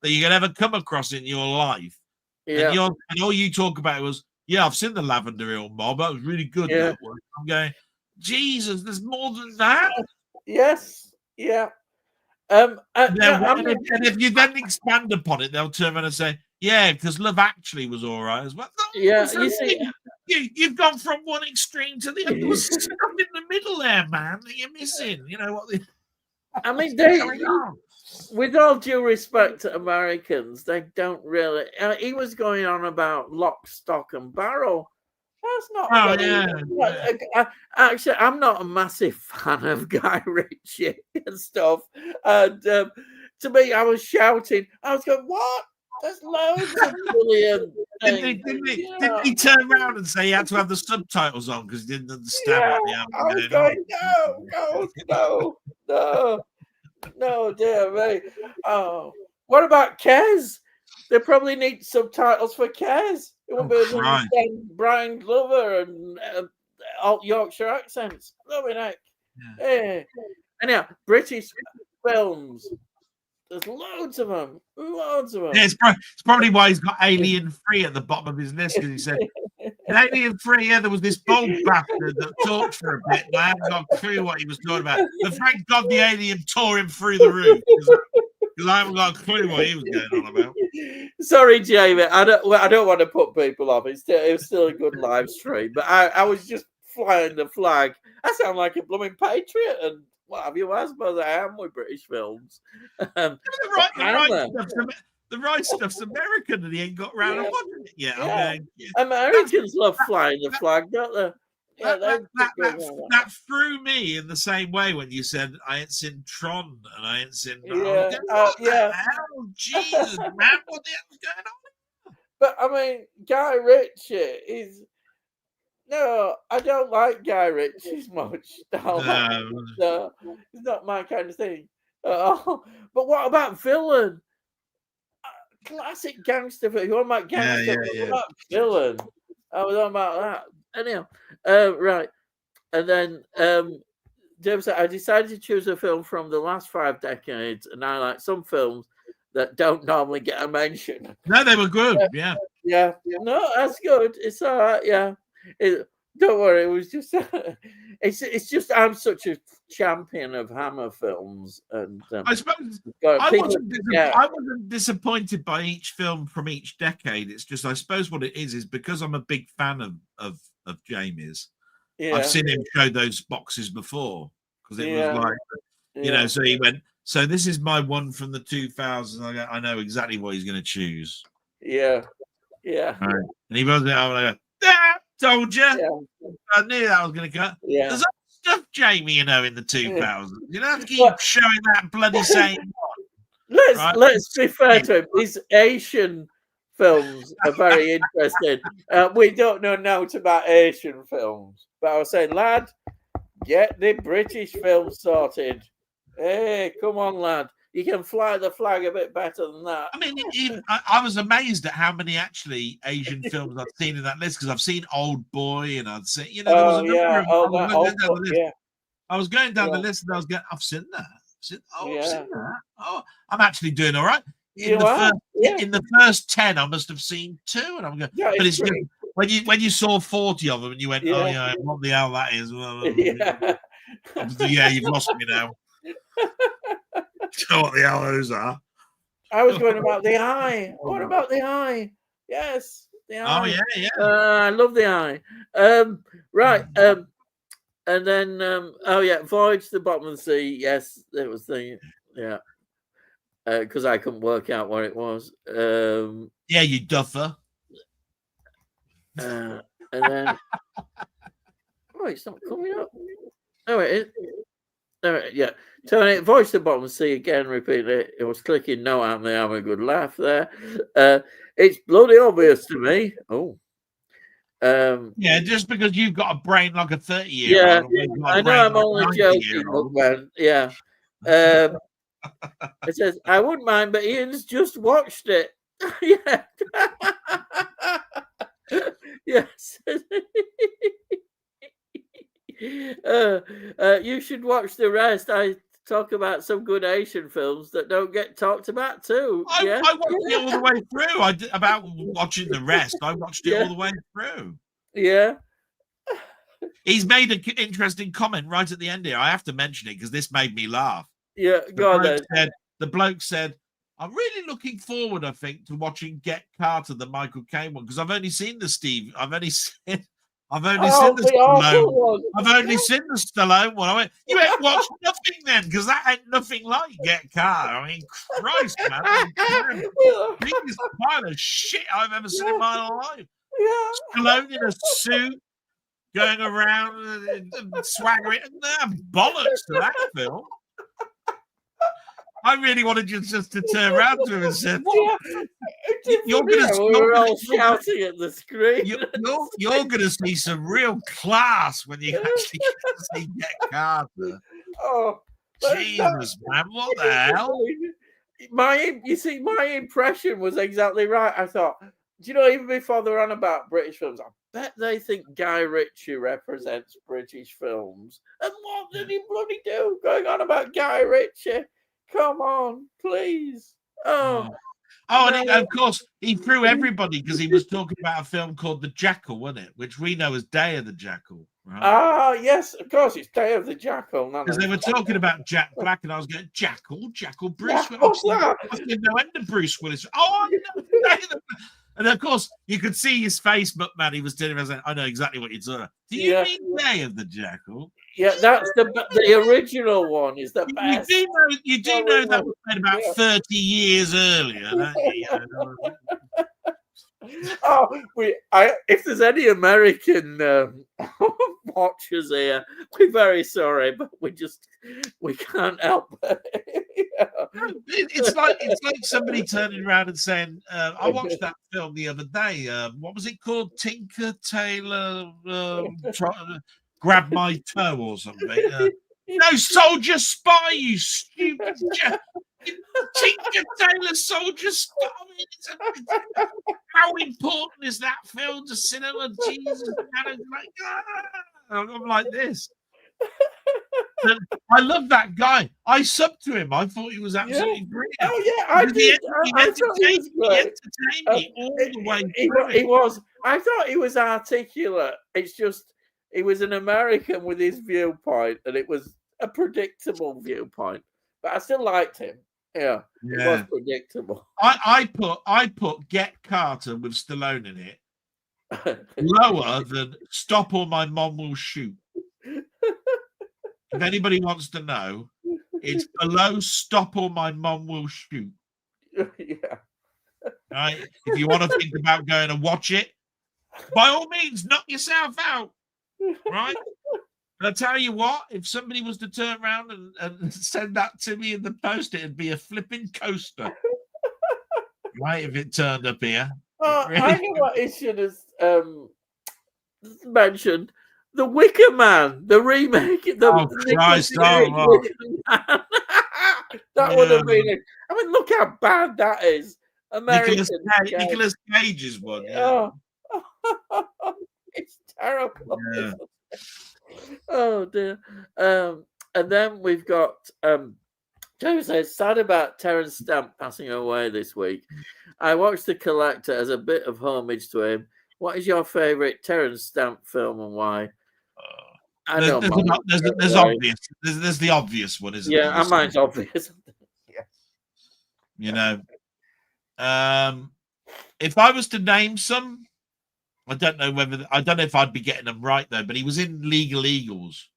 that you can ever come across in your life. And all you talk about was, I've seen the Lavender Hill Mob. That was really good. That one. I'm going, Jesus, there's more than that. Yes. Yeah. And if you then expand upon it, they'll turn around and say, because Love Actually was all right as well. You see, you've gone from one extreme to the other. There was stuff in the middle there, man, that you're missing. You know what? I mean, with all due respect to Americans, they don't really. He was going on about Lock, Stock, and Barrel. That's not. Actually, I'm not a massive fan of Guy Ritchie and stuff. And to me, I was shouting. I was going, "What? There's loads of brilliant." Didn't he turn around and say he had to have the subtitles on because he didn't understand what the I was going, no, dear me. Oh, what about Kez? They probably need subtitles for Kez. It won't be able to understand Brian Glover and alt Yorkshire accents. Loving heck. Yeah. Anyhow, British films. There's loads of them. Loads of them. Yeah, it's probably why he's got Alien 3 at the bottom of his list, because he said, in Alien 3, there was this bold bastard that talked for a bit, and I haven't got a clue what he was talking about. But thank God the alien tore him through the roof, because I haven't got a clue what he was going on about. Sorry, Jamie. I don't want to put people off. It was still a good live stream, but I was just flying the flag. I sound like a blooming patriot, and what have you? I suppose I am with British films. The right stuff's American, and he ain't got round to watching it yet. Americans love flying the flag, don't they? That threw me in the same way when you said I ain't seen Tron and I ain't seen. The hell, Jesus, man, what the hell's going on? But I mean, Guy Ritchie is. No, I don't like Guy Ritchie much. No, it's not my kind of thing. But what about villain? Classic gangster film. What about gangster? What about villain? I was on about that. Anyhow, right. And then James said, I decided to choose a film from the last 5 decades, and I like some films that don't normally get a mention. No, they were good. Yeah. No, that's good. It's all right. Yeah. Don't worry. It was just. It's just I'm such a champion of Hammer films, and I suppose I wasn't disappointed by each film from each decade. It's just, I suppose what it is because I'm a big fan of Jamie's. Yeah. I've seen him show those boxes before because it was like, so he went, so this is my one from the 2000s. I know exactly what he's going to choose. Yeah. Right. And he was like, told you. Yeah. I knew that was going to cut. Yeah. There's stuff, Jamie, in the 2000s. You don't have to keep showing that bloody same one. Let's be fair to him. His Asian films are very interesting. We don't know nothing about Asian films, but I was saying, lad, get the British film sorted. Hey, come on, lad. You can fly the flag a bit better than that. I mean, I was amazed at how many actually Asian films I've seen in that list, because I've seen Old Boy and I'd seen, there was a number of. I was going down the list and I was going, I've seen that. I've seen that. Oh, I'm actually doing all right. In the first 10, I must have seen 2, and I'm going. Yeah, but it's just, when you saw 40 of them and you went, oh yeah, what the hell that is? You've lost me now. Know what the hell those are? I was going about The Eye. What about The Eye? Yes, The Eye. Oh yeah. I love The Eye. Right. And then Voyage to the Bottom of the Sea. Yes, it was because I couldn't work out what it was. You duffer. And then it's not coming up. Oh, it is. Yeah, Tony, Voice to the Bottom of the Sea again, repeat it. It was clicking no out there, having a good laugh there. It's bloody obvious to me. Just because you've got a brain like a 30-year-old. Yeah, I know I'm only joking, man. Yeah. It says, I wouldn't mind, but Ian's just watched it. Yeah. Yes. You should watch the rest. I talk about some good Asian films that don't get talked about too. I watched it all the way through. About watching the rest. I watched it all the way through. Yeah. He's made an interesting comment right at the end here. I have to mention it because this made me laugh. Yeah, the bloke said, I'm really looking forward, I think, to watching Get Carter, the Michael Caine one, because I've only seen the Stallone. I've only seen the Stallone one. I went, you ain't watched nothing then, because that ain't nothing like Get Carter. I mean, Christ, man. Biggest pile of shit I've ever seen in my life. Yeah. Stallone in a suit, going around and swaggering. Bollocks to that film. I really wanted you just to turn around to him and say, "You're going to." We were all shouting at the screen. You're going to see some real class when you actually get to see Get Carter. Oh, Jesus, man! What the hell? My impression was exactly right. I thought, even before they're on about British films, I bet they think Guy Ritchie represents British films. And what did he bloody do? Going on about Guy Ritchie? Come on, please. And of course, he threw everybody because he was talking about a film called The Jackal, wasn't it? Which we know as Day of the Jackal. Right? Yes, of course, it's Day of the Jackal. Because they were talking about Jack Black, and I was going, Jackal, Bruce Willis. I didn't know when Bruce Willis. And of course, you could see his face, McMahon. He was telling me, I know exactly what you're talking about. Do you mean Day of the Jackal? Yeah, that's the original one. Is the best. You do know that was made about 30 years earlier, don't you? If there's any American watchers here, we're very sorry, but we can't help it. It's like somebody turning around and saying, I watched that film the other day. What was it called? Tinker Tailor Grab My Toe or something. No, Soldier Spy, you stupid Tinker Tailor Soldier Spy. How important is that film to cinema? Jesus, I'm like this. And I love that guy. I subbed to him. I thought he was absolutely brilliant. Oh yeah, I did. I thought he was He great. entertained me all the way through. He was. I thought he was articulate. It's just he was an American with his viewpoint, and it was a predictable viewpoint. But I still liked him. Yeah, it was predictable. I put Get Carter with Stallone in it lower than Stop or My Mom Will Shoot. If anybody wants to know, it's below Stop or My Mom Will Shoot. Yeah. Right? If you want to think about going and watch it, by all means, knock yourself out. Right? But I tell you what, if somebody was to turn around and send that to me in the post, it'd be a flipping coaster. Right? If it turned up here. Really... I know what it should have mentioned. The Wicker Man, the remake. Christ, that would have been it. I mean, look how bad that is. Nicolas Cage's one. Yeah. Oh. It's terrible. Yeah. Oh dear. And then we've got Joe says, sad about Terence Stamp passing away this week. I watched The Collector as a bit of homage to him. What is your favourite Terence Stamp film and why? There's obvious. There's the obvious one, isn't there? Yeah, mine's obvious. Yeah. You know, if I was to name some, I don't know if I'd be getting them right though. But he was in Legal Eagles.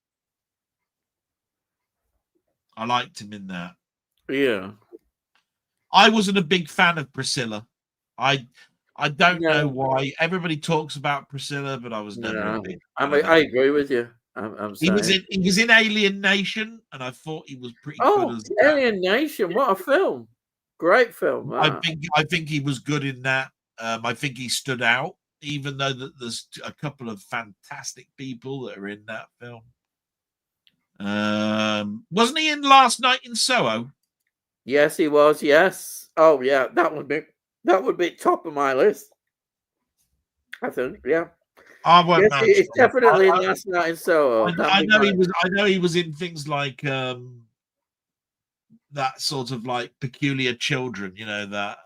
I liked him in that. Yeah. I wasn't a big fan of Priscilla. I don't know why. Everybody talks about Priscilla, but I was never a big fan. I agree with you. He was in Alien Nation, and I thought he was pretty good as that. Alien Nation, what a film. Great film. I think he was good in that. I think he stood out, even though there's a couple of fantastic people that are in that film. Wasn't he in Last Night in Soho? Yes, he was. Yes. Oh, yeah. That would be top of my list. I think. Yeah. It's definitely in Last Night in Soho. I know he was in things like that sort of like Peculiar Children. You know, that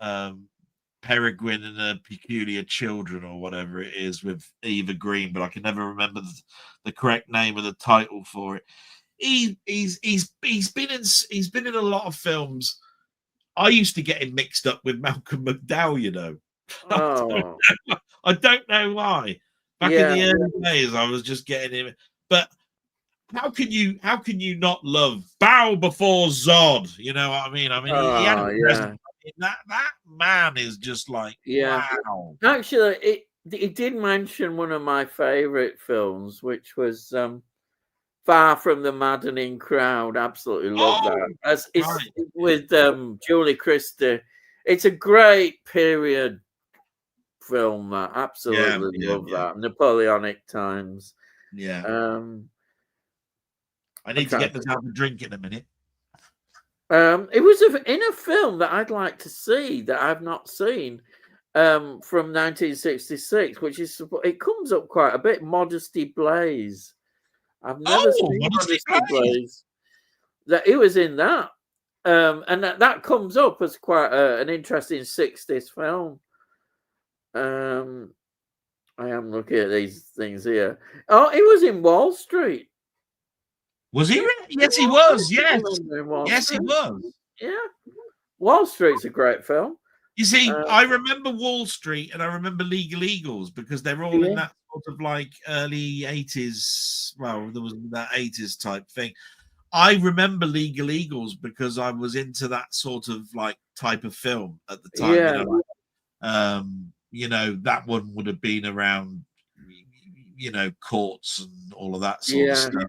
Peregrine and the Peculiar Children or whatever it is with Eva Green, but I can never remember the correct name of the title for it. He's been in a lot of films. I used to get him mixed up with Malcolm McDowell, you know. Oh. I don't know why. Back in the early days, I was just getting him. But how can you not love Bow Before Zod? You know what I mean? I mean, he had a presence. That man is just like wow. Actually, he did mention one of my favorite films, which was Far From the Maddening Crowd. Absolutely love that. It's with Julie Christie. It's a great period film. Absolutely love that. Napoleonic times. Yeah. I need to get this out of drink in a minute. It was in a film that I'd like to see that I've not seen from 1966, which is it comes up quite a bit. Modesty Blaze. I've never seen Modesty Blaze. That he was in that, and that comes up as quite an interesting 60s film. I am looking at these things here. Oh, he was in Wall Street. Was he? Yes, he was. Yes, yes, he was. Yeah, Wall Street's a great film. You see, I remember Wall Street and I remember Legal Eagles because they're all in that sort of like early 80s. Well, there was that 80s type thing. I remember Legal Eagles because I was into that sort of like type of film at the time. Yeah. You know, that one would have been around, you know, courts and all of that sort of stuff.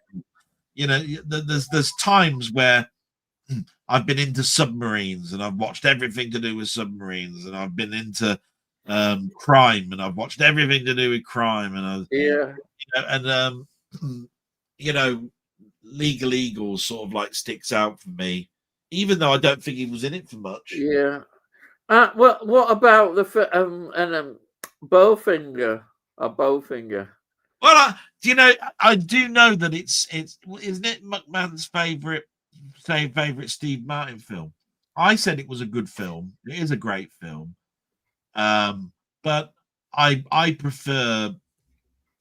You know, there's times where I've been into submarines and I've watched everything to do with submarines, and I've been into crime and I've watched everything to do with crime, and you know, Legal Eagles sort of like sticks out for me, even though I don't think he was in it for much. Yeah. What about the Bowfinger or Bowfinger? Well, I do know that it's isn't it McMahon's favorite Steve Martin film? I said it was a good film. It is a great film. But I prefer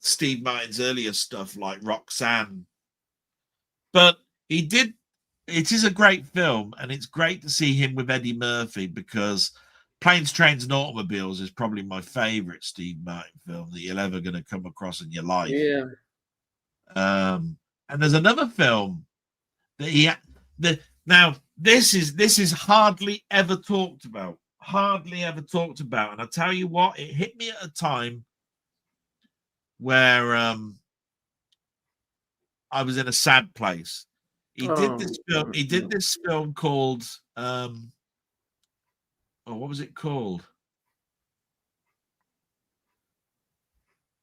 Steve Martin's earlier stuff like Roxanne. But it is a great film, and it's great to see him with Eddie Murphy, because Planes, Trains, and Automobiles is probably my favorite Steve Martin film that you're ever going to come across in your life. Yeah. And there's another film that now this is hardly ever talked about. Hardly ever talked about. And I tell you what, it hit me at a time where I was in a sad place. He did this film called what was it called?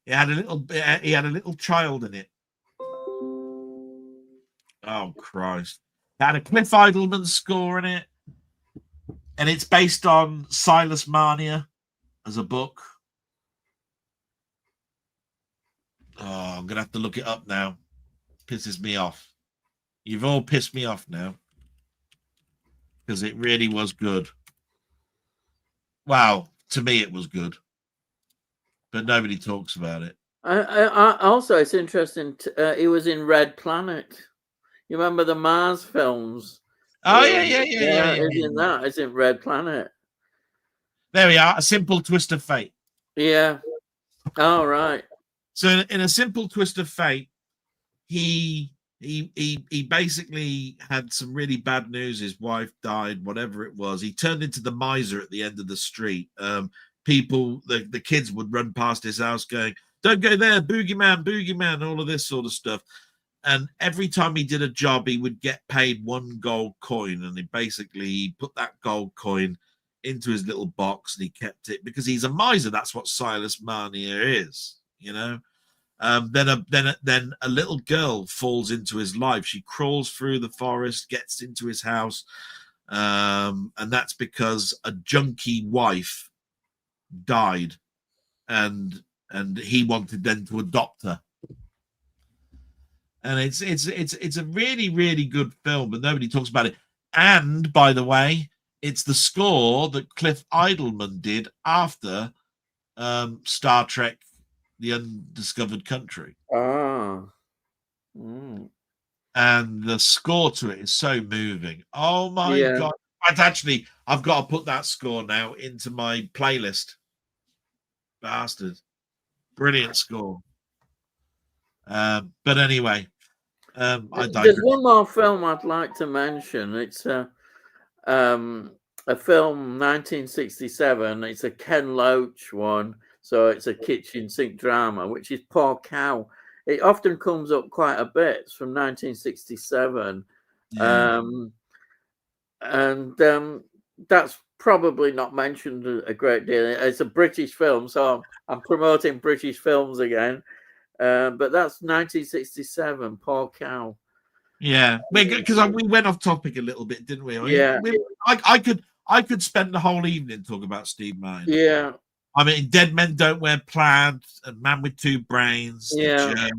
He had a little child in it. Oh Christ. It had a Cliff Idleman score in it. And it's based on Silas Marnier as a book. Oh, I'm gonna have to look it up now. Pisses me off. You've all pissed me off now, because it really was good. Wow, to me it was good, but nobody talks about it. I also, it's interesting. He was in Red Planet. You remember the Mars films? Oh yeah. It's in that. It's in Red Planet. There we are. A Simple Twist of Fate. Yeah. Oh right. So in A Simple Twist of Fate, he basically had some really bad news. His wife died, whatever it was. He turned into the miser at the end of the street. People, the kids would run past his house going, "Don't go there, boogeyman," all of this sort of stuff. And every time he did a job, he would get paid one gold coin. And he put that gold coin into his little box, and he kept it because he's a miser. That's what Silas Marnier is, Then a little girl falls into his life. She crawls through the forest, gets into his house, and that's because a junkie wife died, and he wanted then to adopt her. And it's a really, really good film, but nobody talks about it. And by the way, it's the score that Cliff Idleman did after Star Trek: The Undiscovered Country. Oh. And the score to it is so moving. Oh my God. Actually, I've got to put that score now into my playlist. Bastard. Brilliant score. But anyway, there's one more film I'd like to mention. It's a film 1967. It's a Ken Loach one, so it's a kitchen sink drama, which is Poor Cow. It often comes up quite a bit. It's from 1967. Yeah. That's probably not mentioned a great deal. It's a British film, so I'm promoting British films again. But that's 1967, Poor Cow. Yeah, because we went off topic a little bit, didn't we? Yeah. I could spend the whole evening talking about Steve Martin. Yeah. I mean, Dead Men Don't Wear Plaid, and Man with Two Brains. Yeah.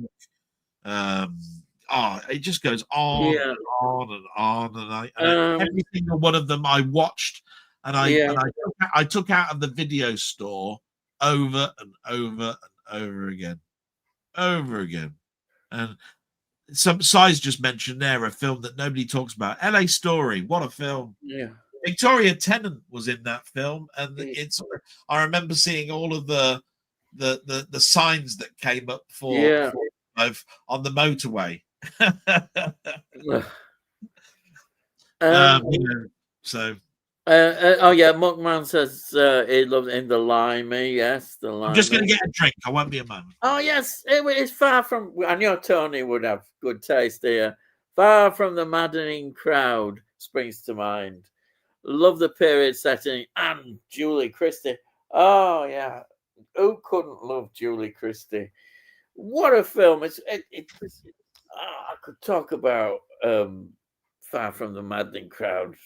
It just goes on and on and on, and every single one of them I watched, and I took out of the video store over and over and over again. And some size just mentioned there a film that nobody talks about, LA Story. What a film. Yeah. Victoria Tennant was in that film, and I remember seeing all of the signs that came up for on the motorway. Muckman says he loves In the Limey. Yes, the Limey. I'm just going to get a drink. I won't be a moment. Oh yes, it's far from. I know Tony would have good taste here. Far from the Maddening Crowd springs to mind. Love the period setting and Julie Christie. Oh yeah, who couldn't love Julie Christie? What a film! I could talk about Far from the Maddening Crowd.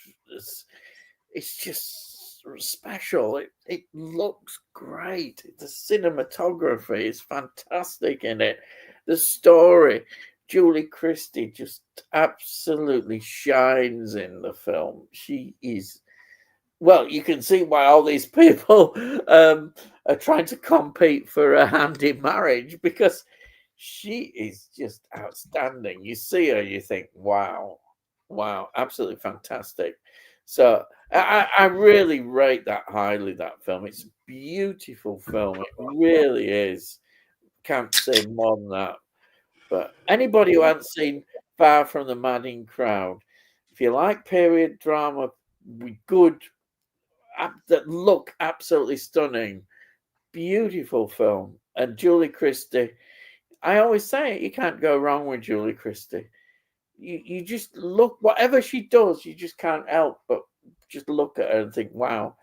It's just special. It looks great. The cinematography is fantastic in it. The story, Julie Christie just absolutely shines in the film. She is, well, you can see why all these people are trying to compete for a hand in marriage, because she is just outstanding. You see her, you think, wow, absolutely fantastic. So I really rate that highly, that film. It's a beautiful film. It really is. Can't say more than that. But anybody who hasn't seen Far from the Madding Crowd, if you like period drama with good, that look absolutely stunning, beautiful film. And Julie Christie, I always say it, you can't go wrong with Julie Christie. You just look, whatever she does, you just can't help but just look at her and think, wow.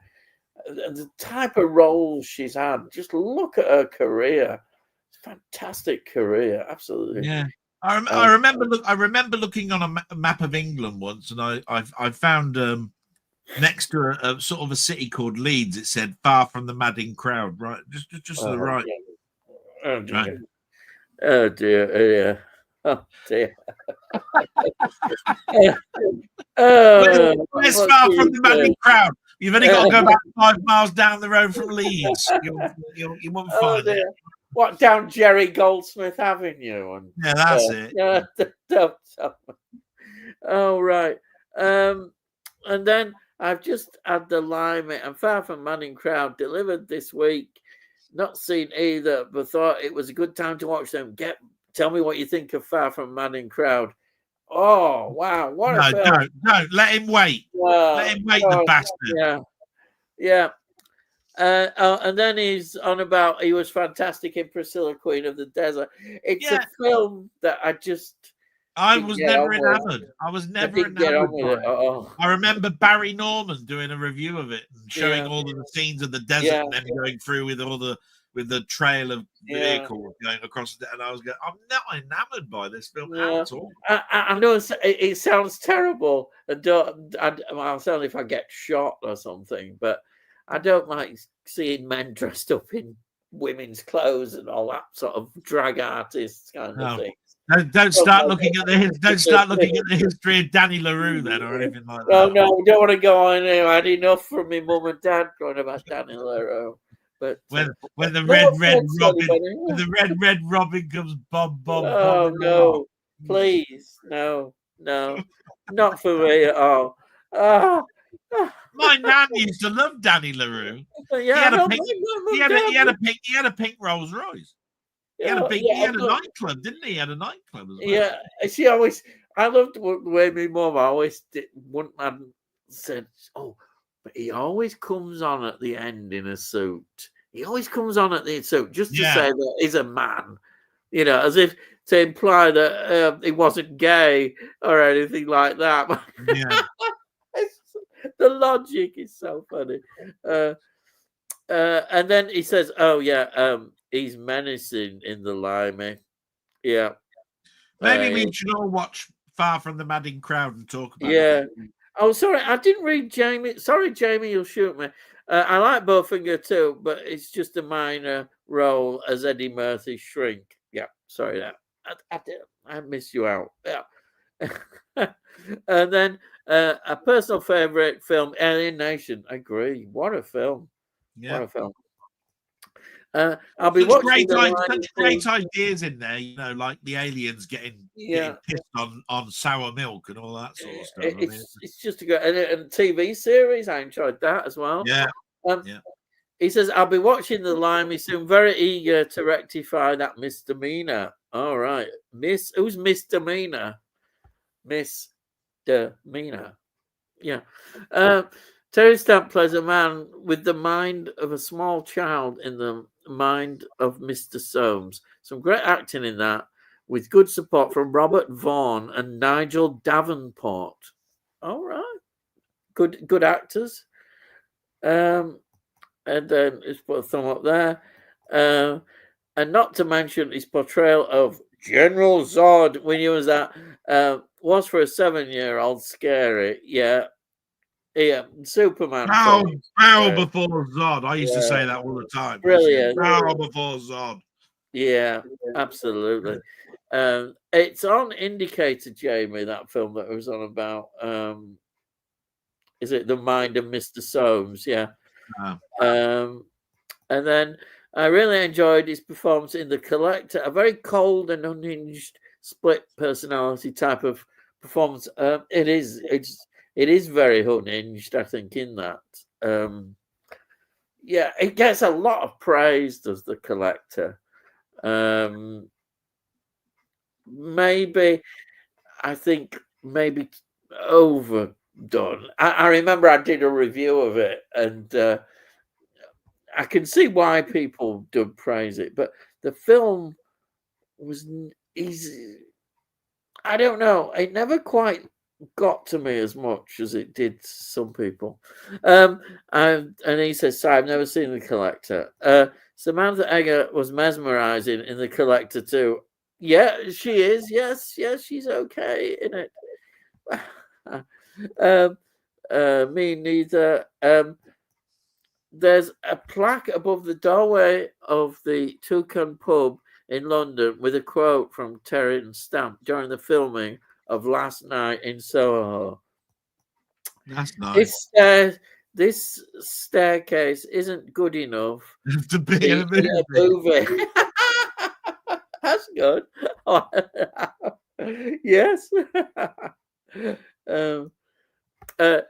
The type of roles she's had, just look at her career. Fantastic career, absolutely. Yeah. I remember looking on a map of England once, and I found next to a sort of a city called Leeds, it said "Far from the Madding Crowd," right? Just to the right. Yeah. Oh dear. Right. Oh dear. Oh dear. Where's Far from the Madding Crowd? You've only got to go about 5 miles down the road from Leeds. You won't find it. What, down Jerry Goldsmith Avenue? And, yeah, that's it. Yeah. Oh, right. And then I've just had the Lime and Far from Madding Crowd delivered this week. Not seen either, but thought it was a good time to watch them. Tell me what you think of Far from Madding Crowd. Oh, wow. What a film. Don't. Let him wait. Let him wait, the bastard. Yeah. And then he's on about he was fantastic in Priscilla, Queen of the Desert. It's a film that I was never enamored. I was never enamored by it. I remember Barry Norman doing a review of it and showing all of the scenes of the desert and then going through with the trail of vehicles going across the, and I was going, I'm not enamored by this film at all. I know it sounds terrible, and I'll certainly if I get shot or something, but I don't like seeing men dressed up in women's clothes and all that sort of drag artists kind of thing. Don't start looking at the history of Danny LaRue then, or anything like that. No, we don't want to go on there. I had enough from my mum and dad going about Danny LaRue. But when the red robin comes bob. Oh no, please, no, not for me at all. My nan used to love Danny LaRue. He had a pink Rolls Royce. He had a nightclub, didn't he? He had a nightclub as well. Yeah, I loved the way my mum always said, oh, but he always comes on at the end in a suit. He always comes on at the suit just to say that he's a man, as if to imply that he wasn't gay or anything like that. Yeah. The logic is so funny. And then he says, he's menacing in the Limey. Yeah. Maybe we should all watch Far from the Madding Crowd and talk about it. Yeah. Oh, sorry, I didn't read Jamie. Sorry, Jamie, you'll shoot me. I like Bowfinger too, but it's just a minor role as Eddie Murphy's shrink. Yeah, sorry that. I missed you out. Yeah. And then a personal favorite film, Alien Nation. I agree. What a film. Yeah. What a film. I'll be watching such great ideas in there, like the aliens getting pissed on sour milk and all that sort of stuff. It's just a good and TV series. I enjoyed that as well. Yeah. He says, I'll be watching the Limey soon. Very eager to rectify that misdemeanor. All right. Who's misdemeanor? Misdemeanor. Yeah. Terry Stamp plays a man with the mind of a small child in the mind of Mr. Soames. Some great acting in that, with good support from Robert Vaughn and Nigel Davenport. All right. Good actors. And then let's put a thumb up there. And not to mention his portrayal of General Zod, when he was that, was for a 7-year-old scary. Yeah. Yeah, Superman. Bow film. before Zod. I used to say that all the time. Brilliant. Bow before Zod. Yeah, absolutely. It's on Indicator, Jamie, that film that I was on about. Is it The Mind of Mr. Soames? Yeah. And then I really enjoyed his performance in The Collector, a very cold and unhinged split personality type of performance. It is very unhinged, I think, in that. Yeah, it gets a lot of praise, does The Collector. Maybe, I think, maybe overdone. I remember I did a review of it, and I can see why people do praise it, but the film was easy. I don't know. It never quite got to me as much as it did some people. And he says, "Sorry, I've never seen The Collector." Samantha Egger was mesmerizing in The Collector too. Yeah, she is. Yes, she's okay in it. Me neither. There's a plaque above the doorway of the Toucan pub in London with a quote from Terence Stamp during the filming of Last Night in Soho. That's nice. This staircase isn't good enough to be in a movie. That's good. Yes.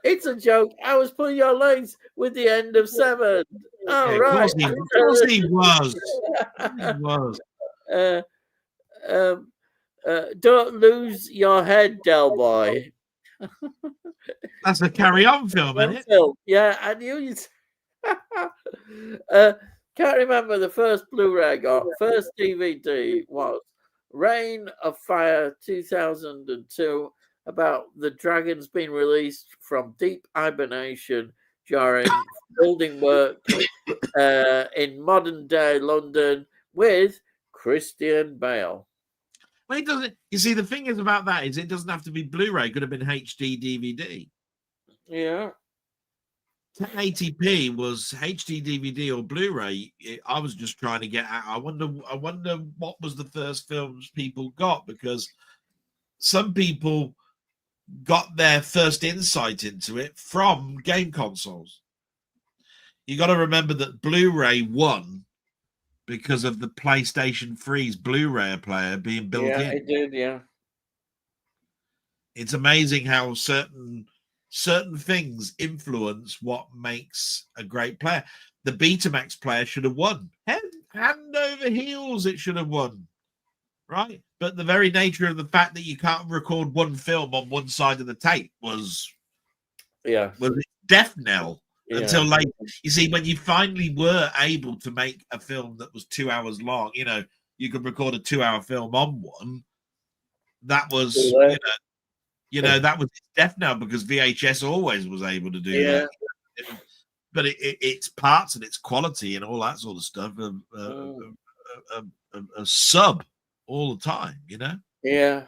It's a joke. I was pulling your legs with the end of 7. Oh, yeah, right. Of course he was. He was. Don't lose your head, Delboy. That's a Carry On film, isn't it? Yeah, I knew you'd. Can't remember the first Blu-ray I got. First DVD was Reign of Fire 2002, about the dragons being released from deep hibernation during building work in modern day London with Christian Bale. Well, it doesn't. You see, the thing is about that is it doesn't have to be Blu-ray. It could have been HD DVD. Yeah. 1080p was HD DVD or Blu-ray. I was just trying to get out. I wonder what was the first films people got, because some people got their first insight into it from game consoles. You got to remember that Blu-ray won because of the PlayStation 3's Blu-ray player being built in. Yeah, it did, yeah. It's amazing how certain things influence what makes a great player. The Betamax player should have won. Hand over heels, it should have won. Right? But the very nature of the fact that you can't record one film on one side of the tape was death knell. Until later. You see, when you finally were able to make a film that was 2 hours long, you could record a 2-hour film on one. That was, that was death knell, because VHS always was able to do that. But its parts and its quality and all that sort of stuff, a sub all the time, Yeah.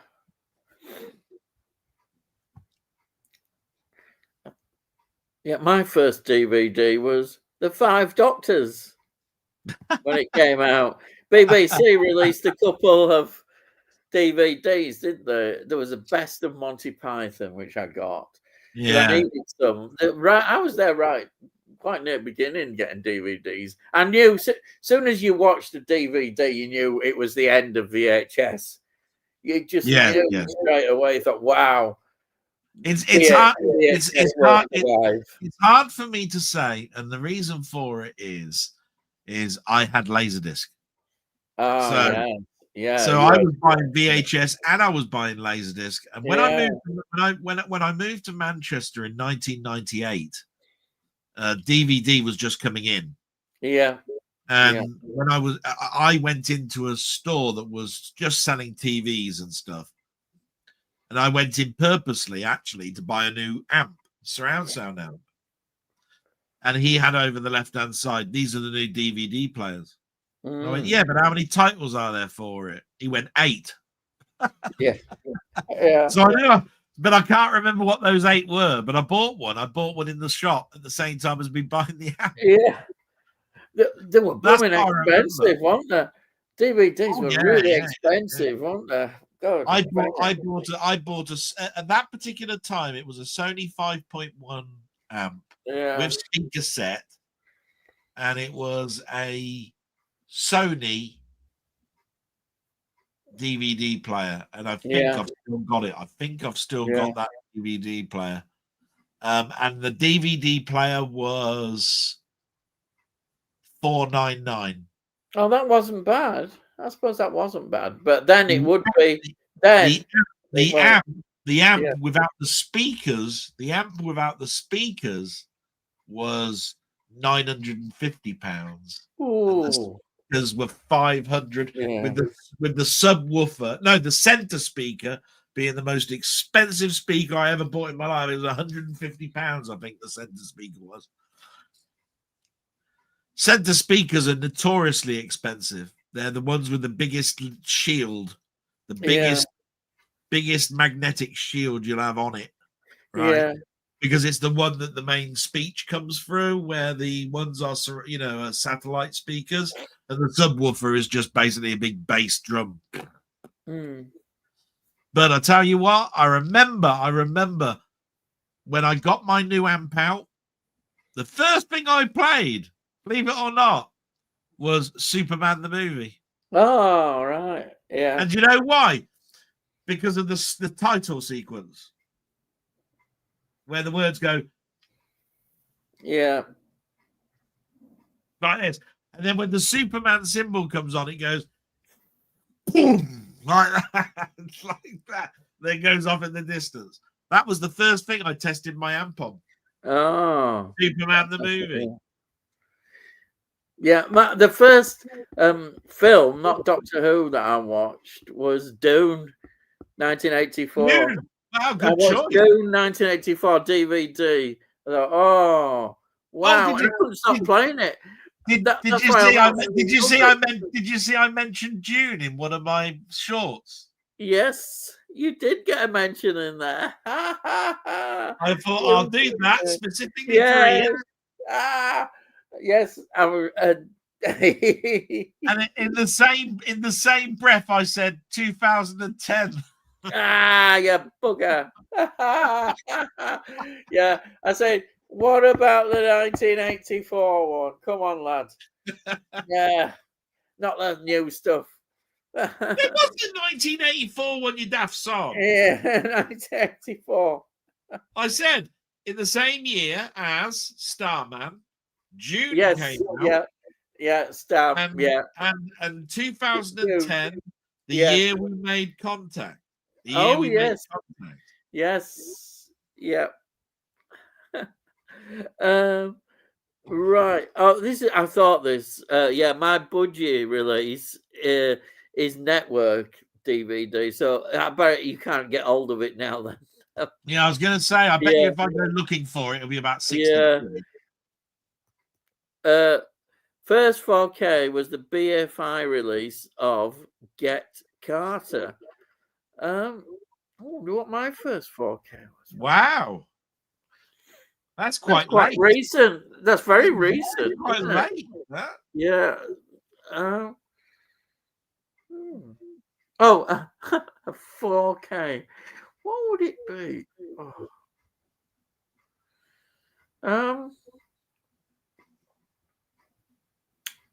Yeah, my first DVD was The Five Doctors when it came out. BBC released a couple of DVDs, didn't they? There was a Best of Monty Python, which I got. Yeah. I needed some. I was there quite near the beginning getting DVDs. I knew as soon as you watched the DVD, you knew it was the end of VHS. You just knew straight away. Thought, wow. It's hard. It's hard for me to say, and the reason for it is I had Laserdisc. Oh, so I was buying VHS and I was buying Laserdisc. And when I moved to Manchester in 1998, DVD was just coming in. Yeah. And when I went into a store that was just selling TVs and stuff. And I went in purposely, actually, to buy a new amp, surround sound amp. And he had over the left-hand side, these are the new DVD players. I went, yeah, but how many titles are there for it? He went, 8. Yeah. So I know But I can't remember what those 8 were. But I bought one. I bought one in the shop at the same time as me buying the amp. Yeah. They were blooming expensive, weren't they? DVDs were really expensive, weren't they? God, I bought at that particular time. It was a Sony 5.1 amp with speaker set, and it was a Sony DVD player, and I think I've still got it. I think I've still got that DVD player. And the DVD player was $4.99. Oh, that wasn't bad. I suppose that wasn't bad, but then it would be then the amp without the speakers. The amp without the speakers was £950. Ooh. Because were 500 with the subwoofer. No, the center speaker being the most expensive speaker I ever bought in my life. It was £150, I think the center speaker was. Center speakers are notoriously expensive. They're the ones with the biggest shield, the biggest magnetic shield you'll have on it, right? Yeah. Because it's the one that the main speech comes through, where the ones are, satellite speakers, and the subwoofer is just basically a big bass drum. But I tell you what, I remember when I got my new amp out, the first thing I played, believe it or not, was Superman the movie. Oh, right. Yeah. And you know why? Because of the title sequence, where the words go, like this, and then when the Superman symbol comes on, it goes boom, like that, like that. Then it goes off in the distance. That was the first thing I tested my amp on. Oh, Superman the movie. Yeah, the first film, not Doctor Who, that I watched was Dune, 1984. Dune. Wow, good I watched choice. Dune 1984 DVD. I thought, oh wow! I couldn't stop playing it. Did you see I mentioned Dune in one of my shorts? Yes, you did get a mention in there. I thought I'll do that specifically for you. Yes, and in the same breath, I said 2010. Yeah, bugger. Yeah, I said, what about the 1984 one? Come on, lad. Yeah, not the new stuff. It was the 1984 one, you daft song. Yeah, 1984. I said in the same year as Starman, June came out. Starman. And 2010, the year we made contact. The year we made contact. Yes. Yeah. Right. Oh, I thought this. My budgie release is network DVD, so I bet you can't get hold of it now. Then. Yeah, I was going to say, I bet you if I go looking for it, it'll be about 60. First 4K was the BFI release of Get Carter. I wonder what my first 4K was. Wow. That's quite recent. That's very recent. Quite late. Huh? Yeah. 4K. What would it be?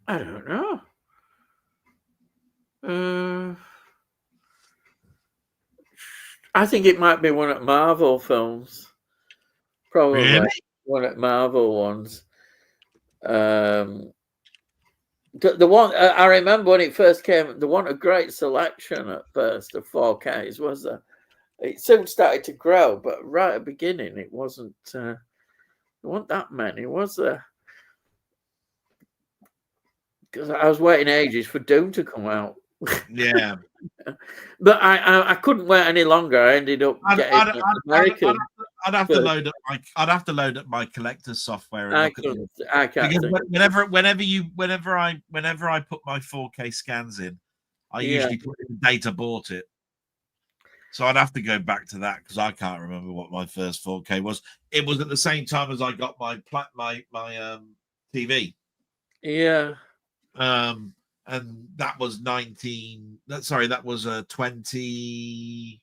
I don't know. I think it might be one of Marvel films. Probably one of Marvel ones. The one I remember when it first came, there wasn't a great selection at first of 4Ks, was there? It soon started to grow, but right at the beginning, it wasn't. There weren't that many, was there? Because I was waiting ages for Doom to come out. Yeah, but I couldn't wait any longer. I ended up getting American. I'd have to load up my collector's software. And I can't. Because whenever I put my 4K scans in, I usually put in the date I bought it. So I'd have to go back to that because I can't remember what my first 4K was. It was at the same time as I got my TV. Yeah. And that was 19. That was 20.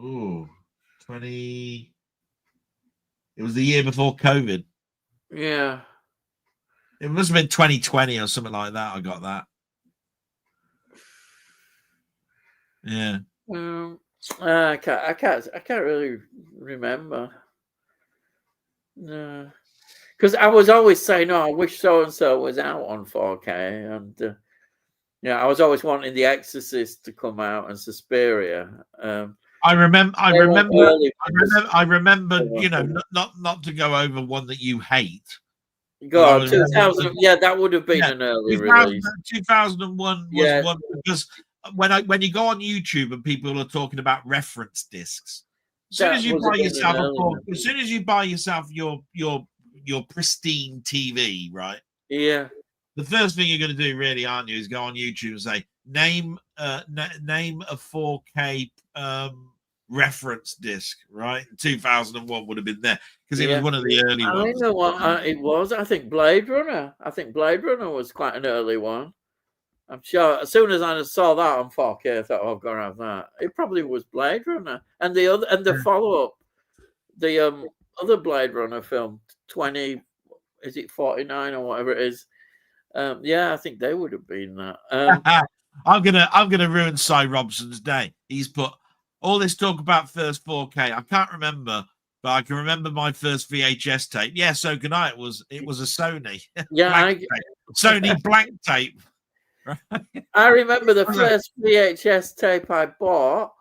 Ooh, 20. It was the year before COVID. Yeah. It must have been 2020 or something like that. I got that. Yeah. I can't really remember. No, because I was always saying, "Oh, I wish so and so was out on 4K," and I was always wanting The Exorcist to come out and Suspiria. I remember. You know, not to go over one that you hate. God, 2000. Yeah, that would have been an early release. 2001 was one because when you go on YouTube and people are talking about reference discs, as soon as you buy yourself your pristine TV, right? Yeah. The first thing you're going to do, really, aren't you, is go on YouTube and say name a 4K reference disc, right? 2001 would have been there because it was one of the early ones. I know what it was. I think Blade Runner. Blade Runner was quite an early one. I'm sure. As soon as I saw that on 4K, I thought, "Oh, I've got to have that." It probably was Blade Runner, and the follow up, the other Blade Runner film, 20, is it 49 or whatever it is? I think they would have been that. I'm gonna ruin Cy Robson's day. He's put all this talk about first 4K. I can't remember, but I can remember my first VHS tape. Yeah, so can I. It was a Sony. Yeah, Sony blank tape. I remember the first VHS tape I bought.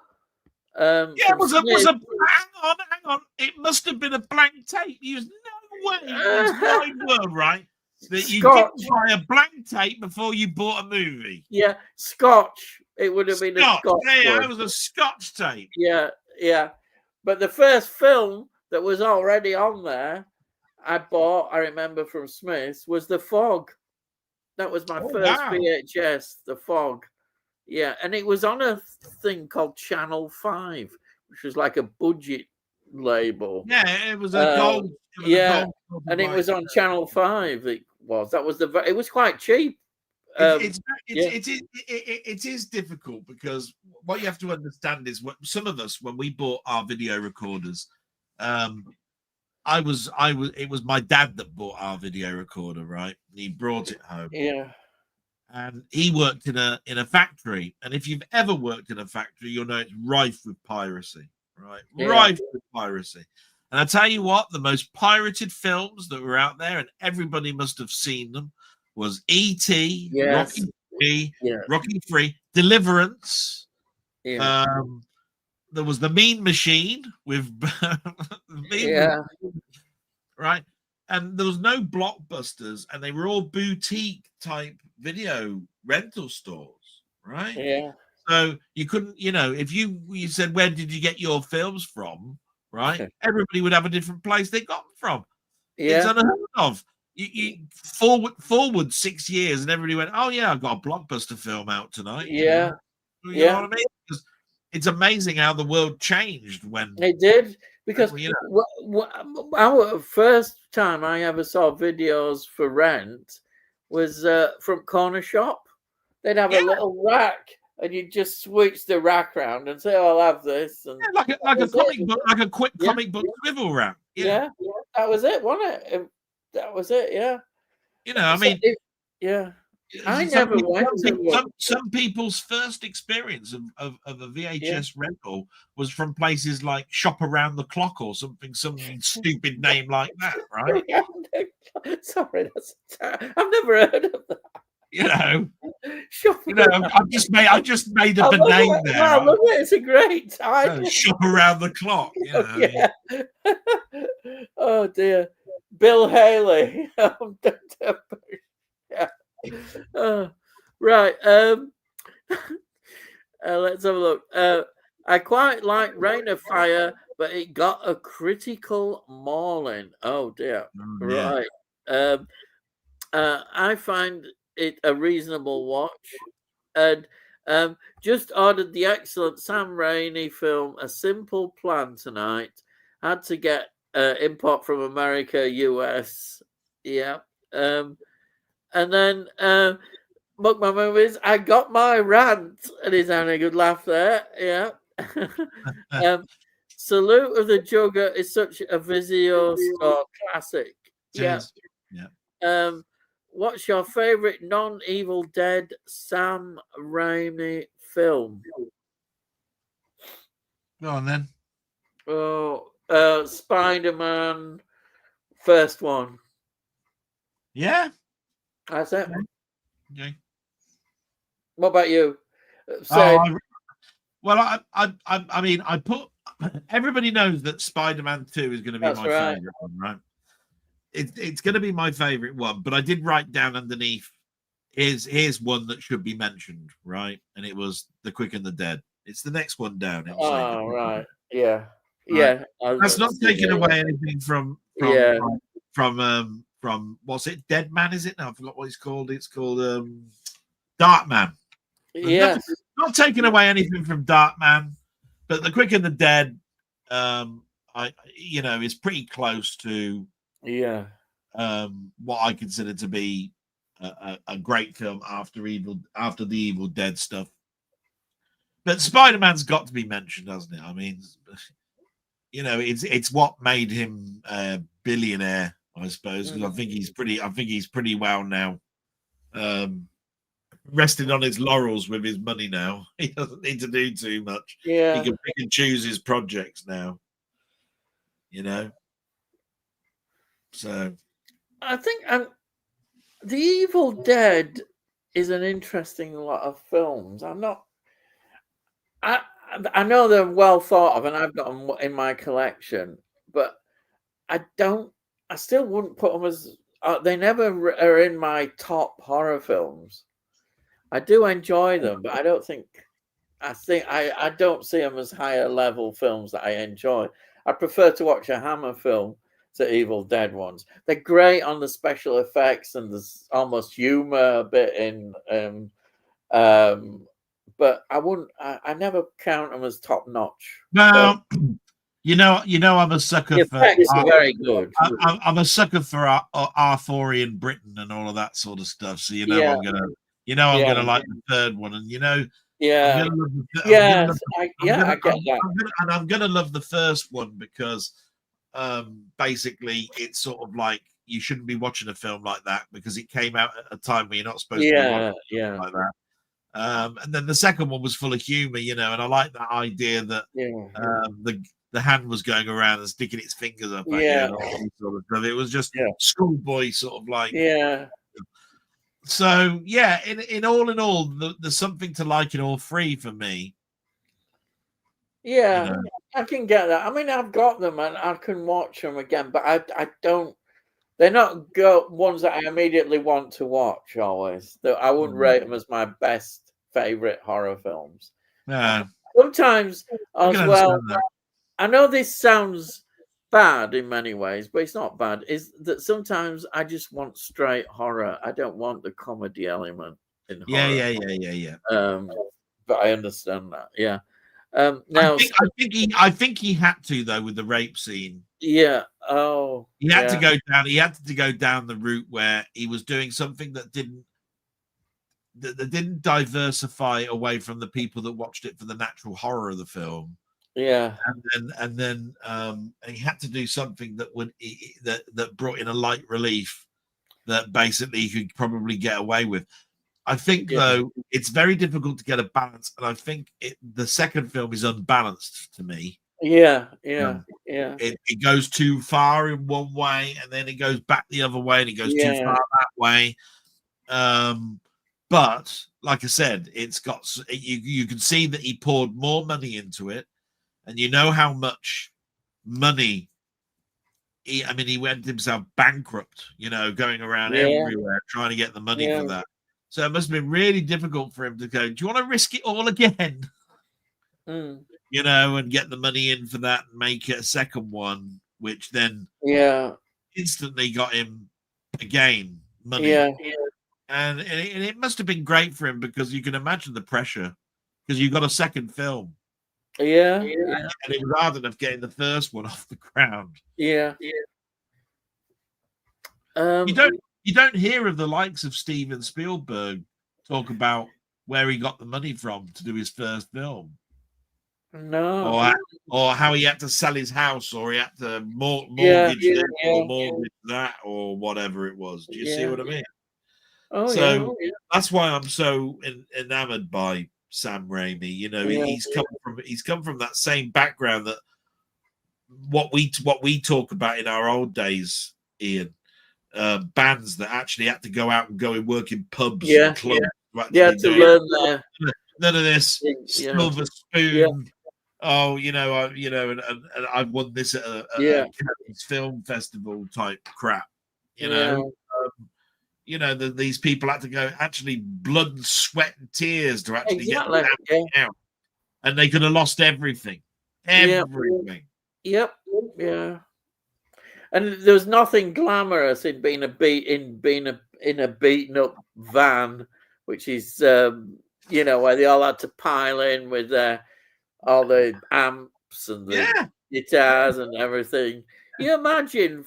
It was hang on. It must have been a blank tape. There's no way in this wide world, right? That you didn't buy a blank tape before you bought a movie. Yeah, Scotch. It would have been a Scotch. Yeah, it was a Scotch tape. Yeah. But the first film that was already on there, I remember from Smith's, was The Fog. That was my first VHS, The Fog. Yeah, and it was on a thing called Channel 5, which was like a budget label. Yeah, it was a gold. And it was on Channel 5. It was quite cheap. It is difficult because what you have to understand is some of us, when we bought our video recorders, it was my dad that bought our video recorder, right? He brought it home. Yeah. And he worked in a factory. And if you've ever worked in a factory, you'll know it's rife with piracy, right? Yeah. Rife with piracy. And I tell you what, the most pirated films that were out there, and everybody must have seen them, was E.T., Rocky 3, Deliverance. Yeah. There was The Mean Machine with right? And there was no blockbusters, and they were all boutique type video rental stores, right? Yeah. So you couldn't, if you said, "Where did you get your films from?" Right? Everybody would have a different place they got them from. Yeah. It's unheard of. You forward 6 years, and everybody went, "Oh yeah, I've got a blockbuster film out tonight." Yeah. You know what I mean? It's amazing how the world changed when it did. Because our first time I ever saw videos for rent was from Corner Shop. They'd have a little rack, and you just switch the rack around and say, "Oh, I'll have this." And like a comic book, like a quick comic book swivel rack. Yeah, that was it, wasn't it? That was it. Yeah. I never went to some people's first experience of a VHS rental was from places like Shop Around the Clock or some stupid name like that, right? Sorry, I've never heard of that. I just made up a name there. I love it. It's a great time. Shop Around the Clock. Oh dear, Bill Haley. Right. Let's have a look. I quite like Rain of Fire, but it got a critical mauling. Oh dear. Right. I find it a reasonable watch, and Just ordered the excellent Sam Raimi film A Simple Plan tonight. Had to get import from America, US. Yeah. And then Book My Movies. I got my rant, and he's having a good laugh there. Yeah. Salute of the Jugger is such a Vizio Store classic. Yeah. Yeah. What's your favorite non-Evil Dead Sam Raimi film? Go on then. Oh, Spider-Man, first one. Yeah, That's it. Okay. What about you? Well, I mean, I put. Everybody knows that Spider-Man 2 is going to be my favorite one, right? It's going to be my favorite one, but I did write down underneath. Here's one that should be mentioned, right? And it was The Quick and the Dead. It's the next one down. It was right. Yeah. Right. Yeah. That's not taking away anything from what's it? Dead Man, is it? No, I forgot what it's called. It's called Dark Man. Yes. Not taking away anything from Dark Man, but The Quick and the Dead, is pretty close to what I consider to be a great film after the Evil Dead stuff. But Spider-Man's got to be mentioned, hasn't it? I mean, it's what made him a billionaire, I suppose, because I think he's pretty well now. Resting on his laurels with his money now. He doesn't need to do too much. Yeah. He can pick and choose his projects now. So I think The Evil Dead is an interesting lot of films. I know they're well thought of, and I've got them in my collection, but I still wouldn't put them as. They never are in my top horror films. I do enjoy them, but I don't see them as higher level films that I enjoy. I prefer to watch a Hammer film to Evil Dead ones. They're great on the special effects, and there's almost humor a bit in. But I never count them as top notch. No, I'm a sucker for. Very good. I'm a sucker for Arthurian Britain and all of that sort of stuff. So I'm gonna like the third one, and I get that. And I'm gonna love the first one because basically it's sort of like you shouldn't be watching a film like that because it came out at a time where you're not supposed to be watching like that. And then the second one was full of humor, and I like that idea that the hand was going around and sticking its fingers up at you and all that sort of stuff. It was just schoolboy sort of like So in all, there's something to like in all three for me. Yeah, I can get that. I mean, I've got them and I can watch them again, but I don't. They're not ones that I immediately want to watch. Always, I wouldn't rate them as my best favorite horror films. Sometimes as well. I know this sounds bad in many ways, but it's not bad. Is that sometimes I just want straight horror. I don't want the comedy element in horror. Yeah. But I understand that. Yeah. Now I think he had to though with the rape scene. Yeah. Oh. He had to go down. He had to go down the route where he was doing something that didn't diversify away from the people that watched it for the natural horror of the film. Yeah. And then he had to do something that that brought in a light relief that basically he could probably get away with. I think though it's very difficult to get a balance, and I think the second film is unbalanced to me. It goes too far in one way, and then it goes back the other way, and it goes too far that way. But like I said, it's got you can see that he poured more money into it, and you know how much money. He went himself bankrupt, going around everywhere trying to get the money for that. So it must have been really difficult for him to go, do you want to risk it all again? And get the money in for that and make it a second one, which then instantly got him again money. and it must have been great for him because you can imagine the pressure because you got a second film. Yeah. And it was hard enough getting the first one off the ground. Yeah. You don't hear of the likes of Steven Spielberg talk about where he got the money from to do his first film. No. Or how he had to sell his house, or he had to mortgage this, or mortgage that, or whatever it was. Do you see what I mean? Oh, so that's why I'm so enamored by Sam Raimi. You know, he's come from that same background that what we talk about in our old days, Ian. Bands that actually had to go out and go and work in pubs and clubs. To learn that. None of this silver spoon. Oh, and I've won this at a Cannes Film Festival type crap. These people had to go actually blood and sweat and tears to actually get the out, and they could have lost everything. Everything. Yep. Yeah. And there's nothing glamorous in being in a beaten up van, which is where they all had to pile in with all the amps and the guitars and everything. You imagine,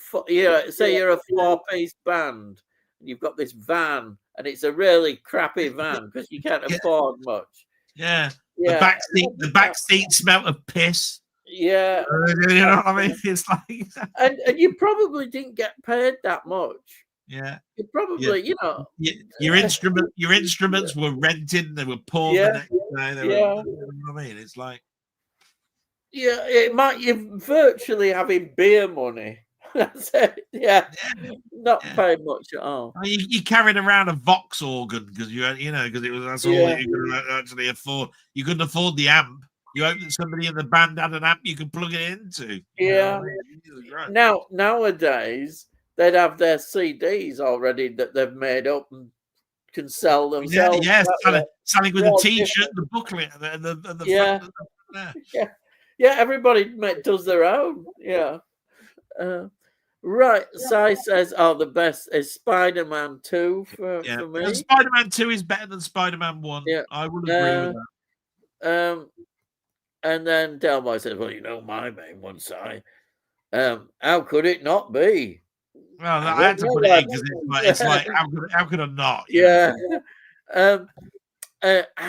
say you're a 4-piece band, and you've got this van, and it's a really crappy van because you can't afford much. Yeah. The back seat smelt of piss. Yeah. You know what I mean? It's like and you probably didn't get paid that much. Yeah. You probably, your instruments were rented, they were poor the next day. You know what I mean? It's like you're virtually having beer money. That's it. Yeah. Not paying much at all. You carried around a Vox organ because because that's all that you could actually afford. You couldn't afford the amp. You hope that somebody in the band had an amp you could plug it into. Now, nowadays, they'd have their CDs already that they've made up and can sell themselves. Selling with the T-shirt, the booklet, and the everybody does their own. Yeah. Right. Sai says, the best is Spider-Man 2 for me. And Spider-Man 2 is better than Spider-Man 1. Yeah. I would agree with that. And then Delboy says, well, my main one, Si. How could it not be? Well, I had to put it in because it's like how could I not? Yeah. I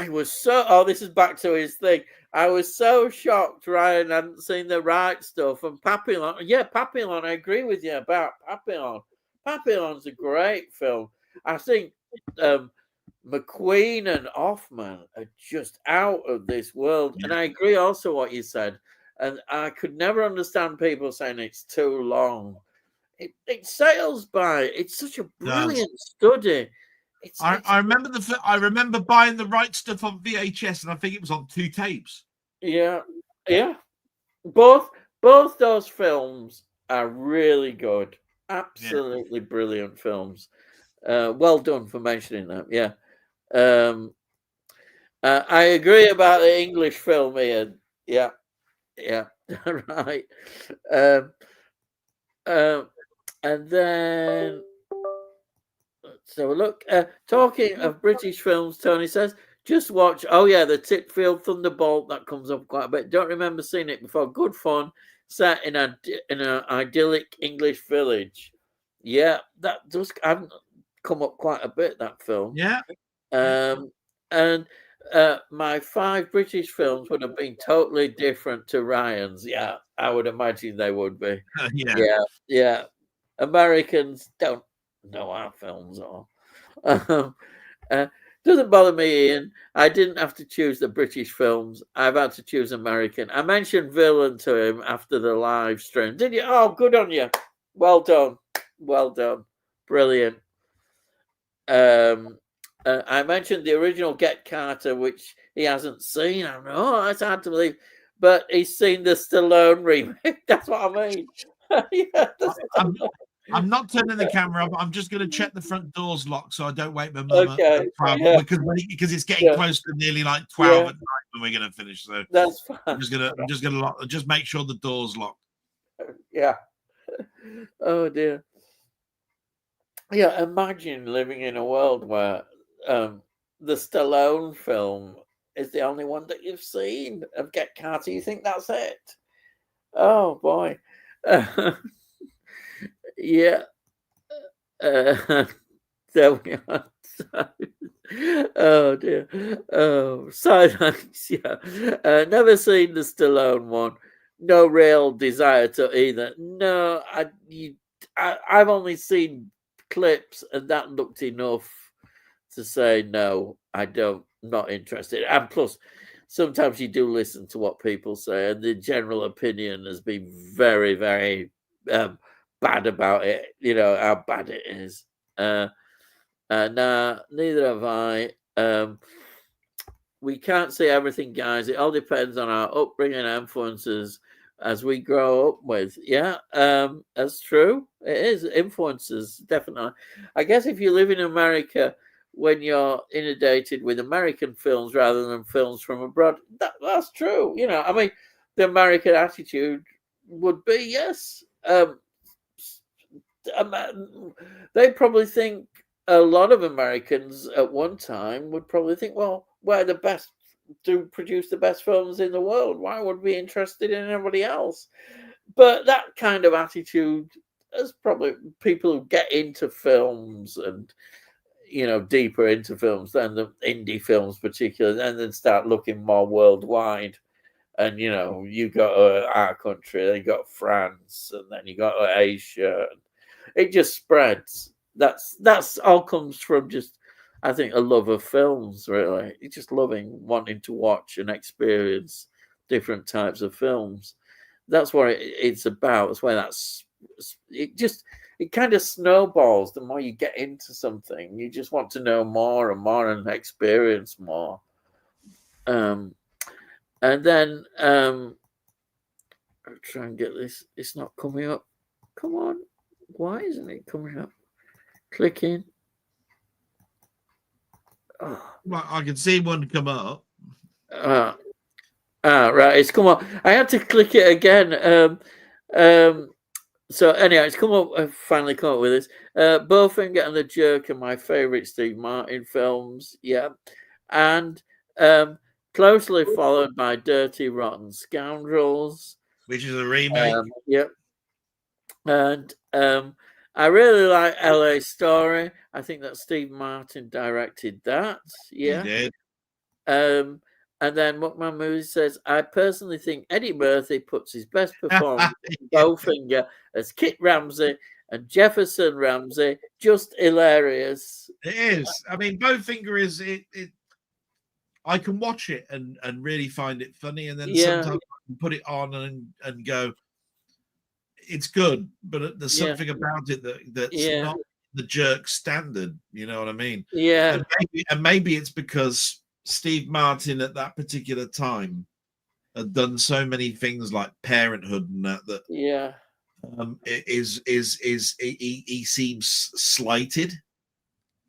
was this is back to his thing. I was so shocked Ryan hadn't seen The Right Stuff and Papillon. Yeah, Papillon, I agree with you about Papillon. Papillon's a great film. I think McQueen and Hoffman are just out of this world. And I agree also what you said. And I could never understand people saying it's too long. It sails by. It's such a brilliant study. I remember buying The Right Stuff on VHS, and I think it was on 2 tapes. Yeah. Both those films are really good. Absolutely brilliant films. Well done for mentioning them. Yeah. I agree about the English film, Ian. Yeah. Right. And then so look, talking of British films, Tony says, just watch. Oh yeah, the Titfield Thunderbolt, that comes up quite a bit. Don't remember seeing it before. Good fun, set in an idyllic English village. Yeah, that does come up quite a bit. That film. Yeah. And my 5 British films would have been totally different to Ryan's. Yeah, I would imagine they would be. Yeah. Americans don't know our films or. Doesn't bother me, Ian. I didn't have to choose the British films. I've had to choose American. I mentioned Villain to him after the live stream. Did you? Oh, good on you. Well done. Brilliant. I mentioned the original Get Carter, which he hasn't seen. I know it's hard to believe, but he's seen the Stallone remake. That's what I mean. I'm not turning the camera off. I'm just going to check the front door's locked so I don't wake my mum at 12 because it's getting close to nearly like 12 at night when we're going to finish. So that's fine. I'm just gonna lock. Just make sure the door's locked. Yeah. Oh dear. Yeah, imagine living in a world where the Stallone film is the only one that you've seen of Get Carter. You think that's it? Oh boy. Yeah. There we are. Oh dear. Oh, silence. Yeah. Never seen the Stallone one. No real desire to either. No, I've only seen clips, and that looked enough to say no. I don't. Not interested. And plus, sometimes you do listen to what people say, and the general opinion has been very, very bad about it. You know how bad it is. Nah, neither have I. We can't say everything, guys. It all depends on our upbringing and influences as we grow up with. Yeah, that's true. It is influences, definitely. I guess if you live in America, when you're inundated with American films rather than films from abroad, that's true. You know, I mean, the American attitude would be yes. They probably think a lot of Americans at one time would probably think, well, we're the best to produce the best films in the world. Why would we be interested in anybody else? But that kind of attitude is probably people who get into films and deeper into films than the indie films particularly, and then start looking more worldwide. And you got our country, then you got France, and then you got Asia. It just spreads. That's all comes from just, I think, a love of films. Really, it's just wanting to watch and experience different types of films. That's what it's about. That's why it kind of snowballs. The more you get into something, you just want to know more and more and experience more. And then I'll try and get this. It's not coming up. Come on. Why isn't it coming up? Clicking. Oh. Well, I can see one come up. Right. It's come up. I had to click it again. So anyway, it's come up. I finally come up with this. Bowfinger and the Jerk are my favourite Steve Martin films. Yeah, and closely followed by Dirty Rotten Scoundrels, which is a remake. Yep. And I really like LA Story. I think that Steve Martin directed that. Yeah. He did. And then Muckman Movie says, I personally think Eddie Murphy puts his best performance in Bowfinger as Kit Ramsey and Jefferson Ramsey. Just hilarious. It is. I mean, Bowfinger is it. I can watch it and really find it funny, and then sometimes I can put it on and go, it's good, but there's something about it that's not the Jerk standard. You know what I mean? Yeah. And maybe it's because Steve Martin at that particular time had done so many things like Parenthood and that he seems slighted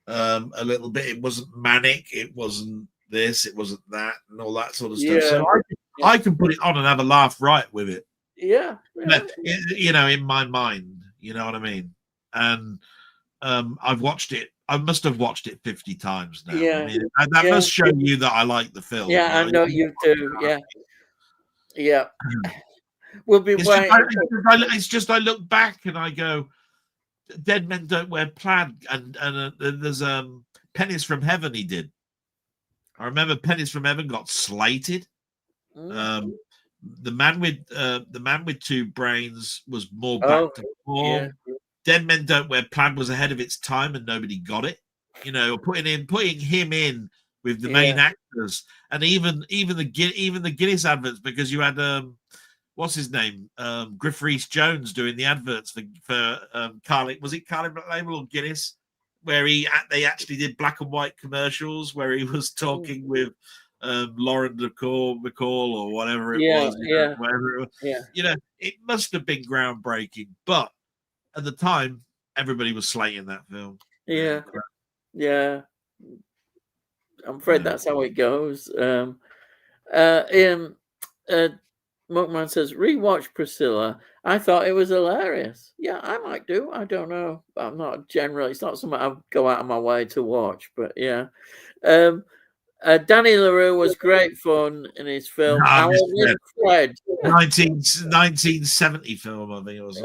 a little bit. It wasn't manic, it wasn't this, it wasn't that, and all that sort of stuff. So I can put it on and have a laugh right with it. Yeah. In my mind, you know what I mean? And I've watched it. I must have watched it 50 times now. Yeah. I mean, that must show you that I like the film. Yeah, I know you do. Yeah. Yeah. We'll be it's just I look back and I go, Dead Men Don't Wear Plaid, and there's Pennies from Heaven he did. I remember Pennies from Heaven got slated. The man with two brains was more back to form. Yeah. Dead Men Don't Wear Plaid was ahead of its time and nobody got it. Putting him in with the main actors, and even the Guinness adverts, because you had what's his name, Griff Rhys Jones doing the adverts for Carling. Was it Carling Black Label or Guinness? Where they actually did black and white commercials where he was talking with Lauren McCall or whatever it was. Whatever it was. Yeah. It must have been groundbreaking, but at the time, everybody was slating that film. Yeah. I'm afraid that's how it goes. Monkman says, rewatch Priscilla. I thought it was hilarious. Yeah, I might do. I don't know. I'm not generally. It's not something I go out of my way to watch. But yeah. Danny LaRue was great fun in his film. No, Alan and Fred. 1970 film, I think it was.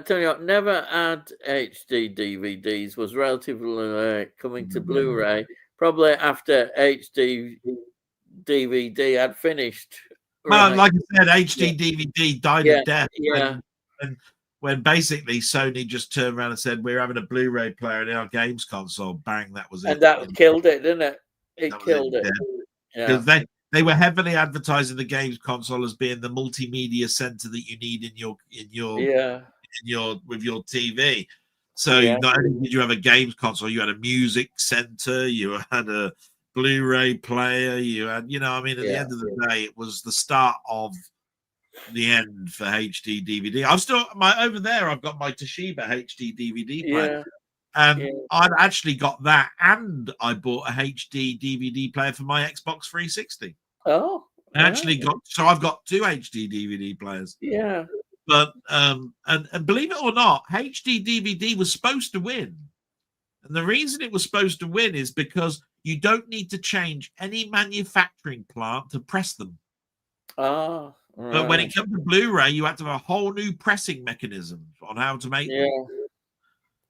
Tony Hawk never had HD DVDs, was relatively late coming to Blu-ray, probably after HD DVD had finished. Well, like I said, HD DVD died a death. Yeah. When basically Sony just turned around and said, we're having a Blu-ray player in our games console. Bang, that was it. And that killed it, didn't it? It killed it. Because they were heavily advertising the games console as being the multimedia center that you need in your with your TV. So not only did you have a games console, you had a music center, you had a Blu-ray player, you had, you know, I mean, at the end of the day, it was the start of the end for HD DVD. I've still over there. I've got my Toshiba HD DVD player, and I've actually got that, and I bought a HD DVD player for my Xbox 360. Oh, I actually got I've got 2 HD DVD players. Yeah, but and believe it or not, HD DVD was supposed to win, and the reason it was supposed to win is because you don't need to change any manufacturing plant to press them. Oh. Right. But when it comes to Blu-ray, you have to have a whole new pressing mechanism on how to make them,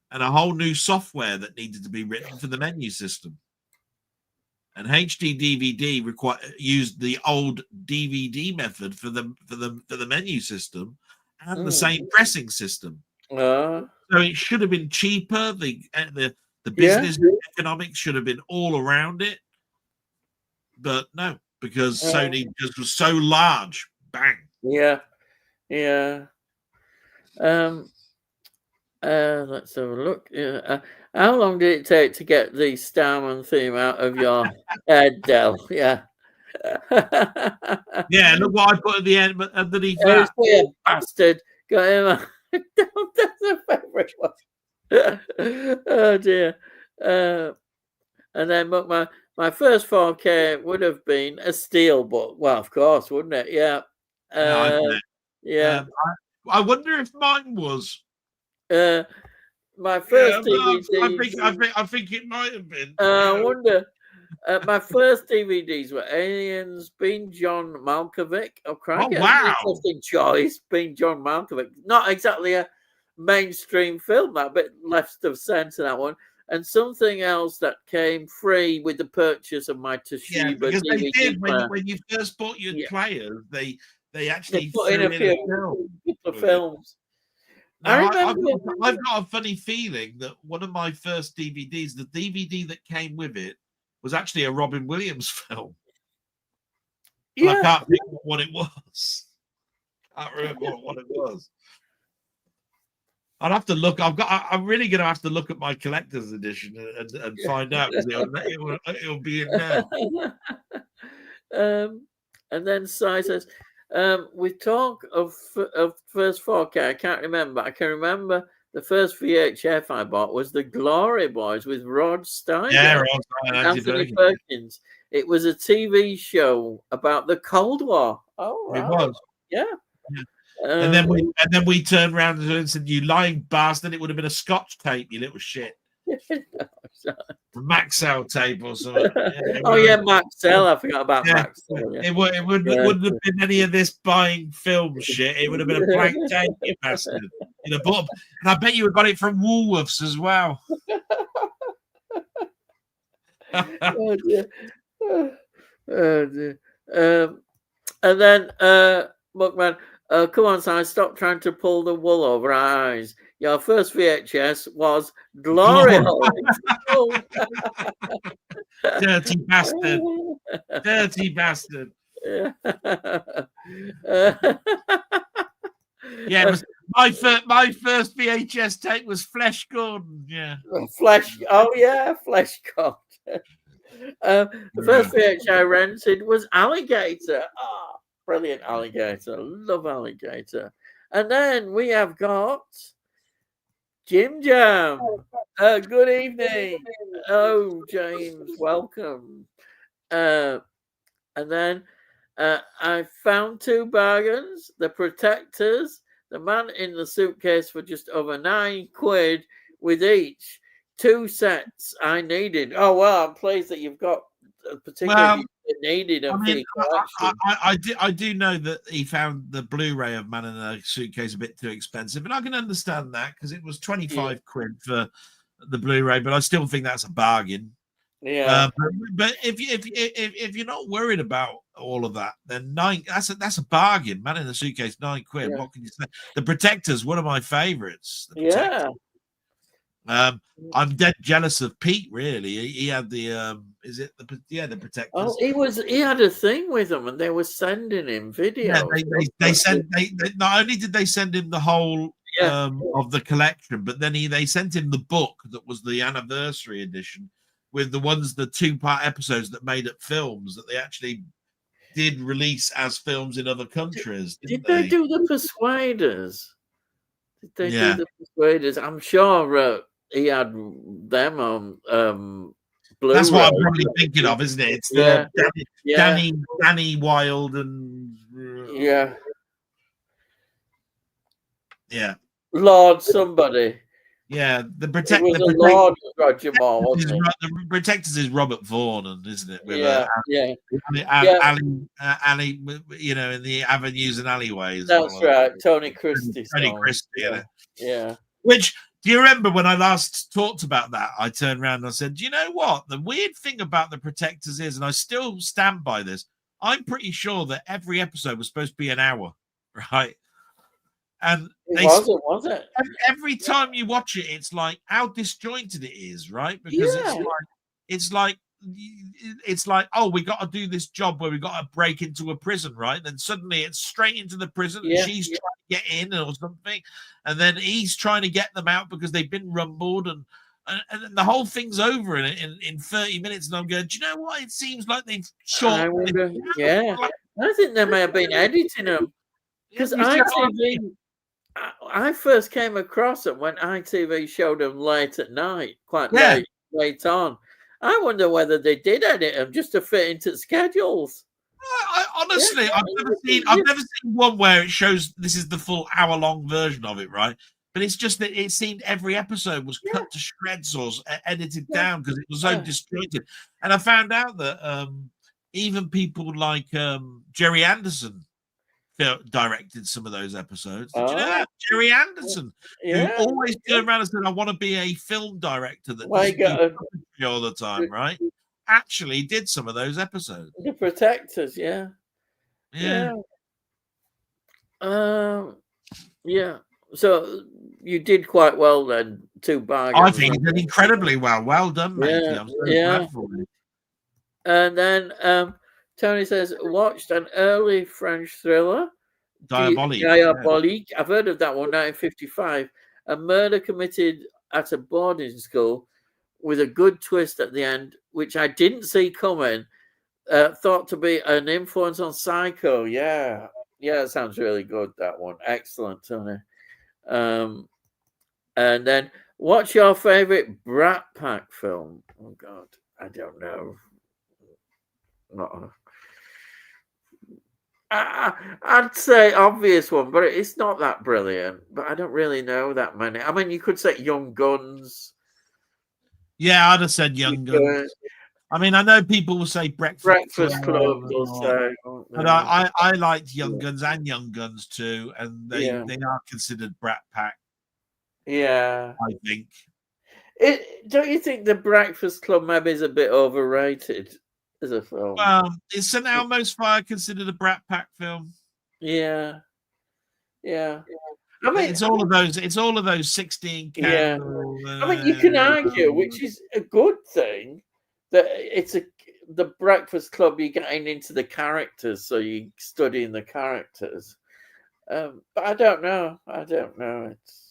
and a whole new software that needed to be written for the menu system. And HD DVD used the old DVD method for the menu system and the same pressing system. So it should have been cheaper. The business economics should have been all around it, but no, because Sony just was so large. Bang. Yeah. Let's have a look. How long did it take to get the Starman theme out of your head, Del? Yeah. Yeah, look what I put at the end underneath that. Bastard. Got him. That's a favorite one. Oh dear. And then my first 4K would have been a Steelbook. Well, of course, wouldn't it? Yeah. I wonder if mine was. My first DVD. I think it might have been. I wonder. My first DVDs were Aliens, being John Malkovich. Oh, crikey! Oh, wow! Interesting choice, being John Malkovich. Not exactly a mainstream film, that bit left of centre, that one. And something else that came free with the purchase of my Toshiba because DVD they did player. When you first bought your players, they actually put in a few films. Now, I've got a funny feeling that one of my first DVDs, the DVD that came with it, was actually a Robin Williams film. Yeah. I can't think what it was. I can't remember what it was. I'd have to look. I'm really going to have to look at my collector's edition and find out, because it'll be in there. And then Si says, we talk of first 4K. I can't remember. I can remember the first VHF I bought was The Glory Boys with Rod Steiger and Anthony Perkins. It was a TV show about the Cold War. Oh, right. It was. Yeah. And then we turned around and said, "You lying bastard! It would have been a Scotch tape, you little shit." Maxell tape or something. Maxell. I forgot about Maxell. Yeah. It wouldn't have been any of this buying film shit. It would have been a blank tape, you bastard. And I bet you got it from Woolworths as well. Oh dear. Oh dear. And then Muckman, come on, Si, stop trying to pull the wool over our eyes. Your first VHS was Glory Hole. Dirty bastard. Dirty bastard. Yeah, my first VHS tape was Flesh Gordon. Yeah. Flesh God. The first VHS I rented was Alligator. Oh, brilliant Alligator. Love Alligator. And then we have got Jim Jam. Good evening. Oh, James, welcome. And then I found 2 bargains: the Protectors, The Man in the Suitcase for just over £9 with each 2 sets I needed. Oh well, I'm pleased that you've got particularly needed them for your collection. I do know that he found the Blu-ray of Man in a Suitcase a bit too expensive, and I can understand that because it was 25 quid for the Blu-ray, but I still think that's a bargain. Yeah. But if you're not worried about all of that, then that's a bargain. Man in the Suitcase, £9. Yeah. What can you say? The Protectors, one of my favorites. Yeah. I'm dead jealous of Pete. Really, he had the the Protectors. Oh, he had a thing with them, and they were sending him videos. Yeah, they not only did they send him the whole of the collection, but then they sent him the book that was the anniversary edition with the 2-part episodes that made up films that they actually did release as films in other countries. Did they do the Persuaders? Did they Yeah. do the Persuaders? I'm sure he had them on Blu-ray. That's what I'm probably thinking of, isn't it? It's Danny Wilde and Lord somebody. Yeah, the Protectors is Robert Vaughan, isn't it? With alley, in the avenues and alleyways. That's right, Tony Christie. Yeah. Which, do you remember when I last talked about that? I turned around and I said, do you know what? The weird thing about the Protectors is, and I still stand by this, I'm pretty sure that every episode was supposed to be an hour, right? And was it? Every time you watch it, it's like how disjointed it is, right? Because it's like, oh, we got to do this job where we got to break into a prison, right? Then suddenly it's straight into the prison, and she's trying to get in or something, and then he's trying to get them out because they've been rumbled, and the whole thing's over in 30 minutes. And I'm going, do you know what? It seems like they've shot. I think they may have been editing them because I first came across them when ITV showed them late at night, quite late on. I wonder whether they did edit them just to fit into schedules. Honestly, I've never seen one where it shows this is the full hour-long version of it, right? But it's just that it seemed every episode was cut to shreds or edited down because it was so disjointed. And I found out that even people like Jerry Anderson directed some of those episodes. Did you know that? Jerry Anderson, who always turned around and said, I want to be a film director that doesn't do all the time, right? Actually did some of those episodes. The Protectors, yeah. So you did quite well then, 2 bargains. I think you did incredibly well. Well done, mate. I'm so glad for you. And then Tony says, watched an early French thriller, Diabolique. I've heard of that one, 1955. A murder committed at a boarding school with a good twist at the end, which I didn't see coming. Thought to be an influence on Psycho. Yeah, it sounds really good, that one. Excellent, Tony. And then, what's your favorite Brat Pack film? Oh, God, I don't know. I'd say obvious one, but it's not that brilliant. But I don't really know that many. I mean, you could say Young Guns. Yeah, I'd have said Young Guns. I mean, I know people will say Breakfast Club. But I liked Young Guns and Young Guns too, and they are considered Brat Pack. Yeah, I think. Don't you think the Breakfast Club maybe is a bit overrated as a film? Is St. Elmo's Fire considered a Brat Pack film? Yeah. I mean, it's all of those 16 candles. I mean, you can argue, which is a good thing, that it's the Breakfast Club. You're getting into the characters, so you're studying the characters. But I don't know. It's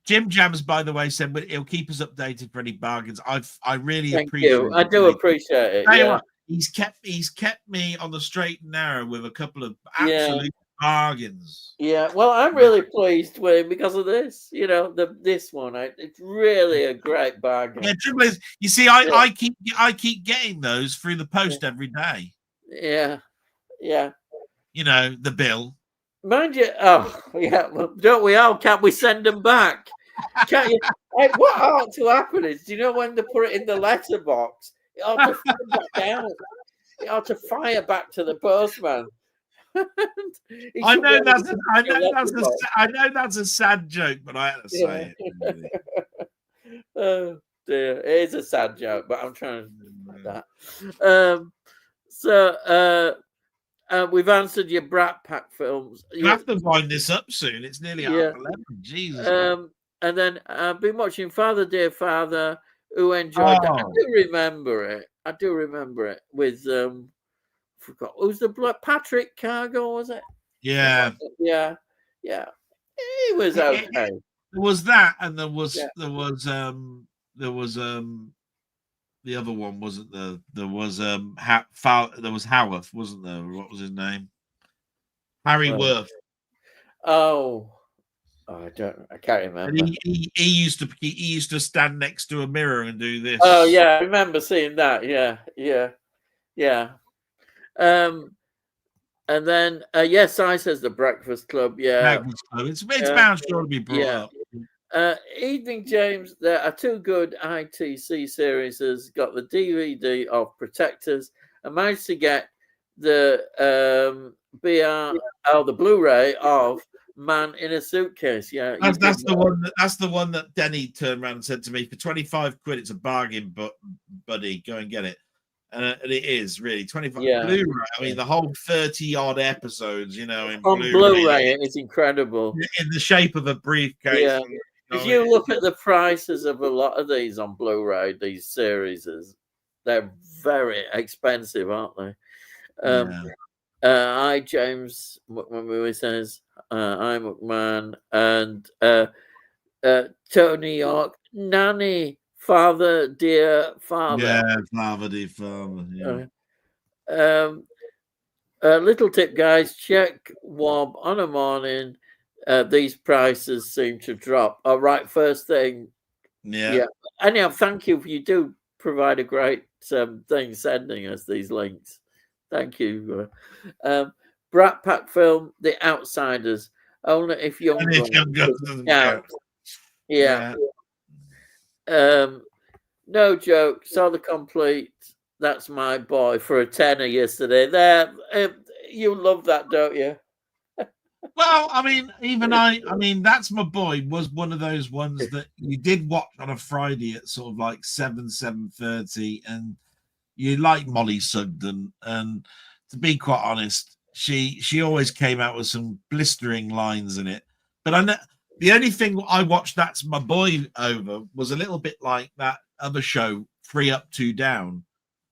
Jim Jams, by the way, said he'll keep us updated for any bargains. I really appreciate it. I do appreciate it. He's kept me on the straight and narrow with a couple of absolutely bargains. Yeah, well, I'm really pleased with him because of this. You know, this one, it's really a great bargain. Yeah, trouble is, you see, I keep getting those through the post every day. Yeah, yeah. You know, the bill. Mind you, oh yeah, well, don't we all? Can't we send them back? Can't you? What ought to happen is, do you know when they put it in the letterbox, it ought to fire back out. It ought to fire back to the postman. I know that's a sad joke, but I had to say it. Really. Oh dear, it is a sad joke, but I'm trying to do that. So we've answered your Brat Pack films. You have to wind this up soon. It's nearly 11. Jesus. And then I've been watching Father Dear Father, who enjoyed that. I do remember it with forgot who's the blood, Patrick Cargo, was it? Yeah. Yeah. He was okay. There was that, and there was the other one, wasn't there? There was Howarth, wasn't there? What was his name? Harry Worth. Oh, I can't remember. And he used to stand next to a mirror and do this. Oh yeah, I remember seeing that. Yeah. And then yes, I says the Breakfast Club. Yeah, Breakfast Club. It's bound sure to be brought up. Evening James, there are 2 good ITC series. Has got the DVD of Protectors. I managed to get the the Blu-ray of Man in a Suitcase. Yeah, that's the one that Denny turned around and said to me, for 25 quid, it's a bargain, but buddy, go and get it. And it is really 25 Blu-ray. I mean, the whole 30-odd episodes, you know, on Blu-ray, it's incredible in the shape of a briefcase. Yeah. If you look at the prices of a lot of these on Blu-ray, these series, they're very expensive, aren't they? I James McMahon says, I'm McMahon, and Tony York, Nanny, Father Dear Father. Yeah, Father Dear Father. Yeah. Little tip, guys, check WOB on a morning. These prices seem to drop. All right, first thing. Yeah. Anyhow, thank you. You do provide a great thing sending us these links. Thank you. Brat Pack film, The Outsiders. Only if young count. Yeah. No joke. Saw the complete. That's my boy for a tenner yesterday. There, you love that, don't you? Well, I mean, That's My Boy was one of those ones that you did watch on a Friday at sort of like 7:30, and you like Molly Sugden, and to be quite honest, she always came out with some blistering lines in it. But I know the only thing I watched That's My Boy over was a little bit like that other show, 3 Up 2 Down.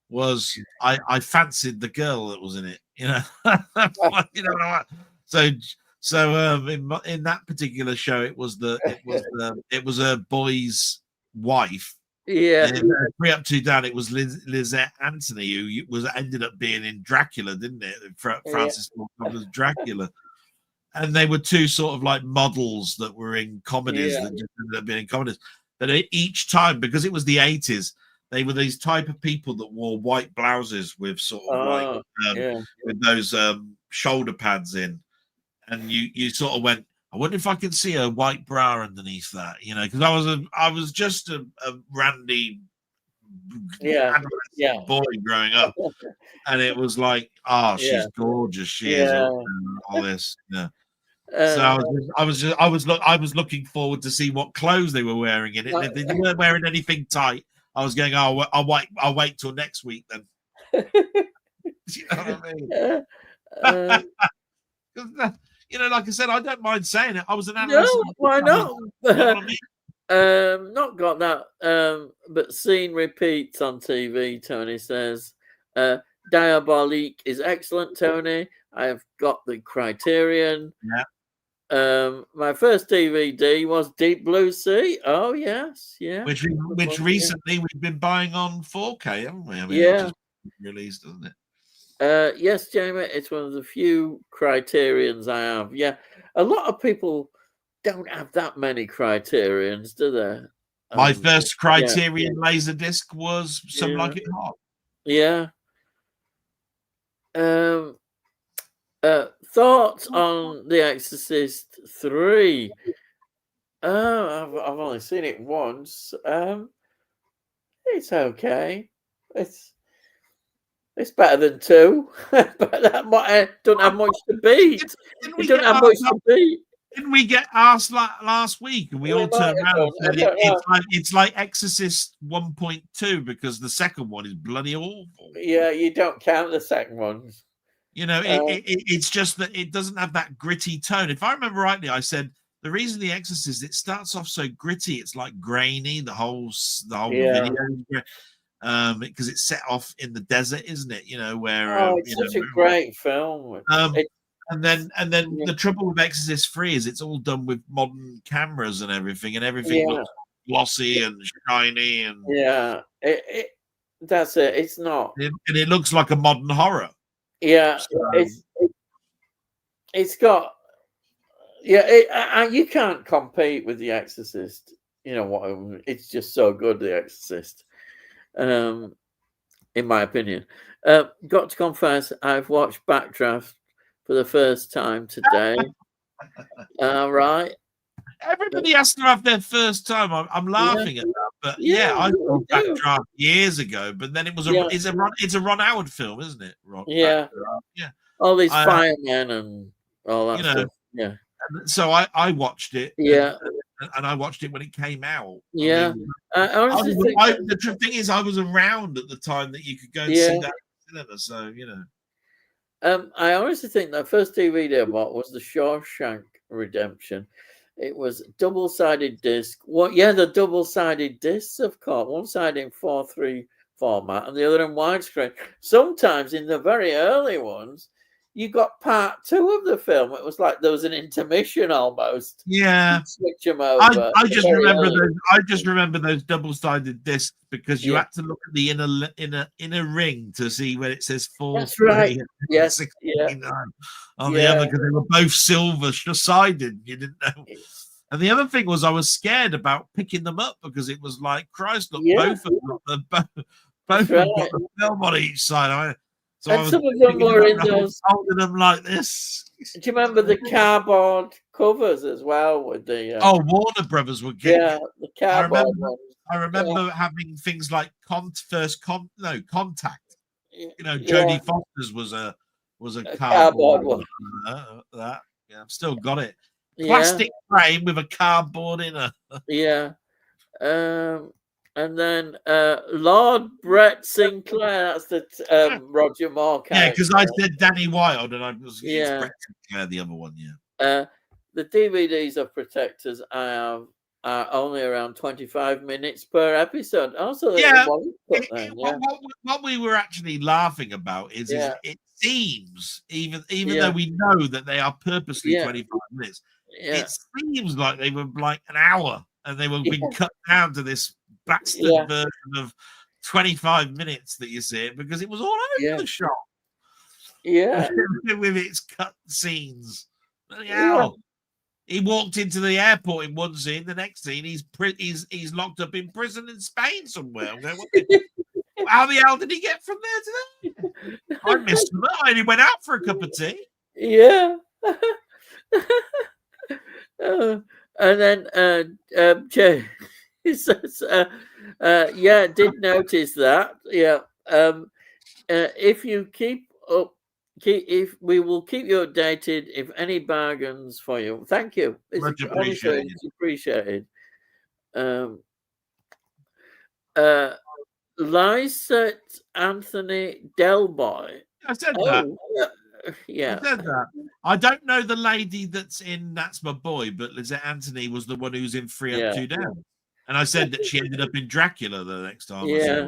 Was I fancied the girl that was in it, you know? You know, so in that particular show, it was a boy's wife. Yeah. 3 Up 2 Down. It was Lizette Anthony who ended up being in Dracula, didn't it? Francis Ford Coppola's Dracula. And they were 2 sort of like models that were in comedies that just ended up being in comedies. But each time, because it was the 80s, they were these type of people that wore white blouses with sort of with those shoulder pads in, and you sort of went, I wonder if I can see a white bra underneath that, you know, because I was just a randy boy growing up, and it was like, she's gorgeous, she is all this, so I was looking forward to see what clothes they were wearing in it. And if they weren't wearing anything tight, I was going, I'll wait till next week then. You know what I mean? You know, like I said, I don't mind saying it. I was an analyst. No, why not? You know what I mean? Not got that. But scene repeats on TV. Tony says, Diabolique is excellent. Tony, I've got the Criterion. Yeah. My first DVD was Deep Blue Sea. Oh yes, yeah. Which recently we've been buying on 4K, haven't we? I mean, yeah. Released, doesn't it? Yes, Jamie, it's one of the few criterions I have. Yeah, a lot of people don't have that many criterions, do they? My first Yeah, Criterion Laserdisc was Some yeah, Like It Hot. yeah. Um, Thoughts on The Exorcist 3? I've only seen it once. It's okay. It's better than 2, but that don't have much to beat. Didn't It we don't get have much to beat. Didn't we get asked last week, and we We all might turned have around done. and I said don't know. it's like Exorcist 1.2 because the second one is bloody awful. Yeah, you don't count the second ones. You know, it's just that it doesn't have that gritty tone. If I remember rightly, I said the reason The Exorcist, it starts off so gritty, it's like grainy, the whole Yeah. video, because it's set off in the desert, isn't it? You know, where Oh, it's such a great film. and then Yeah, the trouble with Exorcist 3 is it's all done with modern cameras and everything yeah, looks glossy and shiny, and yeah. That's it. It's not. it looks like a modern horror. Yeah, So, it's got. Yeah, you can't compete with The Exorcist. You know what? It's just so good, The Exorcist. In my opinion. Got to confess, I've watched Backdraft for the first time today. Right. everybody has to have their first time. I'm laughing at that, but I saw Backdraft years ago. But then it was it's a Ron Howard film, isn't it? Yeah. Yeah. All these firemen and all that stuff. Yeah. So I watched it. Yeah. And I watched it when it came out. Yeah. The thing is, I was around at the time that you could go and see that in cinema. So I honestly think that first DVD I bought was the Shawshank Redemption. It was double-sided disc. The double-sided discs, of course. One side in 4:3 format and the other in widescreen. Sometimes in the very early ones, you got part 2 of the film. It was like there was an intermission almost. Yeah, switch them over. I just remember those double-sided discs because you had to look at the inner ring to see where it says 4. That's right. Yes. On the other, because they were both silver-sided. You didn't know. And the other thing was, I was scared about picking them up because it was like, Christ, look, both of them got the film on each side. And some of them were in those, holding them like this. Do you remember the cardboard covers as well with the? Warner Brothers were good. Yeah, the cardboard ones. I remember having things like Contact. You know, Jodie Foster's was a cardboard one. That I've still got it. Plastic frame with a cardboard in it. Yeah. And then Lord Brett Sinclair, that's the Roger Moore character. Yeah, because I said Danny Wilde and I was Brett Sinclair, the other one, The DVDs of Protectors I have are only around 25 minutes per episode. Also, what we were actually laughing about is it seems, even though we know that they are purposely 25 minutes, it seems like they were like an hour and they were being cut down to this bastard version of 25 minutes that you see it because it was all over the shop. Yeah. With its cut scenes. He walked into the airport in one scene, the next scene he's locked up in prison in Spain somewhere. I'm going, how the hell did he get from there to there? I missed him. I only went out for a cup of tea. Yeah. And then Jay says, did notice that. Yeah. If you keep up, if we will keep you updated if any bargains for you. Thank you. Much appreciated. It's appreciated. Lysette Anthony Delboy. I said that. Yeah. I said that. I don't know the lady that's in That's My Boy, but Lysette Anthony was the one who's in 3 Up 2 Down. And I said that she ended up in Dracula the next time. Yeah.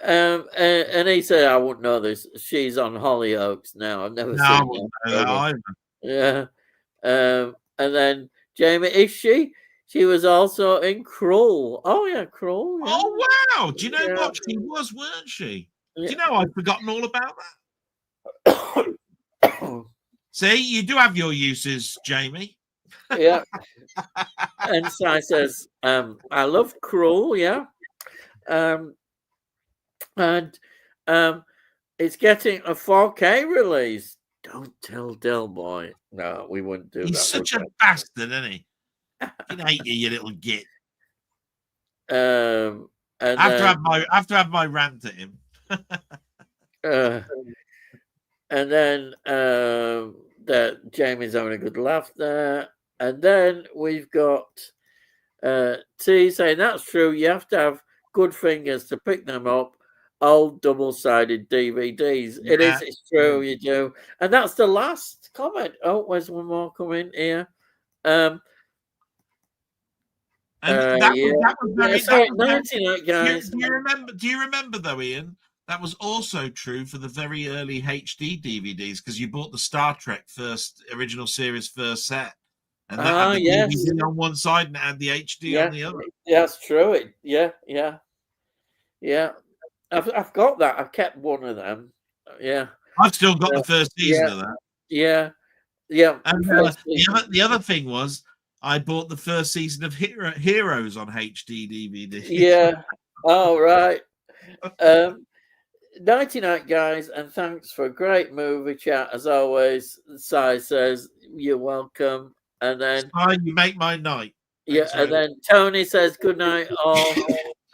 And he said, I wouldn't know this. She's on Hollyoaks now. I've never seen her. Yeah. And then Jamie, is she? She was also in Cruel. Oh, yeah, Cruel. Yeah. Oh, wow. Do you know what? She was, weren't she? Do you know I've forgotten all about that? See, you do have your uses, Jamie. Yeah. And Si says, I love Cruel, yeah. And it's getting a 4K release. Don't tell Delboy. No, we wouldn't do that. He's such a bastard, isn't he? He hate you, you little git. And I have to have my rant at him. And then that Jamie's having a good laugh there. And then we've got T saying, that's true. You have to have good fingers to pick them up. Old double-sided DVDs. Yeah. It is. It's true. You do. And that's the last comment. Oh, where's one more coming here? And that was very. Sorry, 99, guys. Do you remember though, Ian? That was also true for the very early HD DVDs because you bought the Star Trek original series first set, and that had the DVD on one side and it had the HD on the other. That's true. Yeah. I've got that. I've kept one of them. Yeah. I've still got the first season of that. Yeah. And the other thing was I bought the first season of Heroes on HD DVD. Yeah. Oh, right. 99 guys, and thanks for a great movie chat as always. Si says you're welcome, and then you make my night. Yeah, and then Tony says good night all.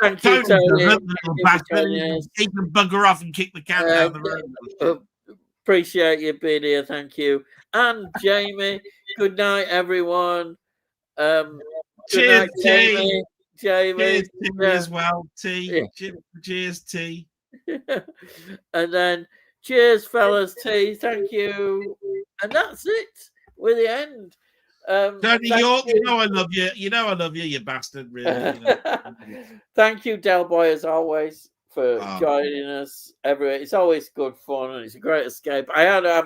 Thank you, Tony. He can bugger off and kick the cat down the road. Appreciate you being here. Thank you, and Jamie. Good night, everyone. Cheers, night, Jamie. Cheers, T as well. T. Yeah. Cheers, T. And then cheers, fellas. T. Thank you. And that's it. We're the end. Tony York, you know I love you. You know I love you, you bastard. Really. Thank you, Delboy, as always, for joining us. It's always good fun and it's a great escape. I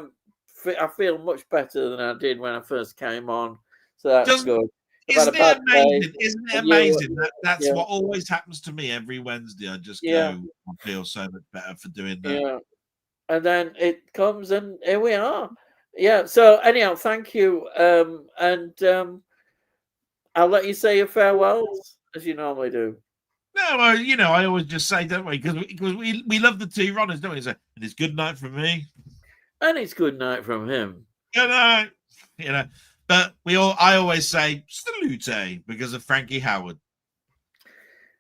feel much better than I did when I first came on, so that's good. Isn't it amazing? Isn't it amazing? That's what always happens to me every Wednesday. I just go, I feel so much better for doing that. Yeah. And then it comes and here we are. Yeah. So anyhow, thank you. And I'll let you say your farewells as you normally do. No, I always just say, don't we? Because we love the two runners, don't we? So, and it's good night from me. And it's good night from him. Good night. But I always say salute because of Frankie Howard.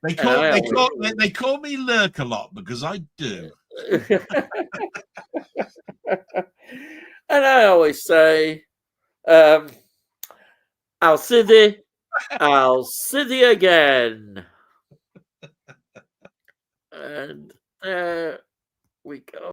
They call me Lurk a lot because I do. And I always say, I'll see thee again. And there we go.